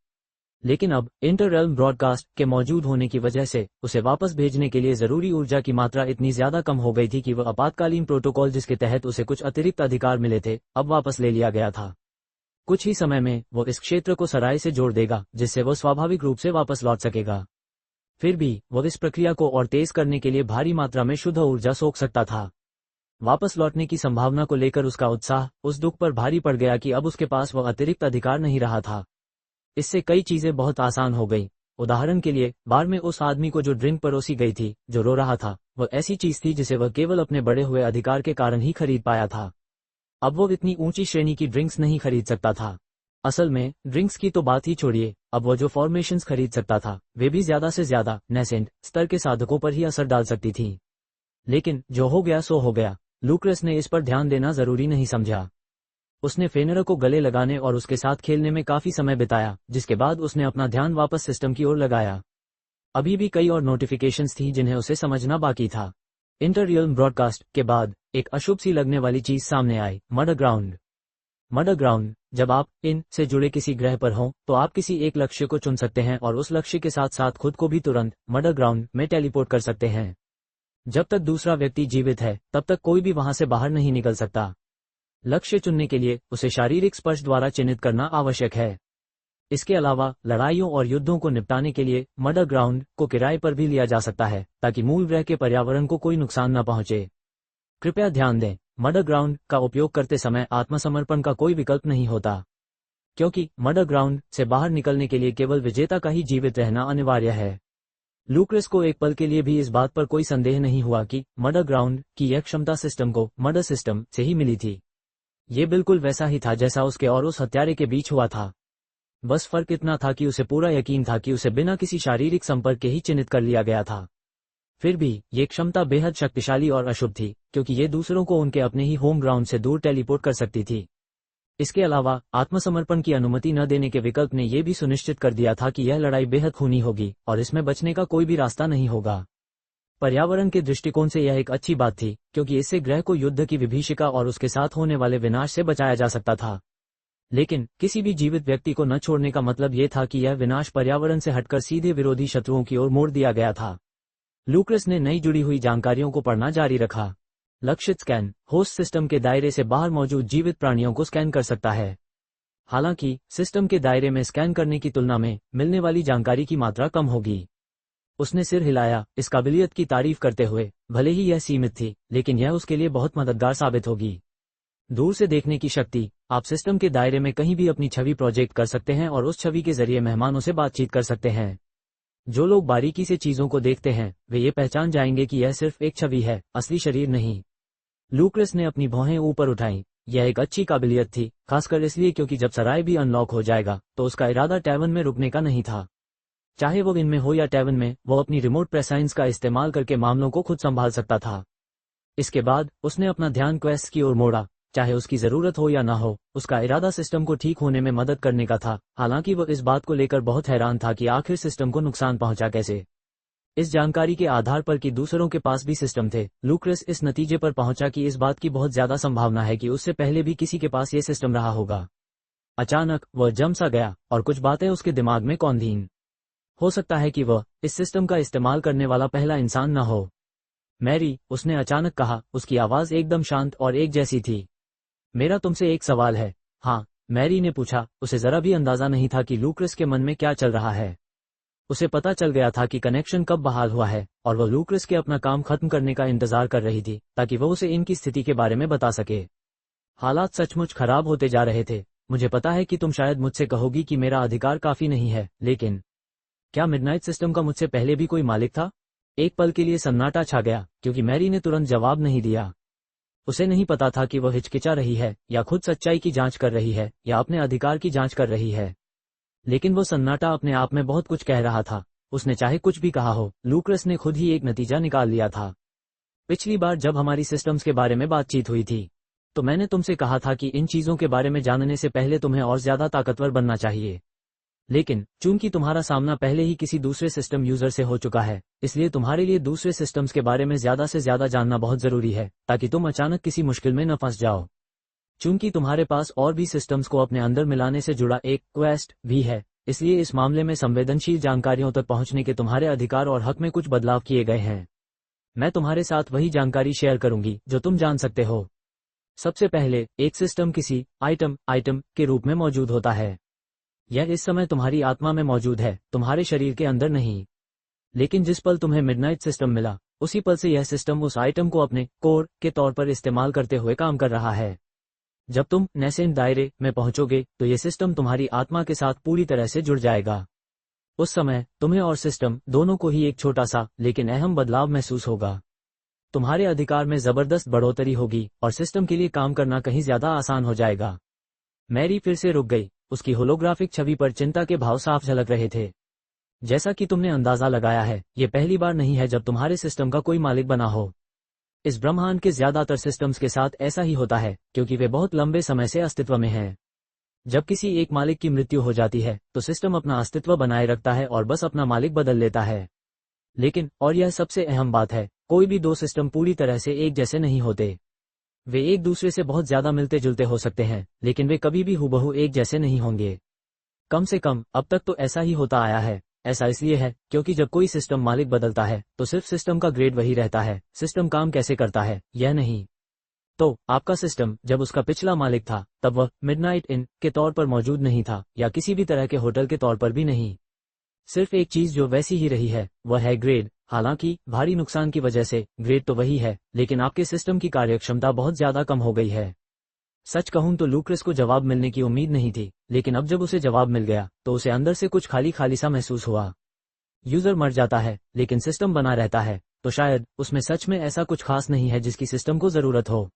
लेकिन अब इंटर-रेल्म ब्रॉडकास्ट के मौजूद होने की वजह से उसे वापस भेजने के लिए जरूरी ऊर्जा की मात्रा इतनी ज्यादा कम हो गई थी कि वह आपातकालीन प्रोटोकॉल जिसके तहत उसे कुछ अतिरिक्त अधिकार मिले थे, अब वापस ले लिया गया था। कुछ ही समय में वो इस क्षेत्र को सराय से जोड़ देगा, जिससे वो स्वाभाविक रूप से वापस लौट सकेगा। फिर भी वो इस प्रक्रिया को और तेज करने के लिए भारी मात्रा में शुद्ध ऊर्जा सोख सकता था। वापस लौटने की संभावना को लेकर उसका उत्साह उस दुख पर भारी पड़ गया कि अब उसके पास वह अतिरिक्त अधिकार नहीं रहा था। इससे कई चीजें बहुत आसान हो गई। उदाहरण के लिए, बार में उस आदमी को जो ड्रिंक परोसी गई थी, जो रो रहा था, वह ऐसी चीज थी जिसे वह केवल अपने बढ़े हुए अधिकार के कारण ही खरीद पाया था। अब वो इतनी ऊंची श्रेणी की ड्रिंक्स नहीं खरीद सकता था। असल में ड्रिंक्स की तो बात ही छोड़िए, अब वो जो फॉर्मेशंस खरीद सकता था, वे भी ज्यादा से ज्यादा नेसेंट स्तर के साधकों पर ही असर डाल सकती थी। लेकिन जो हो गया सो हो गया। लूक्रस ने इस पर ध्यान देना जरूरी नहीं समझा। उसने फेनरा को गले लगाने और उसके साथ खेलने में काफी समय बिताया, जिसके बाद उसने अपना ध्यान वापस सिस्टम की ओर लगाया। अभी भी कई और नोटिफिकेशंस थी जिन्हें उसे समझना बाकी था। इंटर-रियल्म ब्रॉडकास्ट के बाद एक अशुभ सी लगने वाली चीज सामने आई, मर्डर ग्राउंड। मर्डर ग्राउंड, जब आप इन से जुड़े किसी ग्रह पर हों, तो आप किसी एक लक्ष्य को चुन सकते हैं और उस लक्ष्य के साथ साथ खुद को भी तुरंत मर्डर ग्राउंड में टेलीपोर्ट कर सकते हैं। जब तक दूसरा व्यक्ति जीवित है, तब तक कोई भी वहां से बाहर नहीं निकल सकता। लक्ष्य चुनने के लिए उसे शारीरिक स्पर्श द्वारा चिन्हित करना आवश्यक है। इसके अलावा लड़ाइयों और युद्धों को निपटाने के लिए मर्डर ग्राउंड को किराए पर भी लिया जा सकता है, ताकि मूल ग्रह के पर्यावरण को कोई नुकसान न पहुंचे। कृपया ध्यान दें, मर्डर ग्राउंड का उपयोग करते समय आत्मसमर्पण का कोई विकल्प नहीं होता, क्योंकि मर्डर ग्राउंड से बाहर निकलने के लिए केवल विजेता का ही जीवित रहना अनिवार्य है। लूक्रस को एक पल के लिए भी इस बात पर कोई संदेह नहीं हुआ कि मर्डर ग्राउंड की यह क्षमता सिस्टम को मर्डर सिस्टम से ही मिली थी। ये बिल्कुल वैसा ही था जैसा उसके और उस हत्यारे के बीच हुआ था। बस फर्क इतना था कि उसे पूरा यकीन था कि उसे बिना किसी शारीरिक संपर्क के ही चिन्हित कर लिया गया था। फिर भी ये क्षमता बेहद शक्तिशाली और अशुभ थी, क्योंकि ये दूसरों को उनके अपने ही होम ग्राउंड से दूर टेलीपोर्ट कर सकती थी। इसके अलावा आत्मसमर्पण की अनुमति न देने के विकल्प ने यह भी सुनिश्चित कर दिया था कि यह लड़ाई बेहद खूनी होगी और इसमें बचने का कोई भी रास्ता नहीं होगा। पर्यावरण के दृष्टिकोण से यह एक अच्छी बात थी, क्योंकि इससे ग्रह को युद्ध की विभीषिका और उसके साथ होने वाले विनाश से बचाया जा सकता था। लेकिन किसी भी जीवित व्यक्ति को न छोड़ने का मतलब यह था कि यह विनाश पर्यावरण से हटकर सीधे विरोधी शत्रुओं की ओर मोड़ दिया गया था। लूक्रस ने नई जुड़ी हुई जानकारियों को पढ़ना जारी रखा। लक्षित स्कैन, होस्ट सिस्टम के दायरे से बाहर मौजूद जीवित प्राणियों को स्कैन कर सकता है। हालांकि सिस्टम के दायरे में स्कैन करने की तुलना में मिलने वाली जानकारी की मात्रा कम होगी। उसने सिर हिलाया, इस काबिलियत की तारीफ करते हुए। भले ही यह सीमित थी, लेकिन यह उसके लिए बहुत मददगार साबित होगी। दूर से देखने की शक्ति। आप सिस्टम के दायरे में कहीं भी अपनी छवि प्रोजेक्ट कर सकते हैं और उस छवि के जरिए मेहमानों से बातचीत कर सकते हैं। जो लोग बारीकी से चीजों को देखते हैं वे ये पहचान जाएंगे कि यह सिर्फ एक छवि है, असली शरीर नहीं। लूक्रेस ने अपनी भौहें ऊपर उठाईं। यह एक अच्छी काबिलियत थी, खासकर इसलिए क्योंकि जब सराय भी अनलॉक हो जाएगा तो उसका इरादा टैवन में रुकने का नहीं था। चाहे वो इनमें हो या टैवन में, वो अपनी रिमोट प्रेसाइंस का इस्तेमाल करके मामलों को खुद संभाल सकता था। इसके बाद उसने अपना ध्यान क्वेस्ट की ओर मोड़ा। चाहे उसकी जरूरत हो या ना हो, उसका इरादा सिस्टम को ठीक होने में मदद करने का था। हालांकि वो इस बात को लेकर बहुत हैरान था कि आखिर सिस्टम को नुकसान पहुंचा कैसे। इस जानकारी के आधार पर कि दूसरों के पास भी सिस्टम थे, लूक्रेस इस नतीजे पर पहुंचा कि इस बात की बहुत ज्यादा संभावना है कि उससे पहले भी किसी के पास ये सिस्टम रहा होगा। अचानक वह जम सा गया और कुछ बातें उसके दिमाग में कौंधीं। हो सकता है कि वह इस सिस्टम का इस्तेमाल करने वाला पहला इंसान न हो। मैरी, उसने अचानक कहा, उसकी आवाज एकदम शांत और एक जैसी थी। मेरा तुमसे एक सवाल है। हाँ, मैरी ने पूछा। उसे जरा भी अंदाजा नहीं था कि लूक्रेस के मन में क्या चल रहा है। उसे पता चल गया था कि कनेक्शन कब बहाल हुआ है और वह लूक्रेस के अपना काम खत्म करने का इंतजार कर रही थी ताकि वह उसे इनकी स्थिति के बारे में बता सके। हालात सचमुच खराब होते जा रहे थे। मुझे पता है कि तुम शायद मुझसे कहोगी कि मेरा अधिकार काफी नहीं है, लेकिन क्या मिडनाइट सिस्टम का मुझसे पहले भी कोई मालिक था? एक पल के लिए सन्नाटा छा गया, क्योंकि मैरी ने तुरंत जवाब नहीं दिया। उसे नहीं पता था कि वह हिचकिचा रही है या खुद सच्चाई की जांच कर रही है या अपने अधिकार की जांच कर रही है। लेकिन वो सन्नाटा अपने आप में बहुत कुछ कह रहा था। उसने चाहे कुछ भी कहा हो, लूक्रेस ने खुद ही एक नतीजा निकाल लिया था। पिछली बार जब हमारी सिस्टम्स के बारे में बातचीत हुई थी, तो मैंने तुमसे कहा था कि इन चीजों के बारे में जानने से पहले तुम्हें और ज्यादा ताकतवर बनना चाहिए। लेकिन चूंकि तुम्हारा सामना पहले ही किसी दूसरे सिस्टम यूजर से हो चुका है, इसलिए तुम्हारे लिए दूसरे सिस्टम्स के बारे में ज्यादा से ज्यादा जानना बहुत जरूरी है, ताकि तुम अचानक किसी मुश्किल में न फंस जाओ। चूंकि तुम्हारे पास और भी सिस्टम्स को अपने अंदर मिलाने से जुड़ा एक क्वेस्ट भी है, इसलिए इस मामले में संवेदनशील जानकारियों तक पहुंचने के तुम्हारे अधिकार और हक में कुछ बदलाव किए गए हैं। मैं तुम्हारे साथ वही जानकारी शेयर करूंगी जो तुम जान सकते हो। सबसे पहले, एक सिस्टम किसी आइटम के रूप में मौजूद होता है। यह इस समय तुम्हारी आत्मा में मौजूद है, तुम्हारे शरीर के अंदर नहीं। लेकिन जिस पल तुम्हें मिडनाइट सिस्टम मिला, उसी पल से यह सिस्टम उस आइटम को अपने कोर के तौर पर इस्तेमाल करते हुए काम कर रहा है। जब तुम नैसेंट दायरे में पहुंचोगे तो यह सिस्टम तुम्हारी आत्मा के साथ पूरी तरह से जुड़ जाएगा। उस समय तुम्हें और सिस्टम दोनों को ही एक छोटा सा लेकिन अहम बदलाव महसूस होगा। तुम्हारे अधिकार में जबरदस्त बढ़ोतरी होगी और सिस्टम के लिए काम करना कहीं ज्यादा आसान हो जाएगा। मैरी फिर से रुक गई। उसकी होलोग्राफिक छवि पर चिंता के भाव साफ झलक रहे थे। जैसा कि तुमने अंदाजा लगाया है, यह पहली बार नहीं है जब तुम्हारे सिस्टम का कोई मालिक बना हो। इस ब्रह्मांड के ज्यादातर सिस्टम्स के साथ ऐसा ही होता है, क्योंकि वे बहुत लंबे समय से अस्तित्व में हैं। जब किसी एक मालिक की मृत्यु हो जाती है तो सिस्टम अपना अस्तित्व बनाए रखता है और बस अपना मालिक बदल लेता है। लेकिन, और यह सबसे अहम बात है, कोई भी दो सिस्टम पूरी तरह से एक जैसे नहीं होते। वे एक दूसरे से बहुत ज्यादा मिलते जुलते हो सकते हैं, लेकिन वे कभी भी हूबहू एक जैसे नहीं होंगे। कम से कम अब तक तो ऐसा ही होता आया है। ऐसा इसलिए है क्योंकि जब कोई सिस्टम मालिक बदलता है तो सिर्फ सिस्टम का ग्रेड वही रहता है, सिस्टम काम कैसे करता है यह नहीं। तो आपका सिस्टम जब उसका पिछला मालिक था तब वह मिडनाइट इन के तौर पर मौजूद नहीं था या किसी भी तरह के होटल के तौर पर भी नहीं। सिर्फ एक चीज जो वैसी ही रही है वह है ग्रेड। हालांकि भारी नुकसान की वजह से ग्रेड तो वही है, लेकिन आपके सिस्टम की कार्यक्षमता बहुत ज्यादा कम हो गई है। सच कहूं तो लूक्रेस को जवाब मिलने की उम्मीद नहीं थी, लेकिन अब जब उसे जवाब मिल गया तो उसे अंदर से कुछ खाली खाली सा महसूस हुआ। यूजर मर जाता है लेकिन सिस्टम बना रहता है, तो शायद उसमें सच में ऐसा कुछ खास नहीं है जिसकी सिस्टम को जरूरत हो।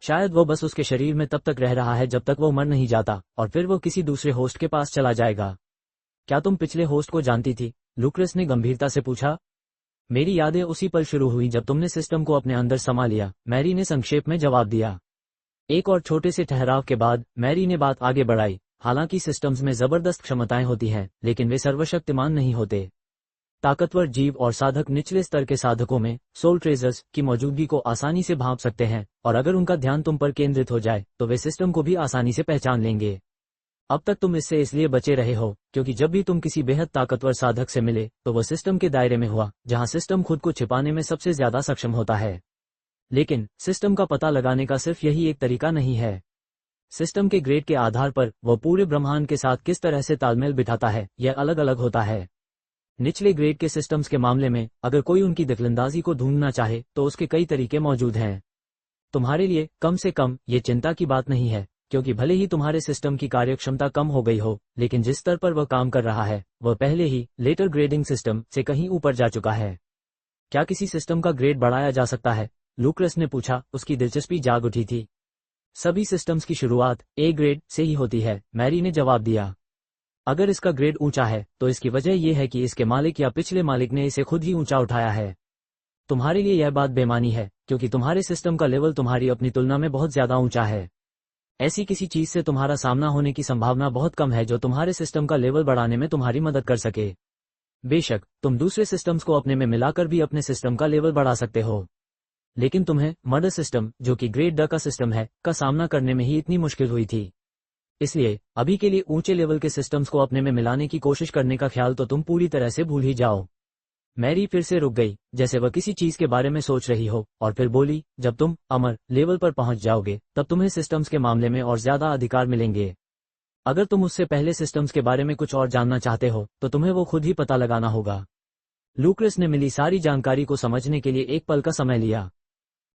शायद वो बस उसके शरीर में तब तक रह रहा है जब तक वो मर नहीं जाता और फिर वो किसी दूसरे होस्ट के पास चला जाएगा। क्या तुम पिछले होस्ट को जानती थी? लूक्रेस ने गंभीरता से पूछा। मेरी यादें उसी पल शुरू हुई जब तुमने सिस्टम को अपने अंदर समा लिया, मैरी ने संक्षेप में जवाब दिया। एक और छोटे से ठहराव के बाद मैरी ने बात आगे बढ़ाई। हालांकि सिस्टम्स में जबरदस्त क्षमताएं होती हैं, लेकिन वे सर्वशक्तिमान नहीं होते। ताकतवर जीव और साधक निचले स्तर के साधकों में सोल ट्रेजर्स की मौजूदगी को आसानी से भांप सकते हैं, और अगर उनका ध्यान तुम पर केंद्रित हो जाए तो वे सिस्टम को भी आसानी से पहचान लेंगे। अब तक तुम इससे इसलिए बचे रहे हो क्योंकि जब भी तुम किसी बेहद ताकतवर साधक से मिले तो वह सिस्टम के दायरे में हुआ, जहां सिस्टम खुद को छिपाने में सबसे ज्यादा सक्षम होता है। लेकिन सिस्टम का पता लगाने का सिर्फ यही एक तरीका नहीं है। सिस्टम के ग्रेड के आधार पर वह पूरे ब्रह्मांड के साथ किस तरह से तालमेल बिठाता है यह अलग अलग होता है। निचले ग्रेड के सिस्टम्स के मामले में अगर कोई उनकी दखलंदाजी को ढूंढना चाहे तो उसके कई तरीके मौजूद हैं। तुम्हारे लिए कम से कम ये चिंता की बात नहीं है, क्योंकि भले ही तुम्हारे सिस्टम की कार्यक्षमता कम हो गई हो, लेकिन जिस स्तर पर वह काम कर रहा है वह पहले ही लेटर ग्रेडिंग सिस्टम से कहीं ऊपर जा चुका है। क्या किसी सिस्टम का ग्रेड बढ़ाया जा सकता है? लूक्रस ने पूछा। उसकी दिलचस्पी जाग उठी थी। सभी सिस्टम्स की शुरुआत ए ग्रेड से ही होती है, मैरी ने जवाब दिया। अगर इसका ग्रेड ऊंचा है तो इसकी वजह यह है कि इसके मालिक या पिछले मालिक ने इसे खुद ही ऊंचा उठाया है। तुम्हारे लिए यह बात बेमानी है, क्योंकि तुम्हारे सिस्टम का लेवल तुम्हारी अपनी तुलना में बहुत ज्यादा ऊंचा है। ऐसी किसी चीज से तुम्हारा सामना होने की संभावना बहुत कम है जो तुम्हारे सिस्टम का लेवल बढ़ाने में तुम्हारी मदद कर सके। बेशक तुम दूसरे सिस्टम्स को अपने में मिलाकर भी अपने सिस्टम का लेवल बढ़ा सकते हो, लेकिन तुम्हें मदर सिस्टम, जो कि ग्रेड ड का सिस्टम है, का सामना करने में ही इतनी मुश्किल हुई थी। इसलिए अभी के लिए ऊंचे लेवल के सिस्टम्स को अपने में मिलाने की कोशिश करने का ख्याल तो तुम पूरी तरह से भूल ही जाओ। मैरी फिर से रुक गई, जैसे वह किसी चीज के बारे में सोच रही हो, और फिर बोली, जब तुम अमर लेवल पर पहुंच जाओगे तब तुम्हें सिस्टम्स के मामले में और ज्यादा अधिकार मिलेंगे। अगर तुम उससे पहले सिस्टम्स के बारे में कुछ और जानना चाहते हो तो तुम्हें वो खुद ही पता लगाना होगा। लूक्रस ने मिली सारी जानकारी को समझने के लिए एक पल का समय लिया।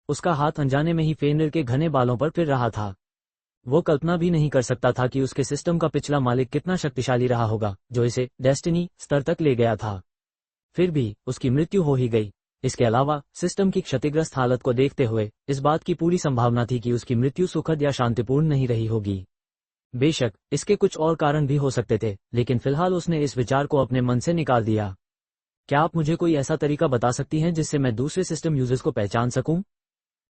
उसका हाथ अनजाने में ही फेनरिर के घने बालों पर फिर रहा था। वो कल्पना भी नहीं कर सकता था कि उसके सिस्टम का पिछला मालिक कितना शक्तिशाली रहा होगा, जो इसे डेस्टिनी स्तर तक ले गया था। फिर भी उसकी मृत्यु हो ही गई। इसके अलावा सिस्टम की क्षतिग्रस्त हालत को देखते हुए इस बात की पूरी संभावना थी कि उसकी मृत्यु सुखद या शांतिपूर्ण नहीं रही होगी। बेशक इसके कुछ और कारण भी हो सकते थे, लेकिन फिलहाल उसने इस विचार को अपने मन से निकाल दिया। क्या आप मुझे कोई ऐसा तरीका बता सकती हैं जिससे मैं दूसरे सिस्टम यूजर्स को पहचान सकूं?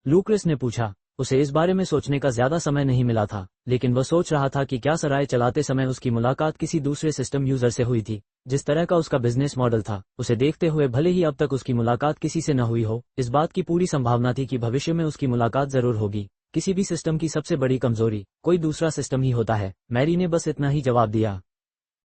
लूक्रस ने पूछा। उसे इस बारे में सोचने का ज्यादा समय नहीं मिला था, लेकिन वह सोच रहा था कि क्या सराय चलाते समय उसकी मुलाकात किसी दूसरे सिस्टम यूजर से हुई थी। जिस तरह का उसका बिजनेस मॉडल था, उसे देखते हुए भले ही अब तक उसकी मुलाकात किसी से न हुई हो, इस बात की पूरी संभावना थी कि भविष्य में उसकी मुलाकात जरूर होगी। किसी भी सिस्टम की सबसे बड़ी कमजोरी कोई दूसरा सिस्टम ही होता है। मैरी ने बस इतना ही जवाब दिया।